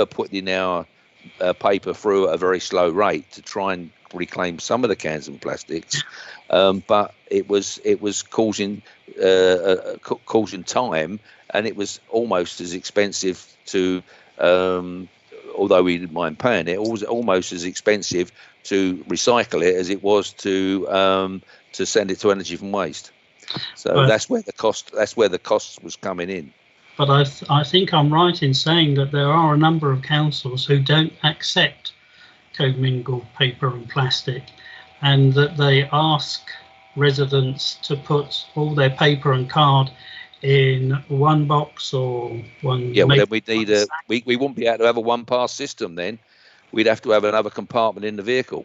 putting our paper through at a very slow rate to try and reclaim some of the cans and plastics, but it was causing time, and it was almost as expensive to, although we didn't mind paying it, was almost as expensive to recycle it as it was to send it to energy from waste. So that's where the cost was coming in.
But I think I'm right in saying that there are a number of councils who don't accept commingled paper and plastic, and that they ask residents to put all their paper and card in one box or one.
Yeah, well, then we'd need we wouldn't be able to have a one-pass system then. We'd have to have another compartment in the vehicle.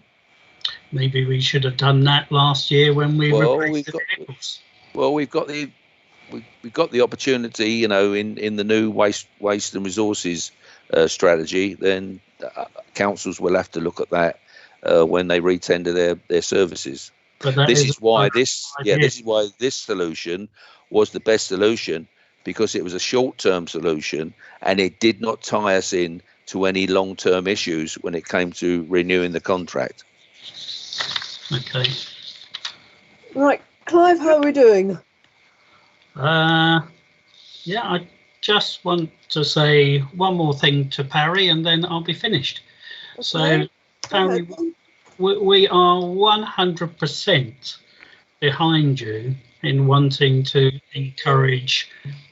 Maybe we should have done that last year when we replaced the vehicles.
Well, we've got the opportunity, you know, in the new waste and resources strategy. Then councils will have to look at that when they retender their services. This is why this solution was the best solution, because it was a short-term solution and it did not tie us in to any long-term issues when it came to renewing the contract.
Okay.
Right, Clive, how are we doing?
Yeah, I just want to say one more thing to Parry and then I'll be finished. Okay. So, Parry, we are 100% behind you in wanting to encourage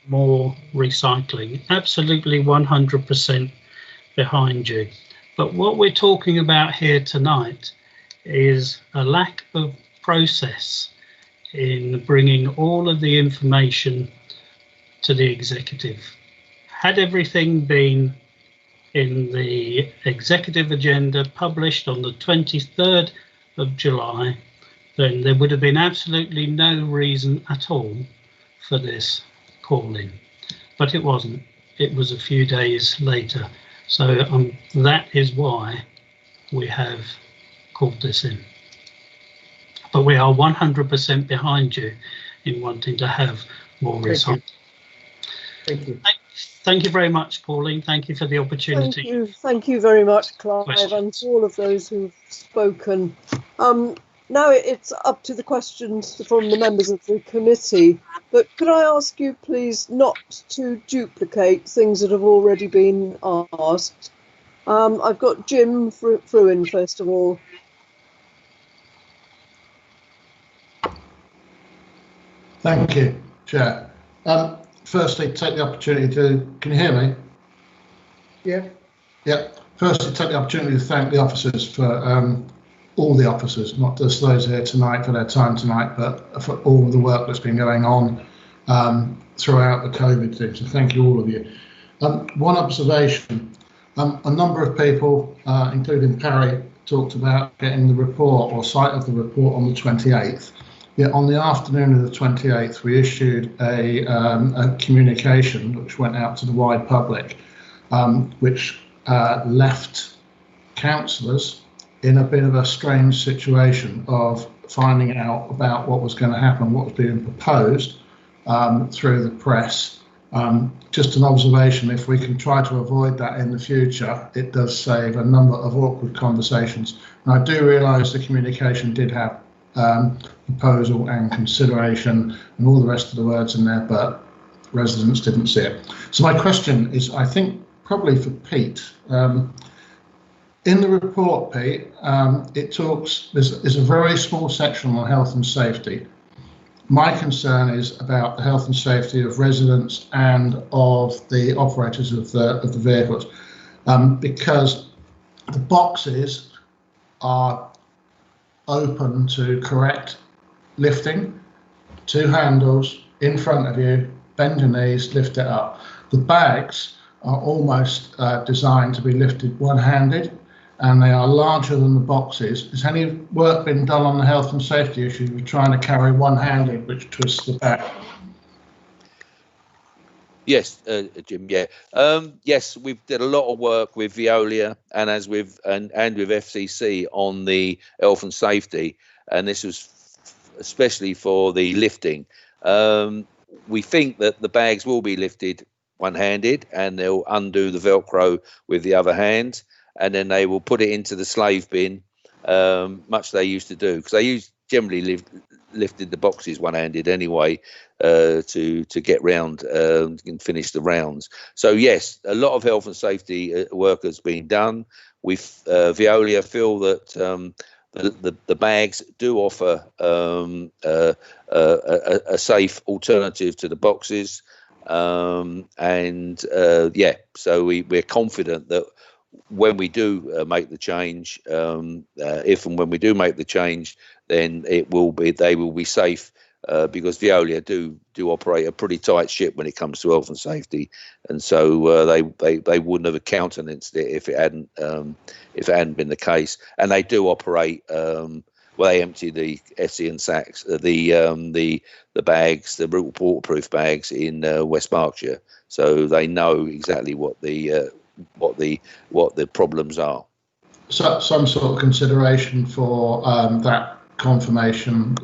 more recycling. Absolutely 100% behind you. But what we're talking about here tonight is a lack of process in bringing all of the information to the executive. Had everything been in the executive agenda published on the 23rd of July, then there would have been absolutely no reason at all for this call-in. But it wasn't. It was a few days later. So that is why we have called this in. But we are 100% behind you in wanting to have more recycling.
Thank you.
Thank you very much, Pauline. Thank you for the opportunity.
Thank you very much, Clive, and to all of those who've spoken. Now it's up to the questions from the members of the committee, but could I ask you please not to duplicate things that have already been asked? I've got Jim Fruin first of all.
Thank you, Chair. Firstly, take the opportunity to, can you hear me?
Yeah.
Yeah. Firstly, take the opportunity to thank the officers for all the officers, not just those here tonight for their time tonight, but for all of the work that's been going on throughout the COVID thing. So thank you, all of you. One observation, a number of people, including Parry, talked about getting the report or sight of the report on the 28th. Yeah, on the afternoon of the 28th, we issued a communication which went out to the wide public, which left councillors in a bit of a strange situation of finding out about what was going to happen, what was being proposed through the press. Just an observation, if we can try to avoid that in the future, it does save a number of awkward conversations. And I do realise the communication did have proposal and consideration and all the rest of the words in there, but residents didn't see it. So my question is, I think probably for Pete. In the report, Pete, it talks, there's a very small section on health and safety. My concern is about the health and safety of residents and of the operators of the vehicles, because the boxes are open to correct lifting, two handles in front of you, bend your knees, lift it up. The bags are almost designed to be lifted one-handed, and they are larger than the boxes. Has any work been done on the health and safety issue of trying to carry one-handed, which twists the back?
Yes, Jim. Yeah. Yes, we've did a lot of work with Veolia and with FCC on the health and safety, and this was especially for the lifting. We think that the bags will be lifted one-handed, and they'll undo the Velcro with the other hand, and then they will put it into the slave bin, much they used to do, because they generally lifted the boxes one-handed anyway, to get round and finish the rounds. So yes, a lot of health and safety work has been done. Veolia feel that the bags do offer a safe alternative to the boxes, yeah, so we're confident that when we do make the change, if and when we do make the change, then they will be safe, because Veolia do operate a pretty tight ship when it comes to health and safety, and so they wouldn't have countenanced it if it hadn't been the case. And they do operate. They empty the SE and sacks, the bags, the waterproof bags in West Berkshire, so they know exactly what the problems are.
So, some sort of consideration for that confirmation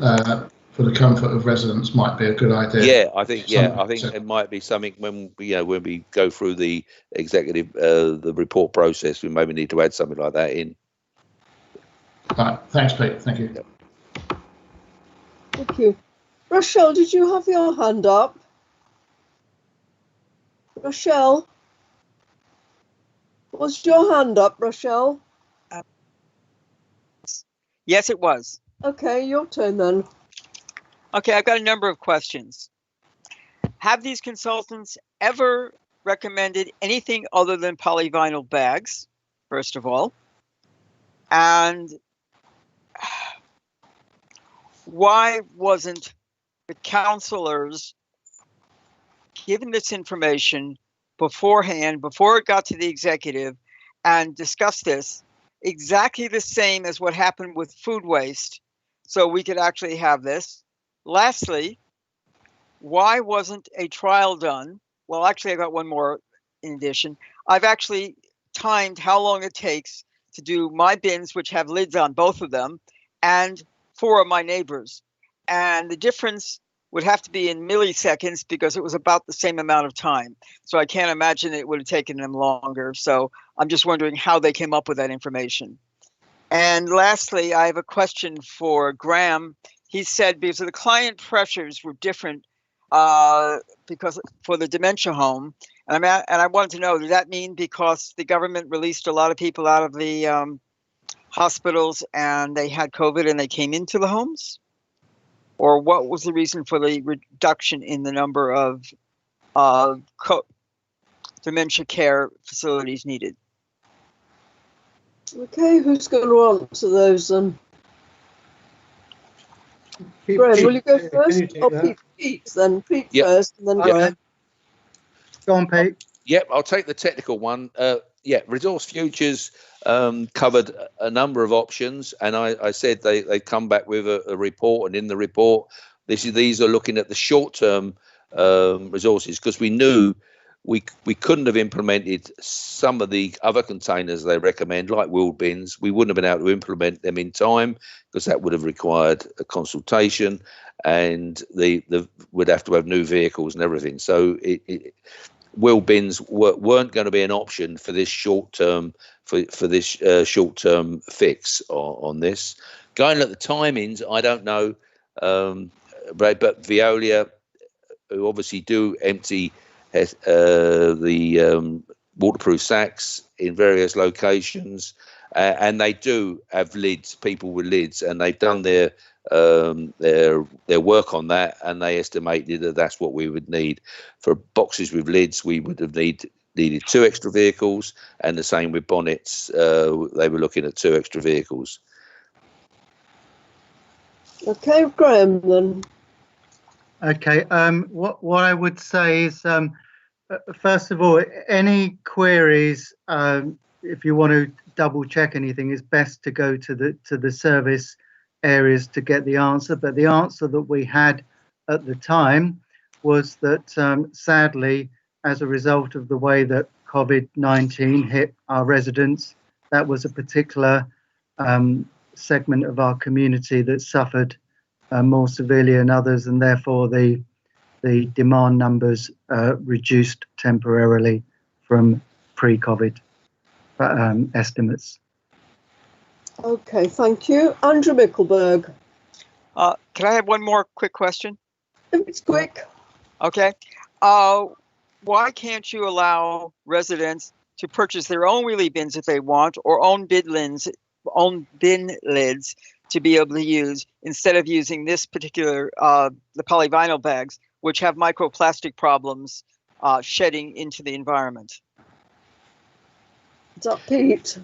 for the comfort of residents might be a good idea.
Yeah, I think it might be something when we go through the executive the report process, we maybe need to add something like that in.
Right. Thanks, Pete. Thank you.
Thank you. Rochelle, did you have your hand up? Rochelle? Was your hand up, Rochelle?
Yes, it was.
Okay, your turn then.
Okay, I've got a number of questions. Have these consultants ever recommended anything other than polyvinyl bags, first of all? And why wasn't the counselors given this information beforehand, before it got to the executive, and discuss this exactly the same as what happened with food waste, so we could actually have this? Lastly, why wasn't a trial done? Well, actually, I got one more in addition. I've actually timed how long it takes to do my bins, which have lids on both of them, and 4 of my neighbors. And the difference would have to be in milliseconds, because it was about the same amount of time. So I can't imagine it would have taken them longer. So I'm just wondering how they came up with that information. And lastly, I have a question for Graham. He said because the client pressures were different because for the dementia home. And I wanted to know, does that mean because the government released a lot of people out of the hospitals and they had COVID and they came into the homes? Or what was the reason for the reduction in the number of dementia care facilities needed?
Okay, who's going to answer those then? Graham, will you go first? Pete then. Pete first, and then Graham.
Go on, Pete.
Yep, I'll take the technical one. Resource Futures covered a number of options, and I said they come back with a report, and in the report, these are looking at the short-term resources, because we knew we couldn't have implemented some of the other containers they recommend, like wheel bins. We wouldn't have been able to implement them in time, because that would have required a consultation, and would have to have new vehicles and everything. So wheel bins weren't going to be an option for this short-term short-term fix on this. Going at the timings, I don't know, but Veolia who obviously do empty the waterproof sacks in various locations, and they do have lids, people with lids, and they've done their work on that, and they estimated that that's what we would need. For boxes with lids, we would have needed 2 extra vehicles, and the same with bonnets. They were looking at 2 extra vehicles.
Okay, Graham, then.
Okay, what I would say is, first of all, any queries, if you want to double check anything, it's best to go to the service areas to get the answer. But the answer that we had at the time was that sadly, as a result of the way that COVID-19 hit our residents, that was a particular segment of our community that suffered more severely than others, and therefore the demand numbers reduced temporarily from pre-COVID estimates.
Okay, thank you. Andrew Mickelberg.
Can I have one more quick question?
If it's quick.
Okay. Why can't you allow residents to purchase their own wheelie bins if they want, or own bin lids to be able to use, instead of using this particular, the polyvinyl bags, which have microplastic problems shedding into the environment?
Is that Pete?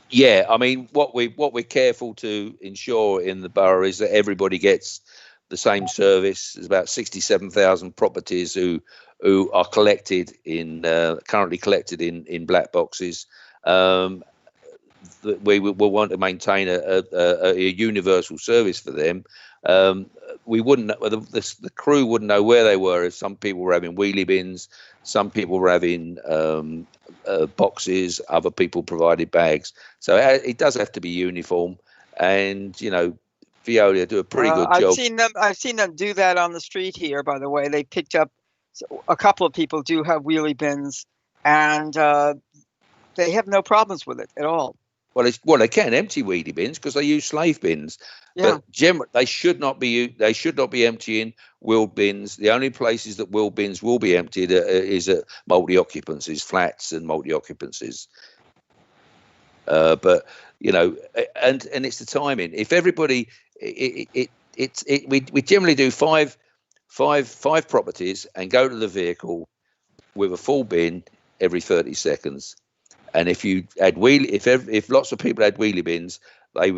Yeah, I mean, what we're careful to ensure in the borough is that everybody gets the same service. There's about 67,000 properties who are collected in currently collected in black boxes. We will want to maintain a universal service for them. We wouldn't, the crew wouldn't know where they were. If some people were having wheelie bins, some people were having boxes, other people provided bags. So it does have to be uniform. And Veolia do a pretty good job.
I've seen them do that on the street here. By the way, they picked up a couple of people do have wheelie bins, and they have no problems with it at all.
Well, they can empty wheelie bins because they use slave bins.
Yeah.
But they should not be emptying wheel bins. The only places that wheel bins will be emptied is at multi-occupancies, flats and multi-occupancies. But and it's the timing. If everybody, we generally do five properties and go to the vehicle with a full bin every 30 seconds. And if you add if lots of people had wheelie bins, it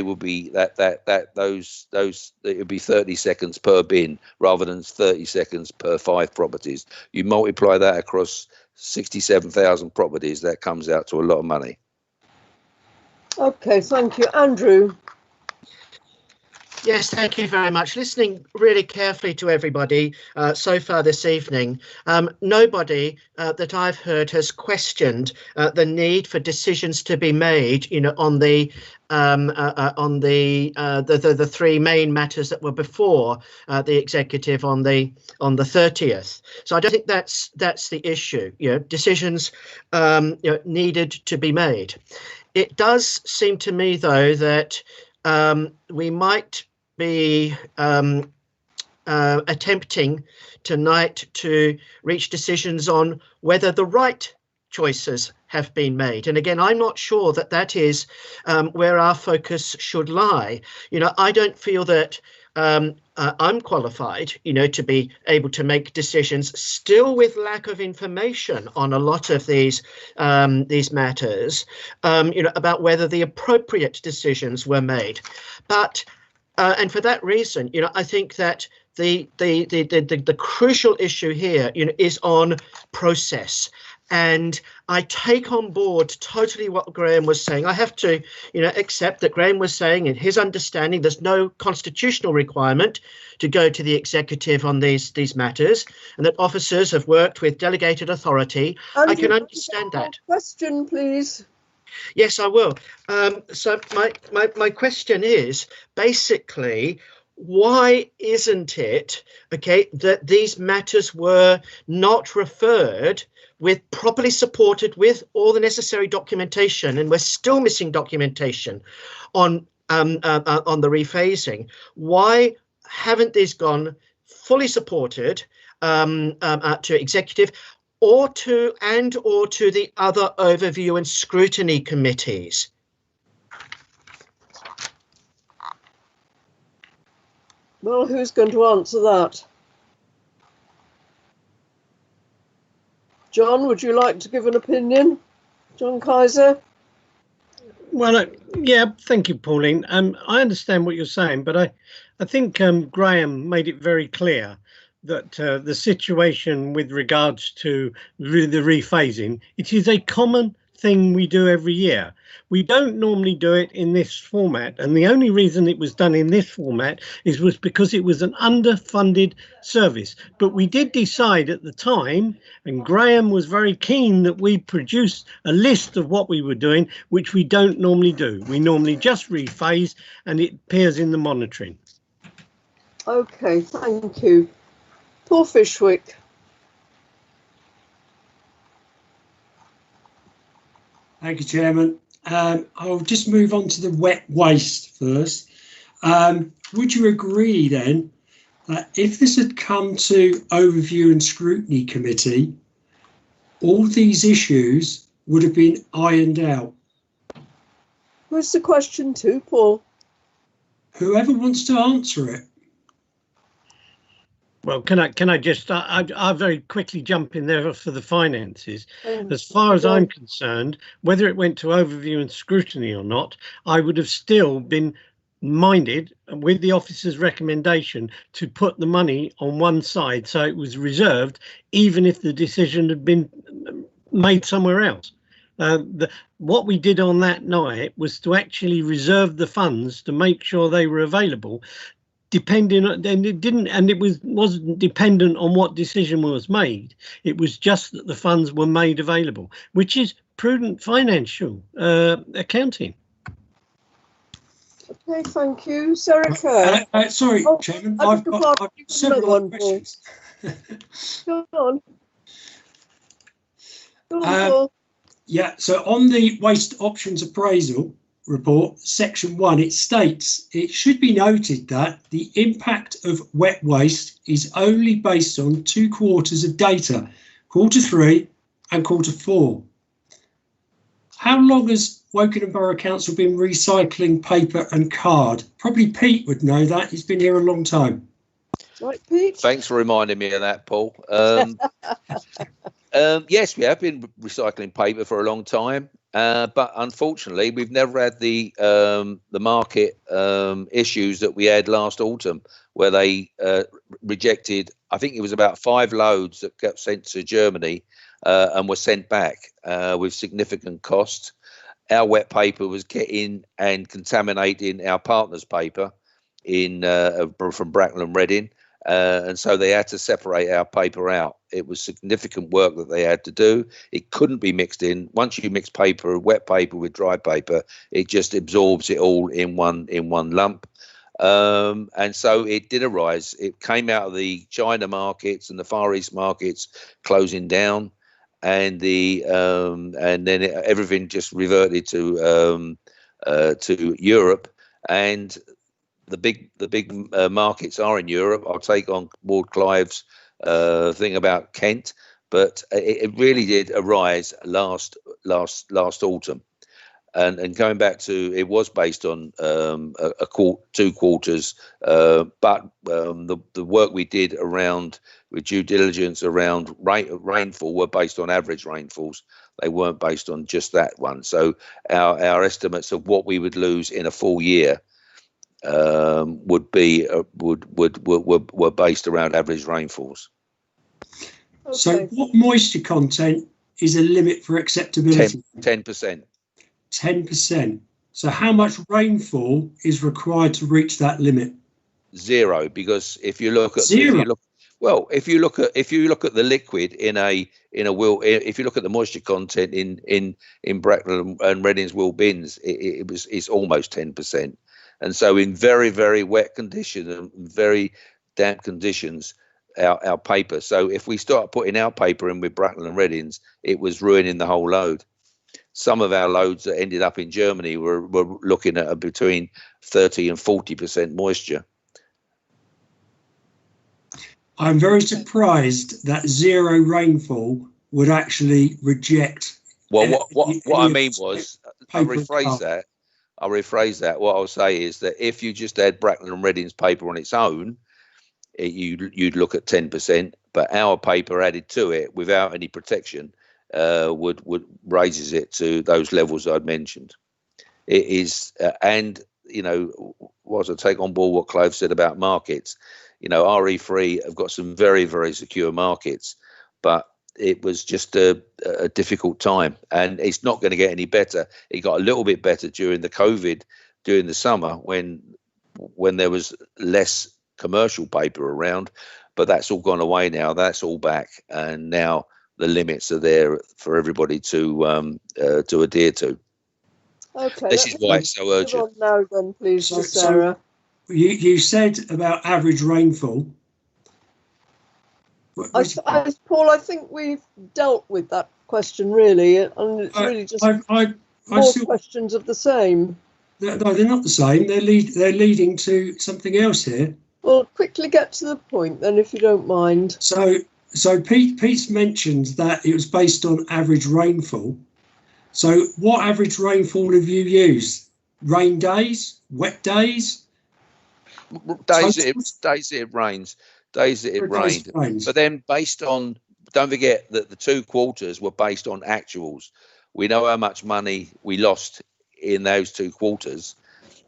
would be 30 seconds per bin rather than 30 seconds per 5 properties. You multiply that across 67,000 properties, that comes out to a lot of money.
Okay, thank you. Andrew.
Yes, thank you very much. Listening really carefully to everybody so far this evening, nobody that I've heard has questioned the need for decisions to be made, on the 3 main matters that were before the executive on the 30th. So I don't think that's the issue. Decisions needed to be made. It does seem to me, though, that we might be attempting tonight to reach decisions on whether the right choices have been made. And again, I'm not sure that is where our focus should lie. I don't feel that I'm qualified, to be able to make decisions, still with lack of information on a lot of these matters, about whether the appropriate decisions were made. But and for that reason, I think that the crucial issue here, is on process. And I take on board totally what Graham was saying. I have to, accept that Graham was saying, in his understanding, there's no constitutional requirement to go to the executive on these matters, and that officers have worked with delegated authority. I can understand that.
Question, please.
Yes, I will. So my question is basically, why isn't it that these matters were not referred with properly supported with all the necessary documentation, and we're still missing documentation on the rephasing? Why haven't these gone fully supported to executive, or to the other overview and scrutiny committees?
Well, who's going to answer that? John, would you like to give an opinion? John Kaiser?
Well, yeah, thank you, Pauline. I understand what you're saying, but I think Graham made it very clear that the situation with regards to the rephasing, it is a common thing we do every year. We don't normally do it in this format, and the only reason it was done in this format was because it was an underfunded service. But we did decide at the time, and Graham was very keen, that we produce a list of what we were doing, which we don't normally do. We normally just rephase, and it appears in the monitoring.
Okay, thank you. Paul Fishwick.
Thank you, Chairman. I'll just move on to the wet waste first. Would you agree then that if this had come to Overview and Scrutiny Committee, all these issues would have been ironed out?
Who's the question to, Paul?
Whoever wants to answer it.
Well, can I just, I'll very quickly jump in there for the finances. As far as I'm concerned, whether it went to overview and scrutiny or not, I would have still been minded with the officer's recommendation to put the money on one side so it was reserved, even if the decision had been made somewhere else. What we did on that night was to actually reserve the funds to make sure they were available, depending on, and it wasn't dependent on what decision was made. It was just that the funds were made available, which is prudent financial accounting.
Okay, thank you. Sarah Kerr.
Sorry, Chairman, I've got several other questions.
Go on. Go on, Paul.
Yeah, so on the waste options appraisal report, section 1, it states, it should be noted that the impact of wet waste is only based on 2 quarters of data, quarter 3 and quarter 4. How long has Wokingham Borough Council been recycling paper and card? Probably Pete would know that, he's been here a long time.
Right, Pete?
Thanks for reminding me of that, Paul. Yes, we have been recycling paper for a long time. But unfortunately, we've never had the market issues that we had last autumn, where they rejected, I think it was about 5 loads that got sent to Germany and were sent back with significant cost. Our wet paper was getting and contaminating our partners' paper from Bracknell and Reading. And so they had to separate our paper out. It was significant work that they had to do. It couldn't be mixed in. Once you mix paper, wet paper with dry paper, it just absorbs it all in one lump. And so it did arise. It came out of the China markets and the Far East markets closing down, and then everything just reverted to Europe. And the big markets are in Europe. I'll take on Ward Clive's thing about Kent, but it really did arise last autumn, and going back to, it was based on 2 quarters, but the work we did around with due diligence around rainfall were based on average rainfalls. They weren't based on just that one. So our estimates of what we would lose in a full year were based around average rainfalls.
Okay. So what moisture content is a limit for acceptability?
10%.
10%. So how much rainfall is required to reach that limit?
0, because if you look at if you look at the liquid if you look at the moisture content in Bracknell and Reading's Will bins, it's almost 10%. And so in very, very wet conditions and very damp conditions, our paper. So if we start putting our paper in with Bracknell and Reading's, it was ruining the whole load. Some of our loads that ended up in Germany were looking at between 30 and 40% moisture.
I'm very surprised that zero rainfall would actually reject.
Well, what I mean was, I'll
paper
rephrase that. What I'll say is that if you just had Bracknell and Reading's paper on its own, you'd look at 10%, but our paper added to it without any protection would raises it to those levels I'd mentioned. It is, and you know, whilst I take on board what Clive said about markets, you know, RE3 have got some very, very secure markets, but it was just a difficult time, and it's not going to get any better. It got a little bit better during the COVID, during the summer when there was less commercial paper around, but that's all gone away now. That's all back, and now the limits are there for everybody to adhere to.
Okay.
This is why it's so urgent.
On now, then, please, Sarah.
So you said about average rainfall.
Paul, I think we've dealt with that question really, and it's really just more questions of the same.
No, they're not the same. They're leading to something else here.
Well, quickly get to the point then, if you don't mind.
So Pete's mentioned that it was based on average rainfall. So what average rainfall have you used? Rain days, wet days,
days that it rains. Days that it rained, but then based on, don't forget that the 2 quarters were based on actuals. We know how much money we lost in those 2 quarters,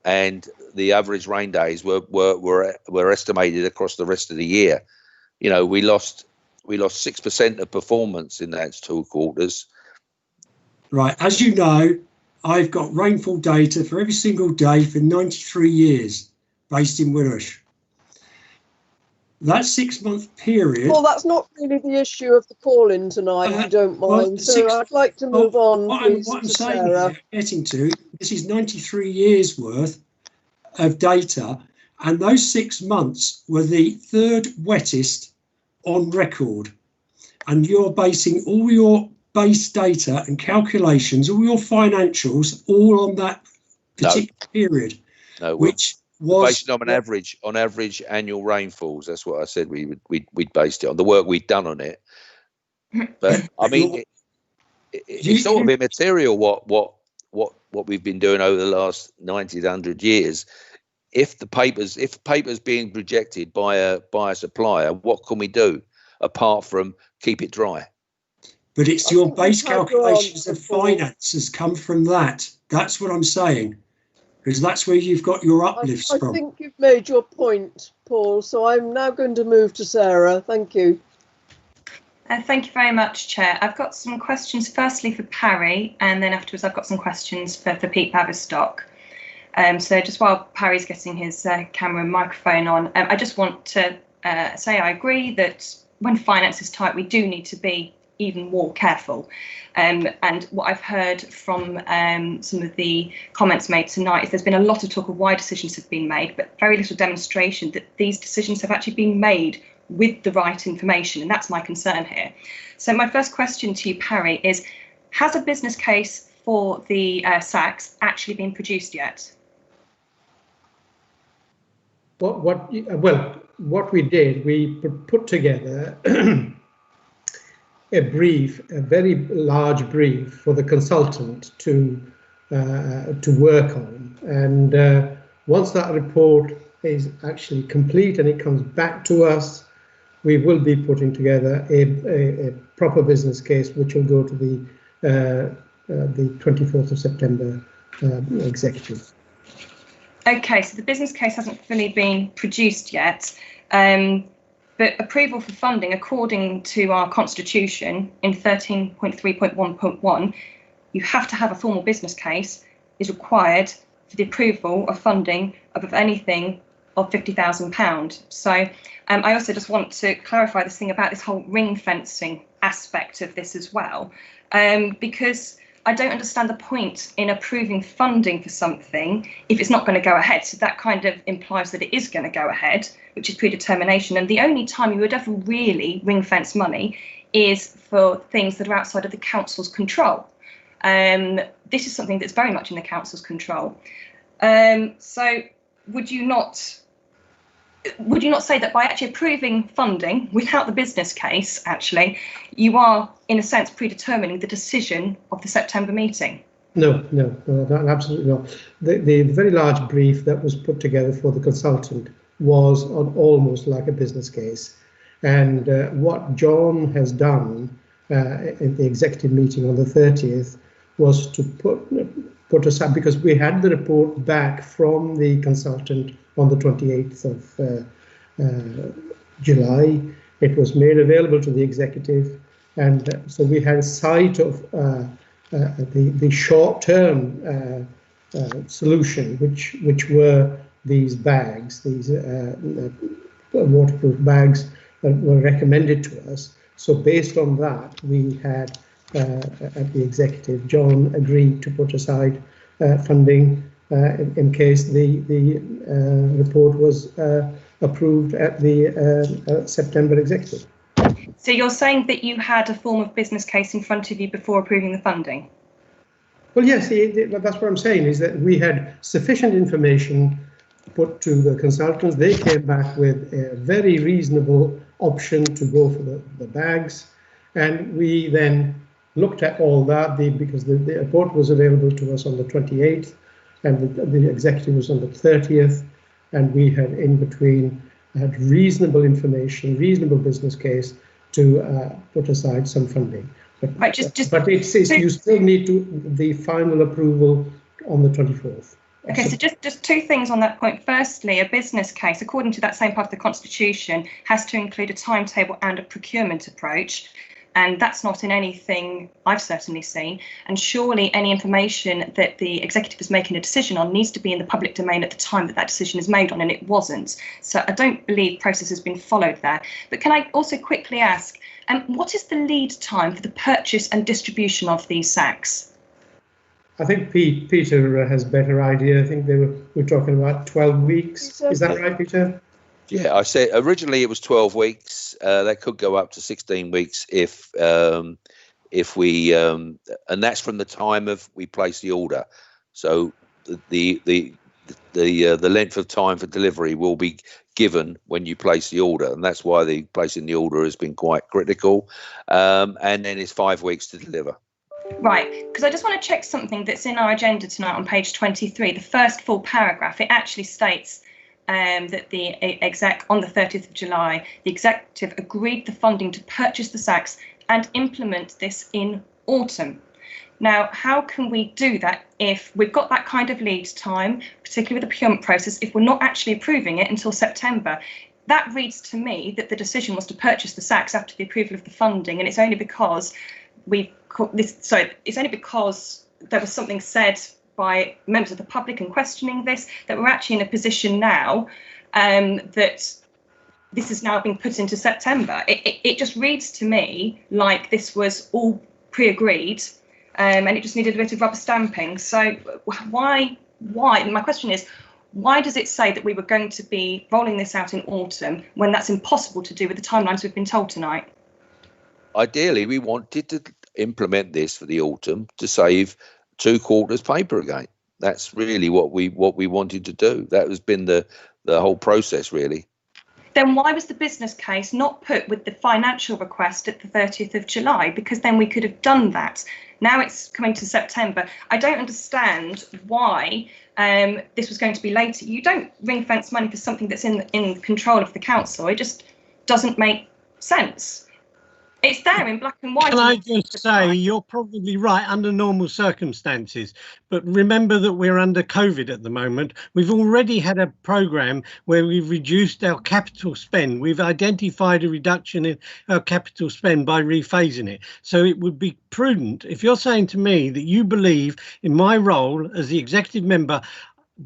and the average rain days were estimated across the rest of the year. You know, we lost 6% of performance in those 2 quarters.
Right, as you know, I've got rainfall data for every single day for 93 years, based in Woolwich. That 6-month period.
Well, that's not really the issue of the call-in tonight, if you don't mind. So I'd like to move on, please,
what I'm
to
saying
Sarah.
here, getting to, this is 93 years worth of data, and those 6 months were the 3rd wettest on record. And you're basing all your base data and calculations, all your financials, all on that particular period, which was
based on average annual rainfalls. That's what I said we'd based it on, the work we'd done on it. But I mean, it's sort of immaterial what we've been doing over the last 90 to 100 years. If paper's being rejected by a supplier, what can we do apart from keep it dry?
But it's your base calculations of finance has come from that. That's what I'm saying. Because that's where you've got your uplifts from.
I think you've made your point, Paul, so I'm now going to move to Sarah. Thank you.
Thank you very much, Chair. I've got some questions firstly for Parry, and then afterwards I've got some questions for Pete Baverstock. So just while Parry's getting his camera and microphone on, I just want to say I agree that when finance is tight, we do need to be even more careful. And what I've heard from some of the comments made tonight is there's been a lot of talk of why decisions have been made, but very little demonstration that these decisions have actually been made with the right information, and that's my concern here. So my first question to you, Parry, is has a business case for the SACs actually been produced yet?
What we did, we put together a very large brief for the consultant to work on, and once that report is actually complete and it comes back to us, we will be putting together a proper business case which will go to the 24th of September executive.
Okay, so the business case hasn't fully been produced yet. But approval for funding, according to our constitution in 13.3.1.1, you have to have a formal business case is required for the approval of funding of anything of £50,000. So I also just want to clarify this thing about this whole ring fencing aspect of this as well, because I don't understand the point in approving funding for something if it's not going to go ahead. So that kind of implies that it is going to go ahead, which is predetermination. And the only time you would ever really ring fence money is for things that are outside of the council's control. This is something that's very much in the council's control. So would you not would you not say that by actually approving funding without the business case, actually, you are, in a sense, predetermining the decision of the September meeting?
No, absolutely not. The very large brief that was put together for the consultant was on almost like a business case. And what John has done in the executive meeting on the 30th was to put aside, because we had the report back from the consultant on the 28th of July. It was made available to the executive, and so we had sight of the short-term solution, which were these bags, these waterproof bags that were recommended to us. So based on that, we had at the executive, John agreed to put aside funding in case the report was approved at the September executive.
So you're saying that you had a form of business case in front of you before approving the funding?
Well, yes, that's what I'm saying, is that we had sufficient information put to the consultants. They came back with a very reasonable option to go for the bags. And we then looked at all that because the report was available to us on the 28th and the executive was on the 30th. And we had in between had reasonable information, reasonable business case to put aside some funding. But,
right,
but it says you still need the final approval on the 24th.
Okay, so just two things on that point. Firstly, a business case, according to that same part of the Constitution, has to include a timetable and a procurement approach. And that's not in anything I've certainly seen. And surely any information that the executive is making a decision on needs to be in the public domain at the time that decision is made on, and it wasn't. So I don't believe process has been followed there. But can I also quickly ask, what is the lead time for the purchase and distribution of these sacks?
I think Peter has a better idea. I think we're talking about 12 weeks. Is that right, Peter?
Yeah, I said originally it was 12 weeks. That could go up to 16 weeks if we and that's from the time of we place the order. So the length of time for delivery will be given when you place the order, and that's why the placing the order has been quite critical. And then it's 5 weeks to deliver.
Right, because I just want to check something that's in our agenda tonight on page 23, the first full paragraph. It actually states that the exec on the 30th of July, the executive agreed the funding to purchase the sacks and implement this in autumn. Now, how can we do that if we've got that kind of lead time, particularly with the procurement process, if we're not actually approving it until September? That reads to me that the decision was to purchase the sacks after the approval of the funding, and it's only because it's only because there was something said by members of the public and questioning this that we're actually in a position now that this is now being put into September. It just reads to me like this was all pre-agreed and it just needed a bit of rubber stamping. So why? My question is, why does it say that we were going to be rolling this out in autumn when that's impossible to do with the timelines we've been told tonight?
Ideally, we wanted to implement this for the autumn to save 2 quarters paper again. That's really what we wanted to do. That has been the whole process, really.
Then why was the business case not put with the financial request at the 30th of July? Because then we could have done that. Now it's coming to September. I don't understand why this was going to be later. You don't ring fence money for something that's in control of the council. It just doesn't make sense. It's there in black and white.
Can I just say, you're probably right under normal circumstances, but remember that we're under COVID at the moment. We've already had a programme where we've reduced our capital spend. We've identified a reduction in our capital spend by rephasing it. So it would be prudent, if you're saying to me that you believe in my role as the executive member,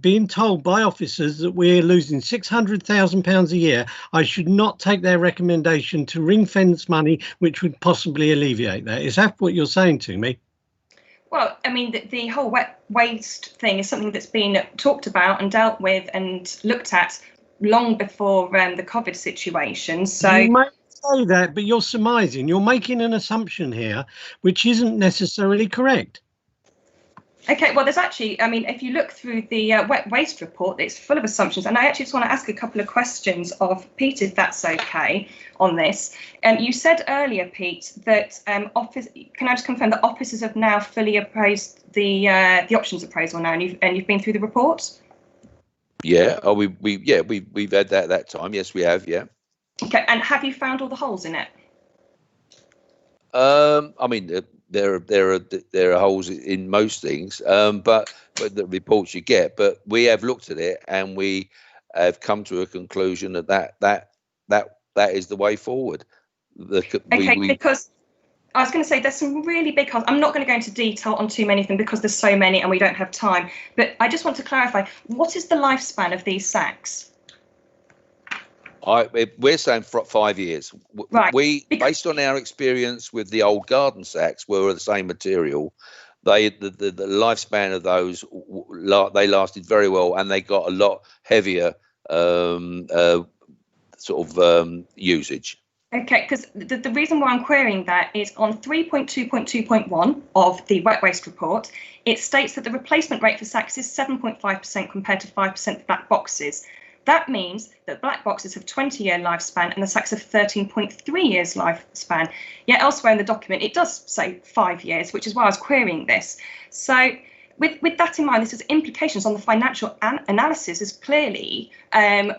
being told by officers that we're losing £600,000 a year, I should not take their recommendation to ring fence money, which would possibly alleviate that. Is that what you're saying to me?
Well, I mean, the whole wet waste thing is something that's been talked about and dealt with and looked at long before the COVID situation. So
you might say that, but you're surmising. You're making an assumption here, which isn't necessarily correct.
Okay, well, there's actually, I mean, if you look through the wet waste report, it's full of assumptions. And I actually just want to ask a couple of questions of Pete, if that's okay, on this. You said earlier, Pete, that can I just confirm that officers have now fully appraised the options appraisal now, and you've been through the report?
Yeah. Oh, we've had that time. Yes, we have. Yeah.
Okay, and have you found all the holes in it?
I mean, there are holes in most things, but the reports you get. But we have looked at it, and we have come to a conclusion that is the way forward.
Because I was going to say there's some really big holes. I'm not going to go into detail on too many of them because there's so many and we don't have time. But I just want to clarify: what is the lifespan of these sacks?
We're saying for 5 years.
Right.
Based on our experience with the old garden sacks, were the same material. The lifespan of those, they lasted very well, and they got a lot heavier usage.
Okay, because the reason why I'm querying that is on 3.2.2.1 of the wet waste report, it states that the replacement rate for sacks is 7.5% compared to 5% for black boxes. That means that black boxes have 20-year lifespan and the sacks have 13.3 years lifespan. Yet elsewhere in the document, it does say 5 years, which is why I was querying this. So with that in mind, this has implications on the financial analysis, is clearly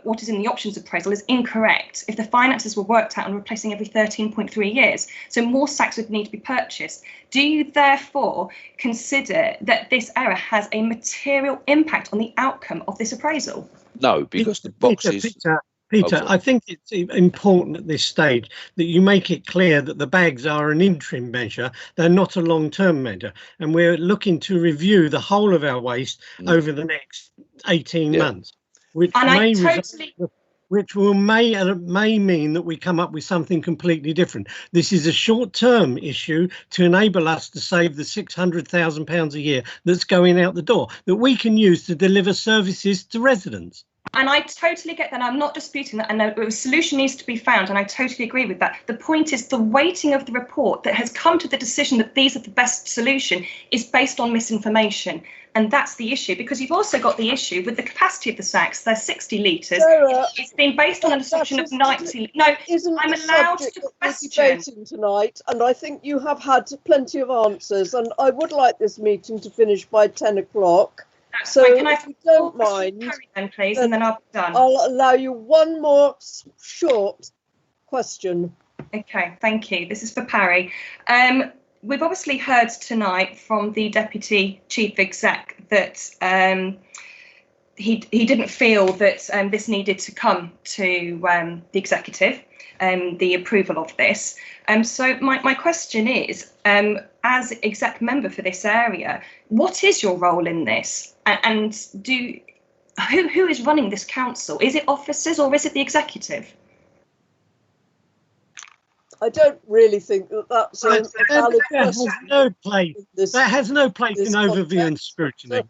what is in the options appraisal is incorrect if the finances were worked out on replacing every 13.3 years. So more sacks would need to be purchased. Do you therefore consider that this error has a material impact on the outcome of this appraisal?
No, because the boxes...
Peter, I think it's important at this stage that you make it clear that the bags are an interim measure. They're not a long-term measure. And we're looking to review the whole of our waste over the next 18 months, which may mean that we come up with something completely different. This is a short-term issue to enable us to save the £600,000 a year that's going out the door that we can use to deliver services to residents.
And I totally get that. I'm not disputing that. And a solution needs to be found. And I totally agree with that. The point is the weighting of the report that has come to the decision that these are the best solution is based on misinformation. And that's the issue, because you've also got the issue with the capacity of the sacks. They're 60 litres. It's been based on an assumption of 90. No, I'm allowed to question.
Debating tonight, and I think you have had plenty of answers. And I would like this meeting to finish by 10 o'clock. So if you don't mind,
then please, and then I'll be done.
I'll allow you one more short question.
Okay, thank you. This is for Parry. We've obviously heard tonight from the Deputy Chief Exec that he didn't feel that this needed to come to the executive, the approval of this. So my question is, as exec member for this area, what is your role in this? And who is running this council? Is it officers or is it the executive?
I don't really think that's a valid question.
That has no place in overview and scrutiny.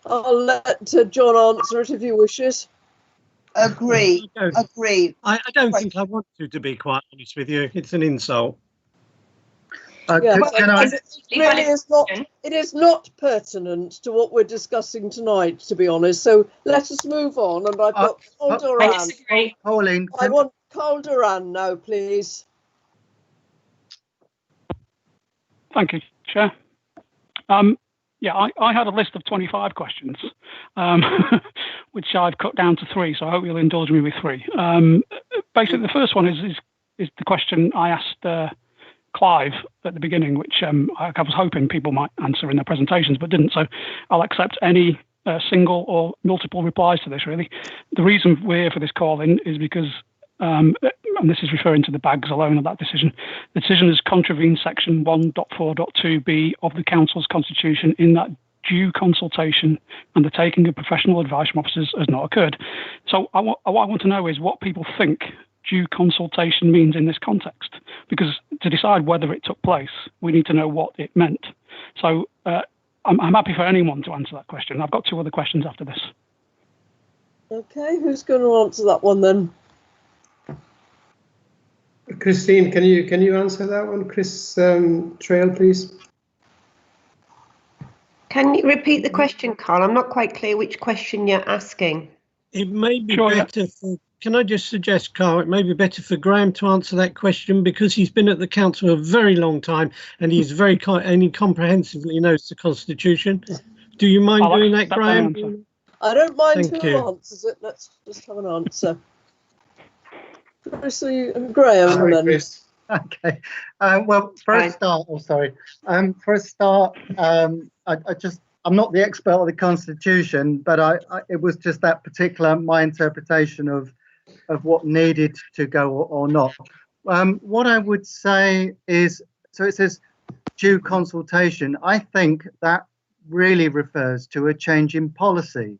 I'll let John answer it if he wishes.
Agree.
I don't think I want to be quite honest with you. It's an insult.
It is not pertinent to what we're discussing tonight, to be honest. So let us move on. And I've got Carl Duran.
Pauline,
I want Carl Duran now, please.
Thank you, Chair. I had a list of 25 questions, which I've cut down to 3, so I hope you'll indulge me with 3. Basically, the first one is the question I asked Clive at the beginning, which I was hoping people might answer in their presentations, but didn't. So I'll accept any single or multiple replies to this, really. The reason we're here for this call-in is because, and this is referring to the bags alone of that decision, the decision has contravened section 1.4.2b of the council's constitution in that due consultation and the taking of professional advice from officers has not occurred. So what I want to know is what people think due consultation means in this context, because to decide whether it took place, we need to know what it meant. So I'm happy for anyone to answer that question. I've got 2 other questions after this.
Okay, who's going to answer that one then?
Christine, can you answer that one? Chris Trail, please.
Can you repeat the question, Carl? I'm not quite clear which question you're asking.
It may be better for, can I just suggest, Carl, it may be better for Graham to answer that question because he's been at the council a very long time and he's very and he comprehensively knows the Constitution. Do you mind doing that, Graham?
I don't mind
Thank
who
you.
answers it. Let's just have an answer. Chrissy and Graham,
Sorry,
then.
Chris. Okay. Well, for a start, for a start, I'm not the expert on the Constitution, but it was just that particular, my interpretation of what needed to go or not. What I would say is, so it says due consultation. I think that really refers to a change in policy.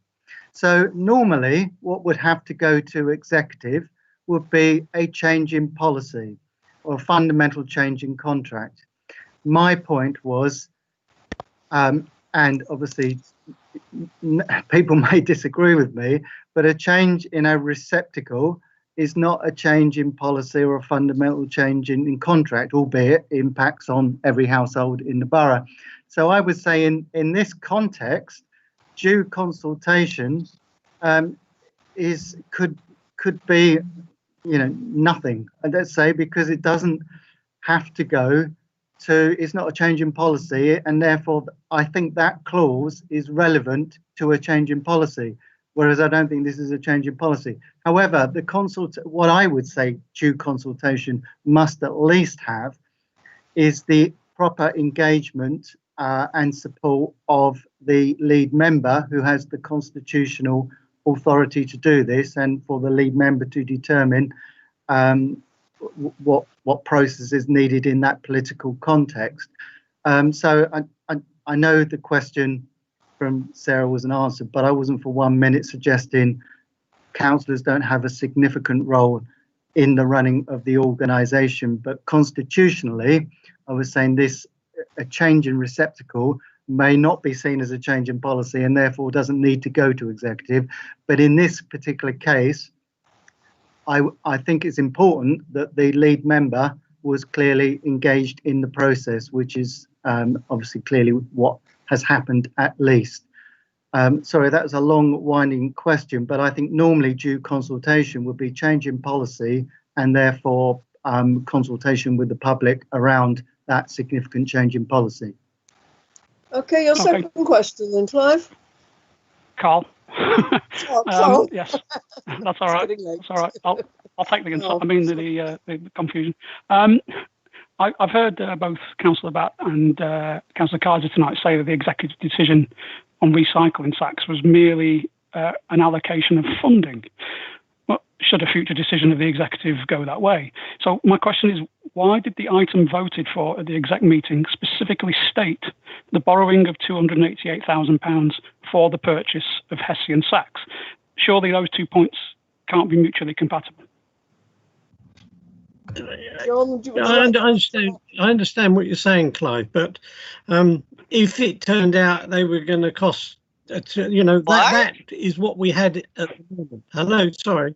So normally what would have to go to executive would be a change in policy or a fundamental change in contract. My point was, and obviously people may disagree with me, but a change in a receptacle is not a change in policy or a fundamental change in contract, albeit it impacts on every household in the borough. So I would say in this context, due consultation could be, nothing, let's say, because it doesn't have to go to, it's not a change in policy, and therefore I think that clause is relevant to a change in policy, whereas I don't think this is a change in policy. However, what I would say due consultation must at least have is the proper engagement and support of the lead member who has the constitutional authority to do this, and for the lead member to determine what process is needed in that political context. So I know the question from Sarah wasn't answered, but I wasn't for 1 minute suggesting councillors don't have a significant role in the running of the organisation, but constitutionally, I was saying a change in receptacle may not be seen as a change in policy and therefore doesn't need to go to executive. But in this particular case, I think it's important that the lead member was clearly engaged in the process, which is obviously clearly what has happened at least. Sorry, that was a long winding question, but I think normally due consultation would be change in policy and therefore consultation with the public around that significant change in policy.
Okay, your second question then, Clive.
Carl.
Carl.
Yes, that's all right. That's all right. I'll take the insult. I mean the confusion. I've heard both Councillor Batt and Councillor Kaiser tonight say that the executive decision on recycling sacks was merely an allocation of funding. Well, should a future decision of the executive go that way? So my question is, why did the item voted for at the exec meeting specifically state the borrowing of £288,000 for the purchase of Hessian sacks? Surely those 2 points can't be mutually compatible.
John,
I understand what you're saying, Clive, but if it turned out they were going to cost, that is what we had at the moment. Hello, sorry.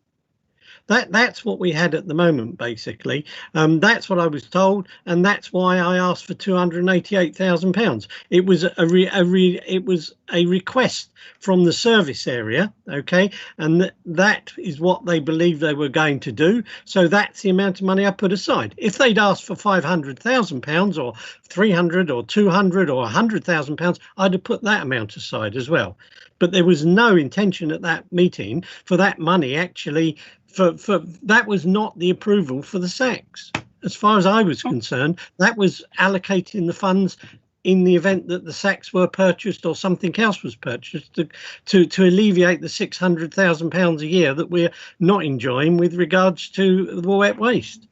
That's what we had at the moment, basically. That's what I was told, and that's why I asked for £288,000. It was it was a request from the service area, okay, and that is what they believed they were going to do. So that's the amount of money I put aside. If they'd asked for £500,000 or 300 or 200 or £100,000, I'd have put that amount aside as well. But there was no intention at that meeting for that money actually. For that was not the approval for the sacks. As far as I was concerned, that was allocating the funds in the event that the sacks were purchased or something else was purchased to alleviate the £600,000 a year that we're not enjoying with regards to the wet waste.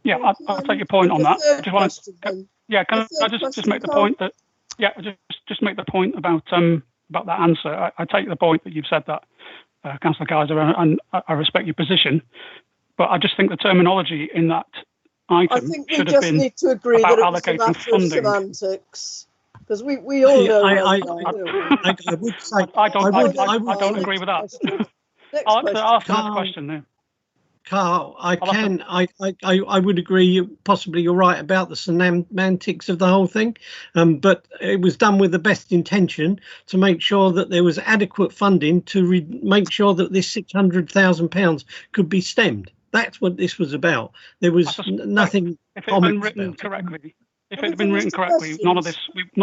Yeah, I'll take your point on that. I just want to, yeah, can I just make the point that, yeah, just make the point about that answer. I take the point that you've said that. Councillor Kaiser, and I respect your position, but I just think the terminology in that item should have been
need to agree
about
that it's a
allocating
matter
funding.
Of semantics, because we all know.
I don't agree with that. I'll answer another question now.
Carl, I would agree. Possibly you're right about the semantics of the whole thing, but it was done with the best intention to make sure that there was adequate funding to make sure that this £600,000 could be stemmed. That's what this was about. There was nothing.
If it had been written correctly, none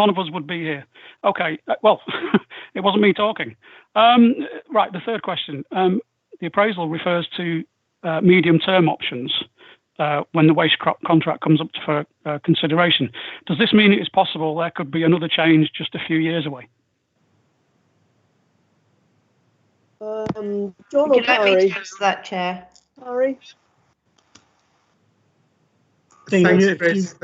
of us would be here. Okay, well, it wasn't me talking. Right, the third question. The appraisal refers to medium-term options when the waste contract comes up for consideration. Does this mean it is possible there could be another change just a few years away?
John
Would you
or
like me
Harry?
to answer that, Chair?
Harry?
Thanks, Chris.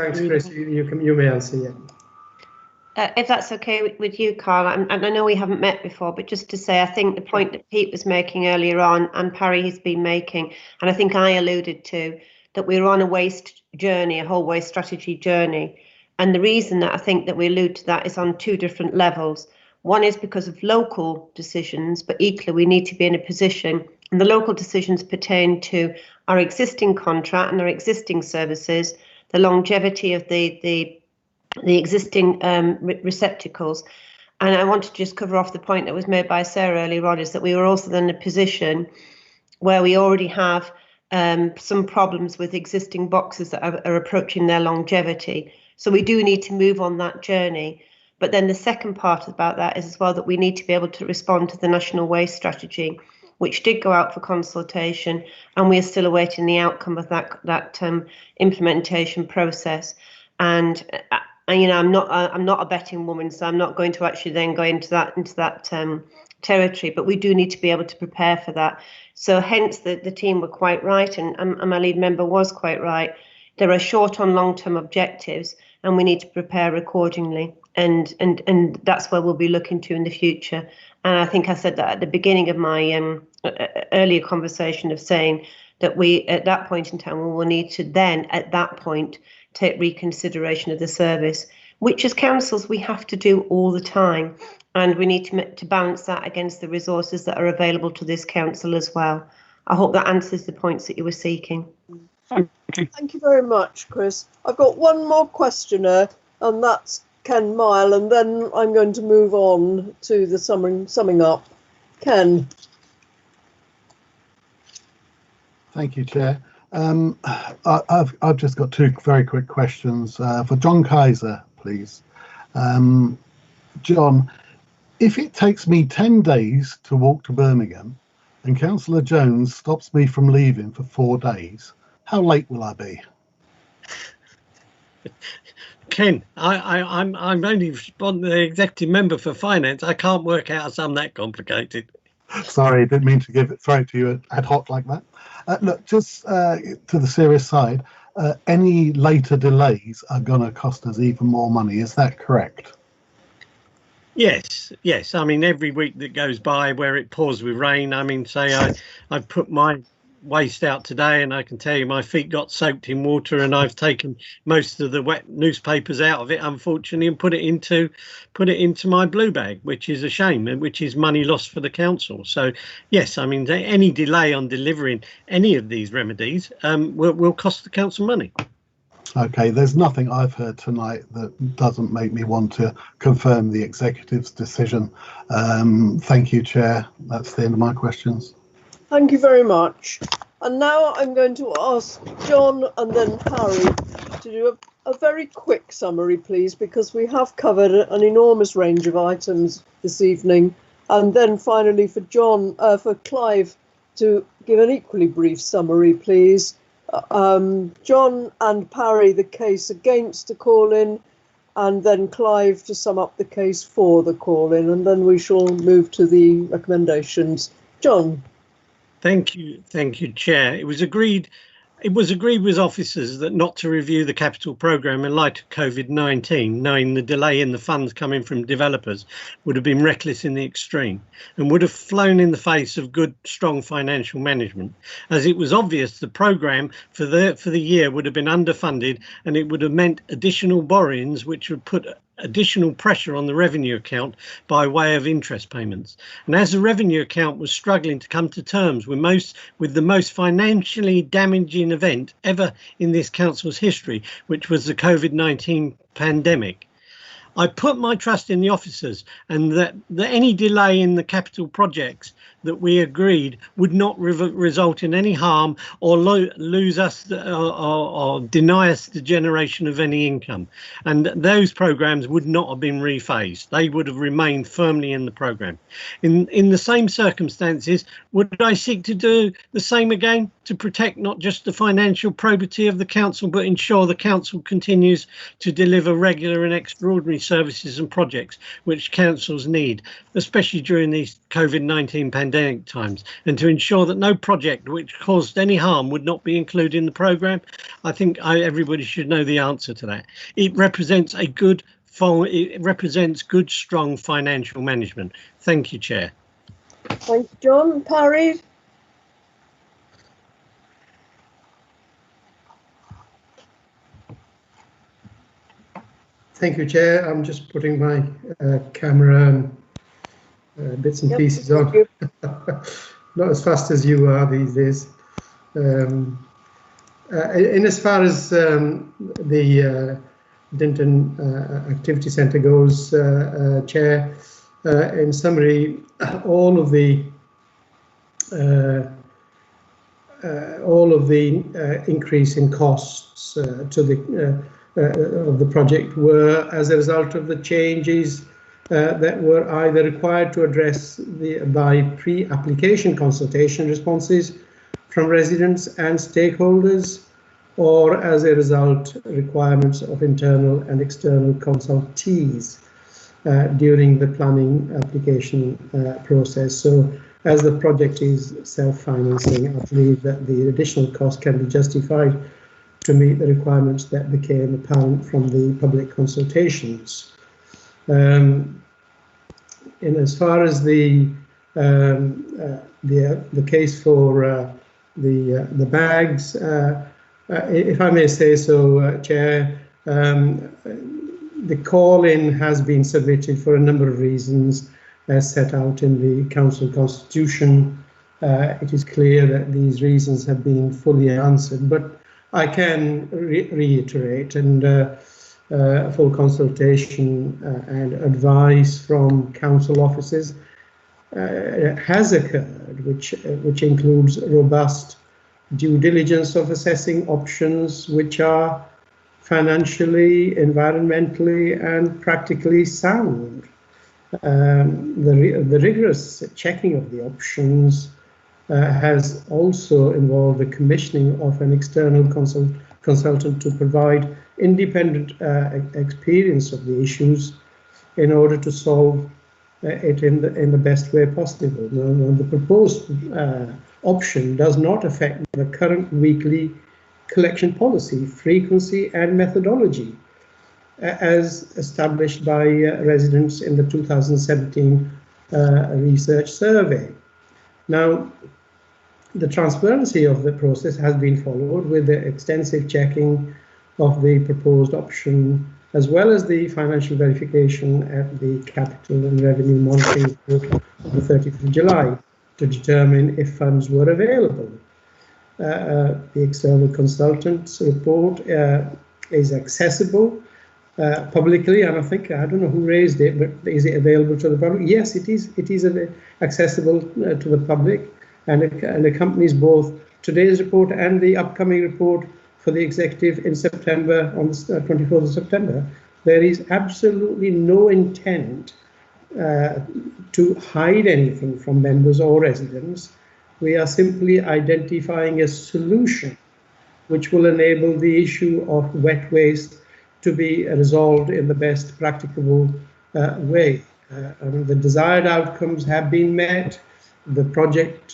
You may answer, yeah.
If that's okay with you, Carl, and I know we haven't met before, but just to say, I think the point that Pete was making earlier on, and Parry has been making, and I think I alluded to, that we're on a waste journey, a whole waste strategy journey. And the reason that I think that we allude to that is on two different levels. One is because of local decisions, but equally we need to be in a position, and the local decisions pertain to our existing contract and our existing services, the longevity of the existing receptacles. And I want to just cover off the point that was made by Sarah earlier on, is that we were also in a position where we already have some problems with existing boxes that are approaching their longevity. So we do need to move on that journey. But then the second part about that is as well that we need to be able to respond to the National Waste Strategy, which did go out for consultation, and we are still awaiting the outcome of that implementation process. And you know, I'm not a betting woman, so I'm not going to actually then go into that territory. But we do need to be able to prepare for that. So hence the team were quite right, and my lead member was quite right. There are short and long-term objectives, and we need to prepare accordingly. And that's where we'll be looking to in the future. And I think I said that at the beginning of my earlier conversation, of saying that we, at that point in time, we will need to then, at that point, take reconsideration of the service, which as councils we have to do all the time. And we need to balance that against the resources that are available to this council as well. I hope that answers the points that you were seeking.
Thank you very much, Chris. I've got one more questioner, and that's Ken Mile, and then I'm going to move on to the summing up. Ken.
Thank you, Chair. I've just got two very quick questions for John Kaiser, please. John, if it takes me 10 days to walk to Birmingham and Councillor Jones stops me from leaving for 4 days, how late will I be?
Ken, I'm only the executive member for finance. I can't work out a sum that complicated.
Sorry, didn't mean to throw it to you ad hoc like that. Look, just to the serious side, any later delays are going to cost us even more money. Is that correct?
Yes. I mean, every week that goes by where it pours with rain, I mean, say I put my waste out today, and I can tell you my feet got soaked in water, and I've taken most of the wet newspapers out of it, unfortunately, and put it into my blue bag, which is a shame, and which is money lost for the council. So yes, I mean, any delay on delivering any of these remedies will cost the council money.
Okay, there's nothing I've heard tonight that doesn't make me want to confirm the executive's decision. Thank you, Chair. That's the end of my questions.
Thank you very much. And now I'm going to ask John and then Harry to do a very quick summary, please, because we have covered an enormous range of items this evening. And then finally for Clive to give an equally brief summary, please. John and Parry, the case against the call-in, and then Clive to sum up the case for the call-in, and then we shall move to the recommendations. John.
Thank you, Chair. It was agreed with officers that not to review the capital programme in light of COVID-19, knowing the delay in the funds coming from developers would have been reckless in the extreme and would have flown in the face of good, strong financial management, as it was obvious the programme for the year would have been underfunded, and it would have meant additional borrowings which would put additional pressure on the revenue account by way of interest payments. And as the revenue account was struggling to come to terms with the most financially damaging event ever in this council's history, which was the COVID-19 pandemic, I put my trust in the officers, and that any delay in the capital projects that we agreed would not result in any harm or lose us or deny us the generation of any income. And those programs would not have been rephased. They would have remained firmly in the program. In the same circumstances, would I seek to do the same again to protect not just the financial probity of the council, but ensure the council continues to deliver regular and extraordinary services and projects which councils need, especially during these COVID-19 pandemic times, and to ensure that no project which caused any harm would not be included in the programme? I think everybody should know the answer to that. It represents good, strong financial management. Thank you, Chair.
Thank you, John. Parry?
Thank you, Chair. I'm just putting my camera and bits and pieces on. Not as fast as you are these days. In as far as the Dinton Activity Centre goes, Chair, in summary, all of the increase in costs to the of the project were as a result of the changes that were either required to address by pre-application consultation responses from residents and stakeholders, or as a result requirements of internal and external consultees during the planning application process. So as the project is self-financing, I believe that the additional cost can be justified to meet the requirements that became apparent from the public consultations. In as far as the case for the bags, if I may say so, Chair, the call-in has been submitted for a number of reasons as set out in the council constitution. It is clear that these reasons have been fully answered, but I can reiterate, and full consultation and advice from council officers has occurred, which includes robust due diligence of assessing options which are financially, environmentally, and practically sound. The rigorous checking of the options has also involved the commissioning of an external consultant to provide independent experience of the issues in order to solve it in the best way possible. Now, the proposed option does not affect the current weekly collection policy, frequency and methodology as established by residents in the 2017 research survey. Now, the transparency of the process has been followed with the extensive checking of the proposed option, as well as the financial verification at the Capital and Revenue Monitoring Report of the 30th of July to determine if funds were available. The external consultant's report is accessible publicly, and I don't know who raised it, but is it available to the public? Yes, it is. It is accessible to the public, and accompanies both today's report and the upcoming report for the executive in September, on the 24th of September. There is absolutely no intent to hide anything from members or residents. We are simply identifying a solution which will enable the issue of wet waste to be resolved in the best practicable way. The desired outcomes have been met. The project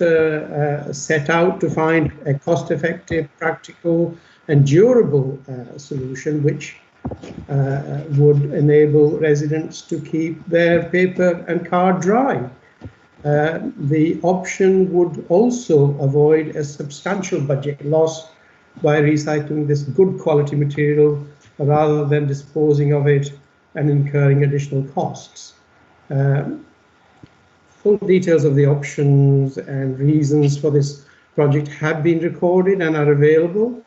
set out to find a cost-effective, practical and durable solution which would enable residents to keep their paper and card dry. The option would also avoid a substantial budget loss by recycling this good quality material rather than disposing of it and incurring additional costs. Full details of the options and reasons for this project have been recorded and are available.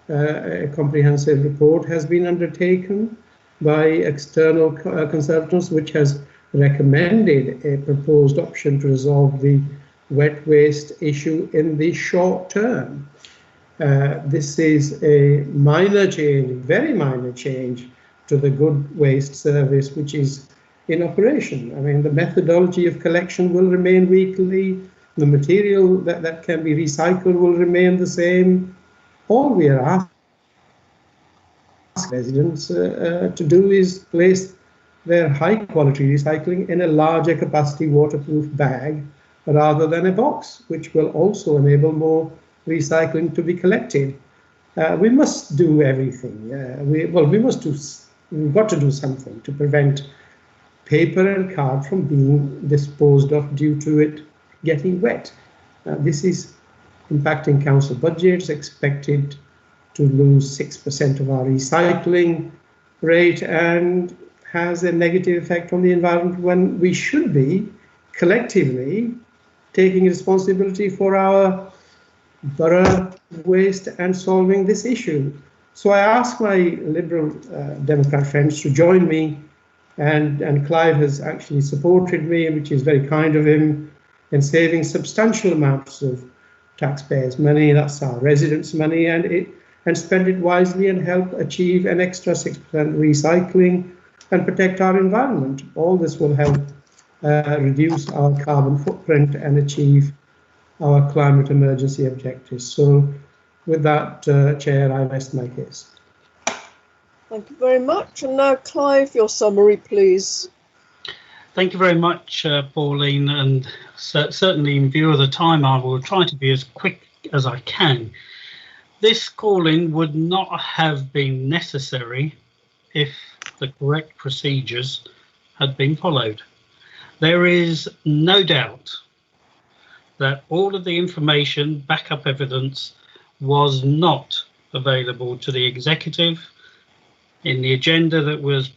A comprehensive report has been undertaken by external consultants, which has recommended a proposed option to resolve the wet waste issue in the short term. This is a minor change, very minor change to the good waste service which is in operation. I mean, the methodology of collection will remain weekly, the material that can be recycled will remain the same. All we are asking residents to do is place their high quality recycling in a larger capacity waterproof bag rather than a box, which will also enable more recycling to be collected. We must do everything. We've got to do something to prevent paper and card from being disposed of due to it getting wet. This is impacting council budgets, expected to lose 6% of our recycling rate, and has a negative effect on the environment when we should be collectively taking responsibility for our borough waste and solving this issue. So I ask my Liberal Democrat friends to join me, and Clive has actually supported me, which is very kind of him, in saving substantial amounts of taxpayers' money, that's our residents' money, and spend it wisely and help achieve an extra 6% recycling and protect our environment. All this will help reduce our carbon footprint and achieve our climate emergency objectives. So with that, Chair, I rest my case.
Thank you very much. And now, Clive, your summary, please.
Thank you very much, Pauline, and certainly in view of the time, I will try to be as quick as I can. This call-in would not have been necessary if the correct procedures had been followed. There is no doubt that all of the information, backup evidence, was not available to the executive in the agenda that was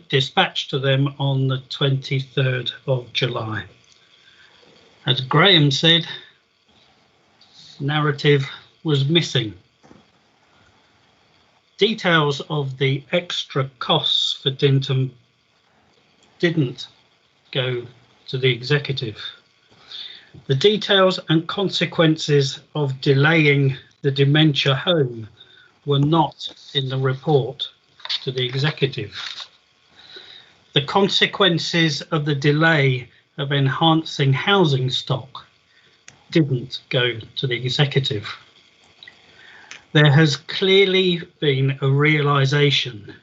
dispatched to them on the 23rd of July. As Graham said, narrative was missing. Details of the extra costs for Dinton didn't go to the executive. The details and consequences of delaying the dementia home were not in the report to the executive. The consequences of the delay of enhancing housing stock didn't go to the executive. There has clearly been a realisation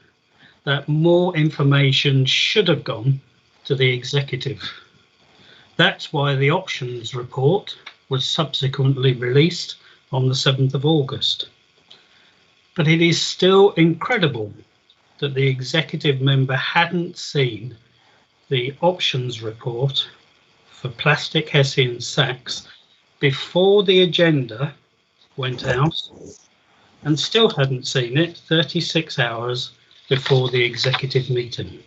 that more information should have gone to the executive. That's why the options report was subsequently released on the 7th of August. But it is still incredible that the executive member hadn't seen the options report for plastic Hessian sacks before the agenda went out, and still hadn't seen it 36 hours before the executive meeting.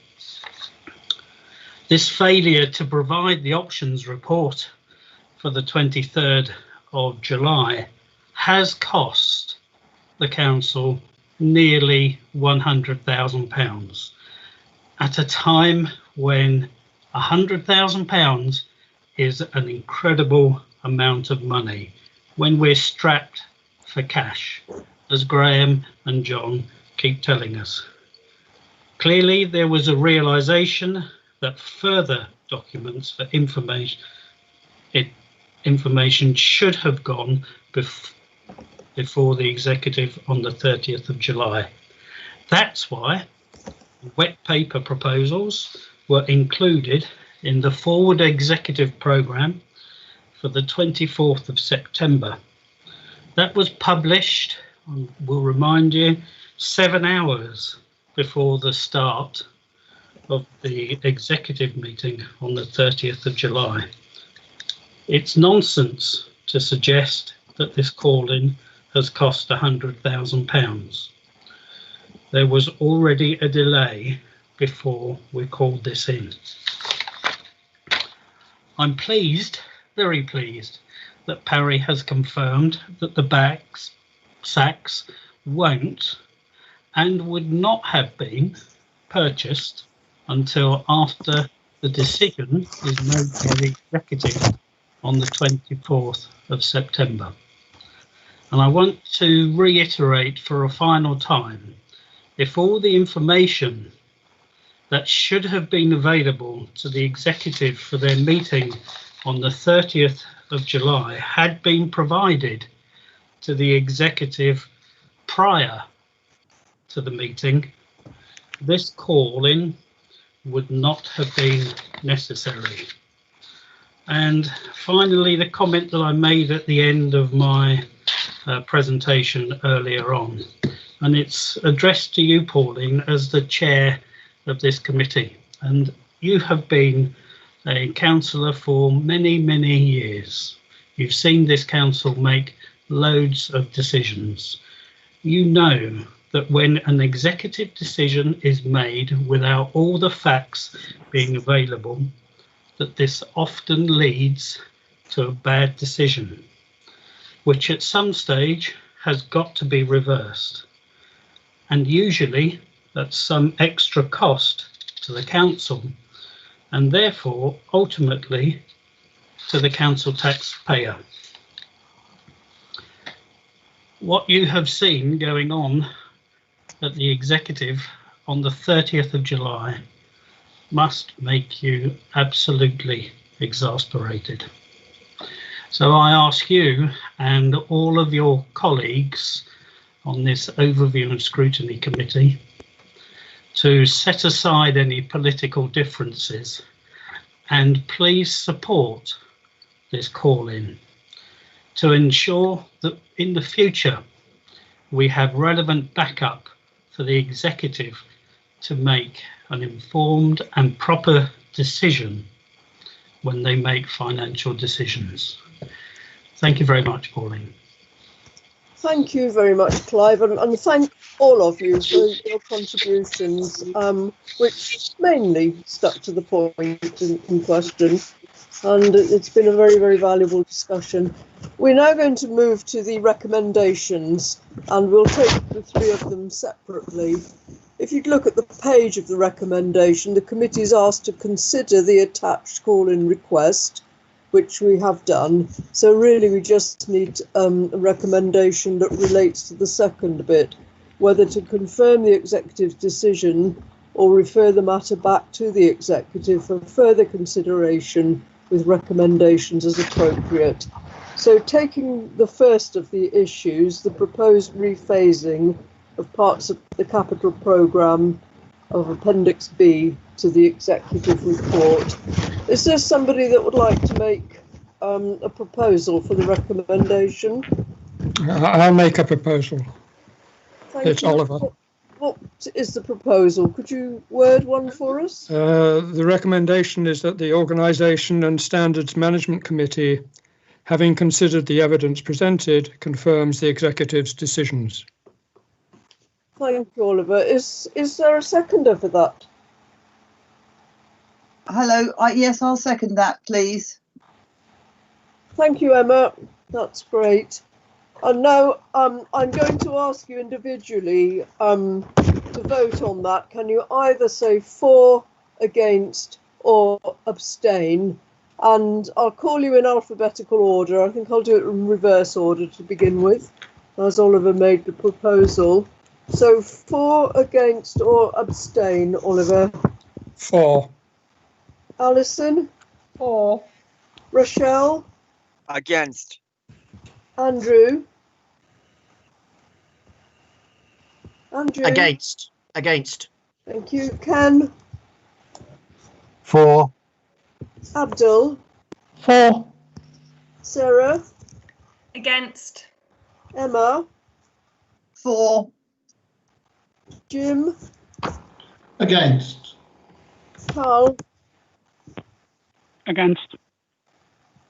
This failure to provide the options report for the 23rd of July has cost the council nearly £100,000 at a time when £100,000 is an incredible amount of money when we're strapped for cash, as Graham and John keep telling us. Clearly, there was a realisation that further documents for information should have gone before the executive on the 30th of July. That's why wet paper proposals were included in the forward executive programme for the 24th of September. That was published, we'll remind you, 7 hours before the start of the executive meeting on the 30th of July. It's nonsense to suggest that this call-in has cost £100,000. There was already a delay before we called this in. I'm pleased, very pleased, that Parry has confirmed that the sacks won't and would not have been purchased until after the decision is made by the executive on the 24th of September. And I want to reiterate for a final time, if all the information that should have been available to the executive for their meeting on the 30th of July had been provided to the executive prior to the meeting, this call-in would not have been necessary. And finally, the comment that I made at the end of my presentation earlier on, and it's addressed to you, Pauline, as the chair of this committee, and you have been a councillor for many, many years. You've seen this council make loads of decisions. You know that when an executive decision is made without all the facts being available, that this often leads to a bad decision, which at some stage has got to be reversed. And usually that's some extra cost to the council, and therefore ultimately to the council taxpayer. What you have seen going on at the executive on the 30th of July must make you absolutely exasperated. So I ask you and all of your colleagues on this Overview and Scrutiny Committee to set aside any political differences and please support this call-in to ensure that in the future we have relevant backup for the executive to make an informed and proper decision when they make financial decisions. Thank you very much, Pauline.
Thank you very much, Clive, and thank all of you for your contributions, which mainly stuck to the point in question. And it's been a very, very valuable discussion. We're now going to move to the recommendations, and we'll take the three of them separately. If you'd look at the page of the recommendation, the committee is asked to consider the attached call-in request, which we have done. So really we just need a recommendation that relates to the second bit, whether to confirm the executive's decision or refer the matter back to the executive for further consideration with recommendations as appropriate. So taking the first of the issues, the proposed rephasing of parts of the capital programme of Appendix B to the executive report. Is there somebody that would like to make a proposal for the recommendation?
I'll make a proposal. It's Oliver.
What is the proposal? Could you word one for us?
The recommendation is that the Organisation and Standards Management Committee, having considered the evidence presented, confirms the executive's decisions.
Thank you, Oliver. Is there a seconder for that?
Hello. Yes, I'll second that, please.
Thank you, Emma. That's great. And now I'm going to ask you individually to vote on that. Can you either say for, against, or abstain? And I'll call you in alphabetical order. I think I'll do it in reverse order to begin with, as Oliver made the proposal. So for, against, or abstain, Oliver?
For.
Alison?
For.
Rochelle?
Against.
Andrew? Andrew?
Against. Against.
Thank you. Ken?
For.
Abdul?
For.
Sarah?
Against.
Emma?
For.
Jim?
Against.
Carl?
Against.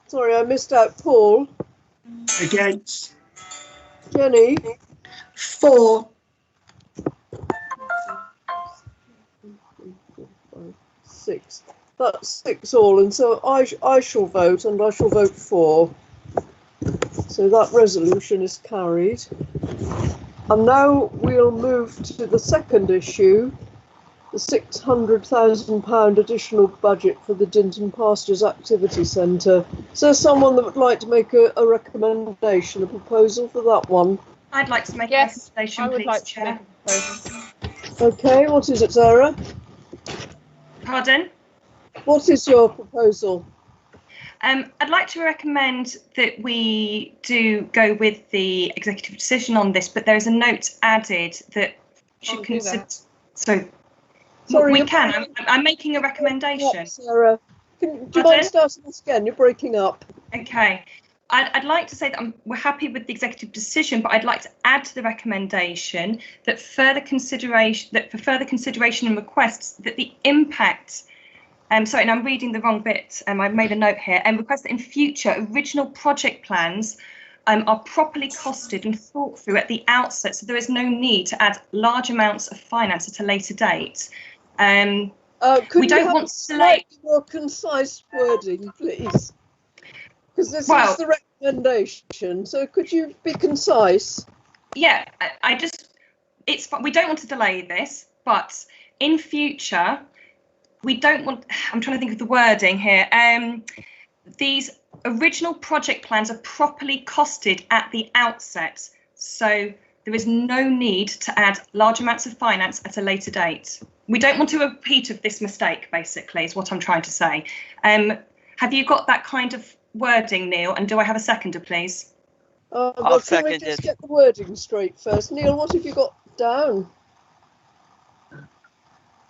Sorry, I missed out. Paul?
Against.
Jenny?
For.
6. That's 6 all, and so I shall vote, and I shall vote for. So that resolution is carried. And now we'll move to the second issue, the £600,000 additional budget for the Dinton Pastures Activity Centre. Is there someone that would like to make a recommendation, a proposal for that one?
I'd like to make a recommendation,
I would
please,
like
Chair.
to make a proposal.
Okay, what is it, Sarah?
Pardon?
What is your proposal?
I'd like to recommend that we do go with the executive decision on this, but there is a note added that should consider. So,
Sorry,
we can. I'm making a recommendation.
Sarah, do you mind starting this again? You're breaking up.
Okay. I'd like to say that we're happy with the executive decision, but I'd like to add to the recommendation that for further consideration and requests that the impact. Sorry, and I'm reading the wrong bit. I've made a note here. And request that in future original project plans are properly costed and thought through at the outset, so there is no need to add large amounts of finance at a later date. We don't want to delay.
More concise wording, please, because this is the recommendation. So could you be concise?
Yeah, we don't want to delay this, but in future. We don't want, I'm trying to think of the wording here. These original project plans are properly costed at the outset. So there is no need to add large amounts of finance at a later date. We don't want a repeat of this mistake, basically, is what I'm trying to say. Have you got that kind of wording, Neil? And do I have a seconder, please?
I'll second it.
Just get the wording straight first. Neil, what have you got down?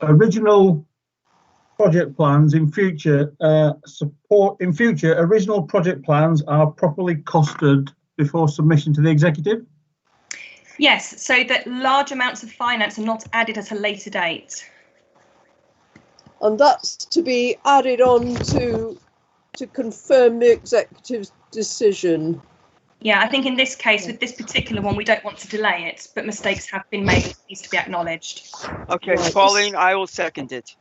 Original project plans in future original project plans are properly costed before submission to the executive.
Yes, so that large amounts of finance are not added at a later date.
And that's to be added on to confirm the executive's decision.
Yeah, I think in this case, with this particular one, we don't want to delay it, but mistakes have been made. It needs to be acknowledged.
Okay,
Right.
Pauline, I will second it.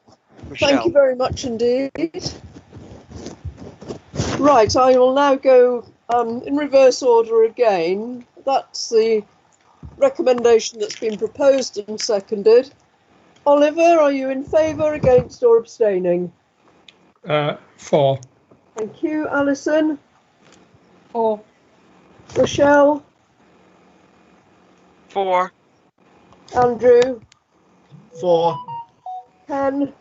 Michelle.
Thank you very much indeed. Right, I will now go in reverse order again. That's the recommendation that's been proposed and seconded. Oliver, are you in favour, against or abstaining?
For.
Thank you. Alison?
For.
Rochelle?
For.
Andrew?
For.
Ken?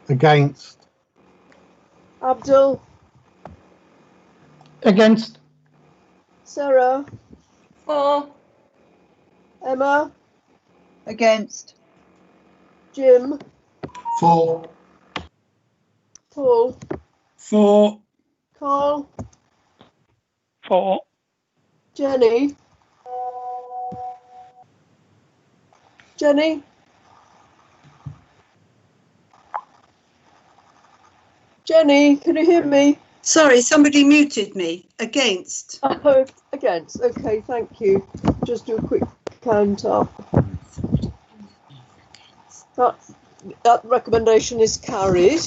Against.
Abdul?
Against.
Sarah?
For.
Emma?
Against.
Jim?
For.
Paul?
For.
Carl?
For.
Jenny? Jenny? Jenny, can you hear me?
Sorry, somebody muted me. Against.
Oh, against. Okay, thank you. Just do a quick count up. That recommendation is carried.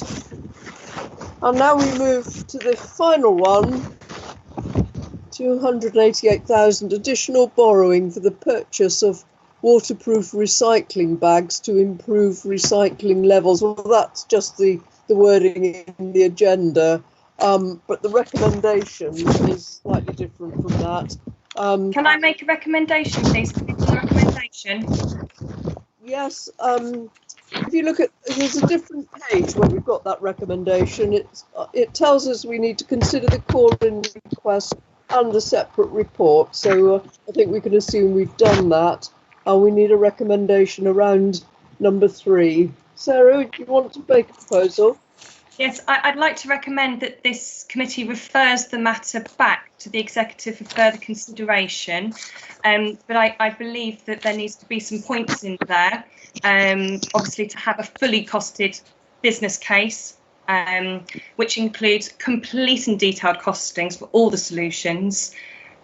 And now we move to the final one. 288,000 additional borrowing for the purchase of waterproof recycling bags to improve recycling levels. Well, that's just the wording in the agenda, but the recommendation is slightly different from that.
Can I make a recommendation, please? Recommendation.
Yes. If you look at, there's a different page where we've got that recommendation. It tells us we need to consider the call-in request and the separate report. So I think we can assume we've done that. We need a recommendation around number 3. Sarah, do you want to make a proposal?
Yes, I'd like to recommend that this committee refers the matter back to the executive for further consideration. But I believe that there needs to be some points in there, obviously to have a fully costed business case, which includes complete and detailed costings for all the solutions,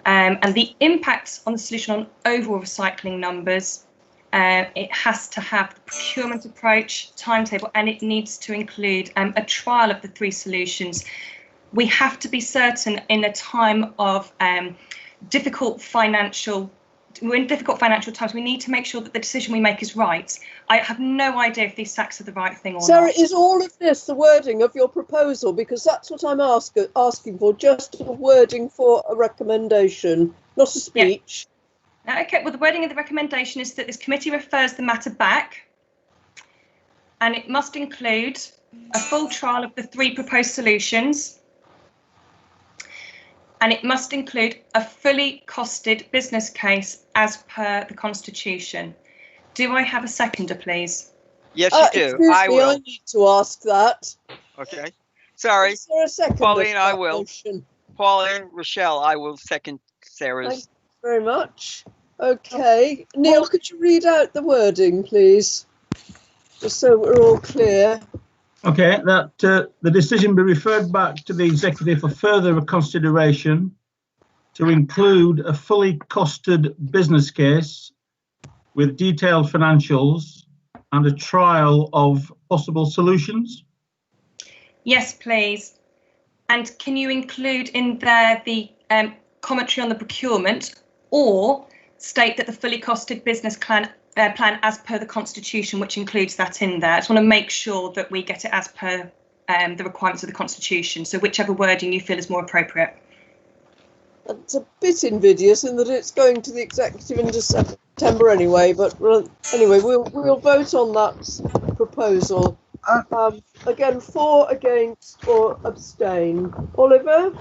and the impact on the solution on overall recycling numbers, It has to have the procurement approach, timetable, and it needs to include a trial of the 3 solutions. We have to be certain in a time of difficult financial times, we need to make sure that the decision we make is right. I have no idea if these SACs are the right thing or
Sarah,
not.
is all of this the wording of your proposal? Because that's what I'm asking for, just a wording for a recommendation, not a speech.
Yeah. Okay, well, the wording of the recommendation is that this committee refers the matter back, and it must include a full trial of the 3 proposed solutions, and it must include a fully costed business case as per the Constitution. Do I have a seconder, please?
Yes, you do.
Excuse
I
me,
will.
I need to ask that.
Okay. Sorry.
Is there a seconder
Pauline,
to
I
that
will.
motion?
Pauline, Rochelle, I will second
Thank
Sarah's.
you very much. Okay, Neil, could you read out the wording, please? Just so we're all clear.
Okay, that the decision be referred back to the executive for further consideration to include a fully costed business case with detailed financials and a trial of possible solutions.
Yes, please. And can you include in there the commentary on the procurement, or state that the fully costed business plan as per the Constitution, which includes that in there? I just want to make sure that we get it as per the requirements of the Constitution. So whichever wording you feel is more appropriate.
It's a bit invidious in that it's going to the executive in September anyway. But anyway, we'll vote on that proposal. Again, for, against, or abstain. Oliver?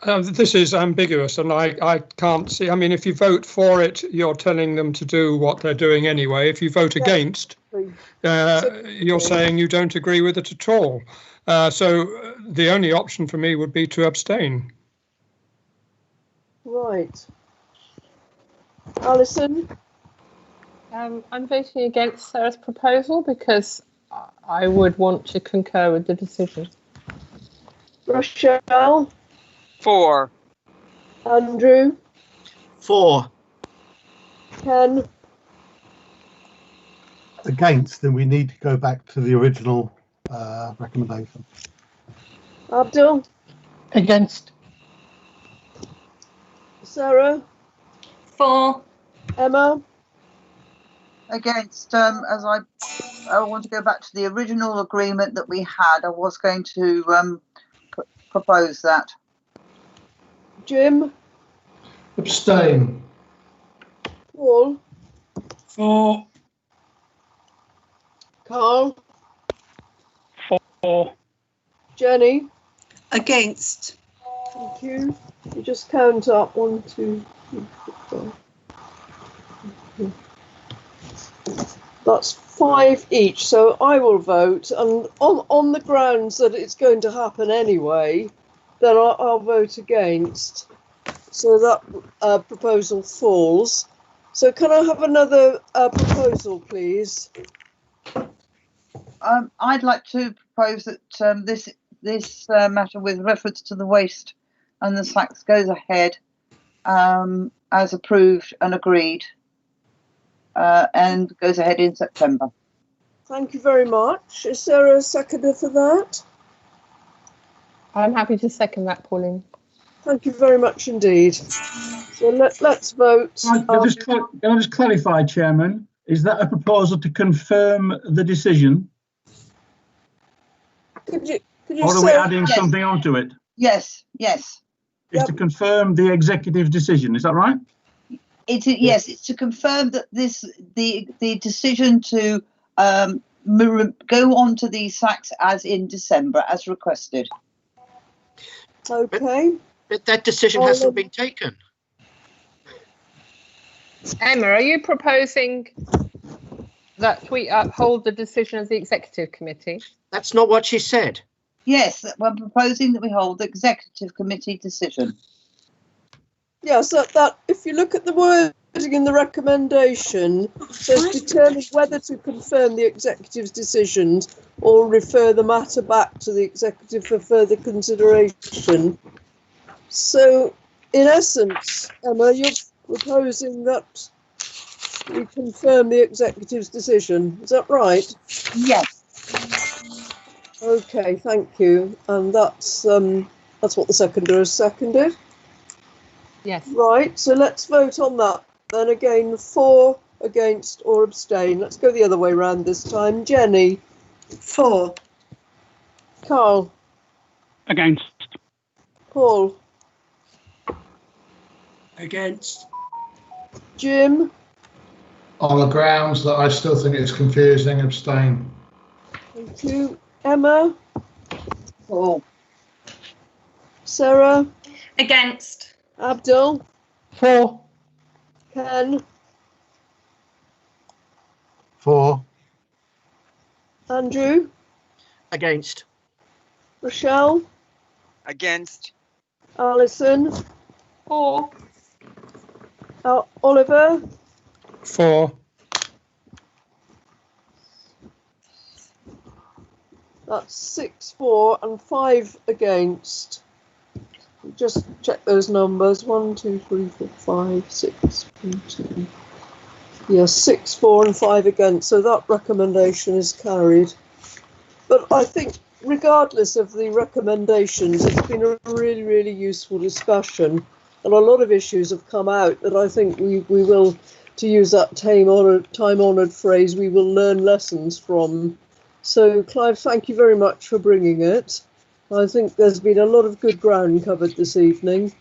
This is ambiguous, and I can't see. I mean, if you vote for it, you're telling them to do what they're doing anyway. If you vote against, you're saying you don't agree with it at all. So the only option for me would be to abstain.
Right. Alison?
I'm voting against Sarah's proposal because I would want to concur with the decision.
Rochelle?
4.
Andrew?
4.
Ken?
Against, then we need to go back to the original recommendation.
Abdul?
Against.
Sarah?
4.
Emma?
Against, as I want to go back to the original agreement that we had. I was going to propose that.
Jim?
Abstain.
Paul?
4.
Carl?
4.
Jenny?
Against.
Thank you. You just count up 1, 2, 3, 4, 5. That's 5 each, so I will vote, and on the grounds that it's going to happen anyway, then I'll vote against. So that proposal falls. So can I have another proposal, please?
I'd like to propose that this matter with reference to the waste and the SACs goes ahead as approved and agreed, and goes ahead in September.
Thank you very much. Is there a seconder for that?
I'm happy to second that, Pauline.
Thank you very much indeed. So let's vote.
Can I just clarify, Chairman? Is that a proposal to confirm the decision?
Could you
or are we adding something onto it?
Yes.
It's to confirm the executive's decision. Is that right?
Yes, it's to confirm that the decision to go on to these SACs as in December, as requested.
Okay.
But that decision hasn't been taken.
Emma, are you proposing that we uphold the decision of the executive committee?
That's not what she said.
Yes, we're proposing that we hold the executive committee decision.
Yes, that if you look at the wording in the recommendation, it says determine whether to confirm the executive's decisions or refer the matter back to the executive for further consideration. So, in essence, Emma, you're proposing that we confirm the executive's decision. Is that right?
Yes.
Okay, thank you. And that's what the seconder has seconded.
Yes.
Right, so let's vote on that. Then again, for, against or abstain. Let's go the other way round this time. Jenny?
For.
Carl?
Against.
Paul?
Against.
Jim?
On the grounds that I still think it's confusing, abstain.
Thank you. Emma?
For.
Sarah?
Against.
Abdul?
For.
Ken?
For.
Andrew?
Against.
Rochelle?
Against.
Alison?
For.
Oliver?
For.
That's 6 for and 5 against. Just check those numbers. 1, 2, 3, 4, 5, 6, 1, 2. Yes, 6 for and 5 against. So that recommendation is carried. But I think, regardless of the recommendations, it's been a really, really useful discussion. And a lot of issues have come out that I think we will, to use that time-honoured phrase, we will learn lessons from. So, Clive, thank you very much for bringing it. I think there's been a lot of good ground covered this evening.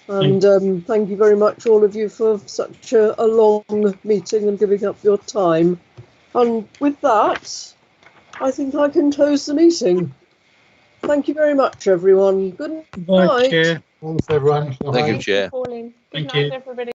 And thank you very much, all of you, for such a long meeting and giving up your time. And with that, I think I can close the meeting. Thank you very much, everyone. Good night.
Chair.
Thanks, everyone.
Thank you, Chair.
Pauline. Good
Thank
night,
you.
everybody.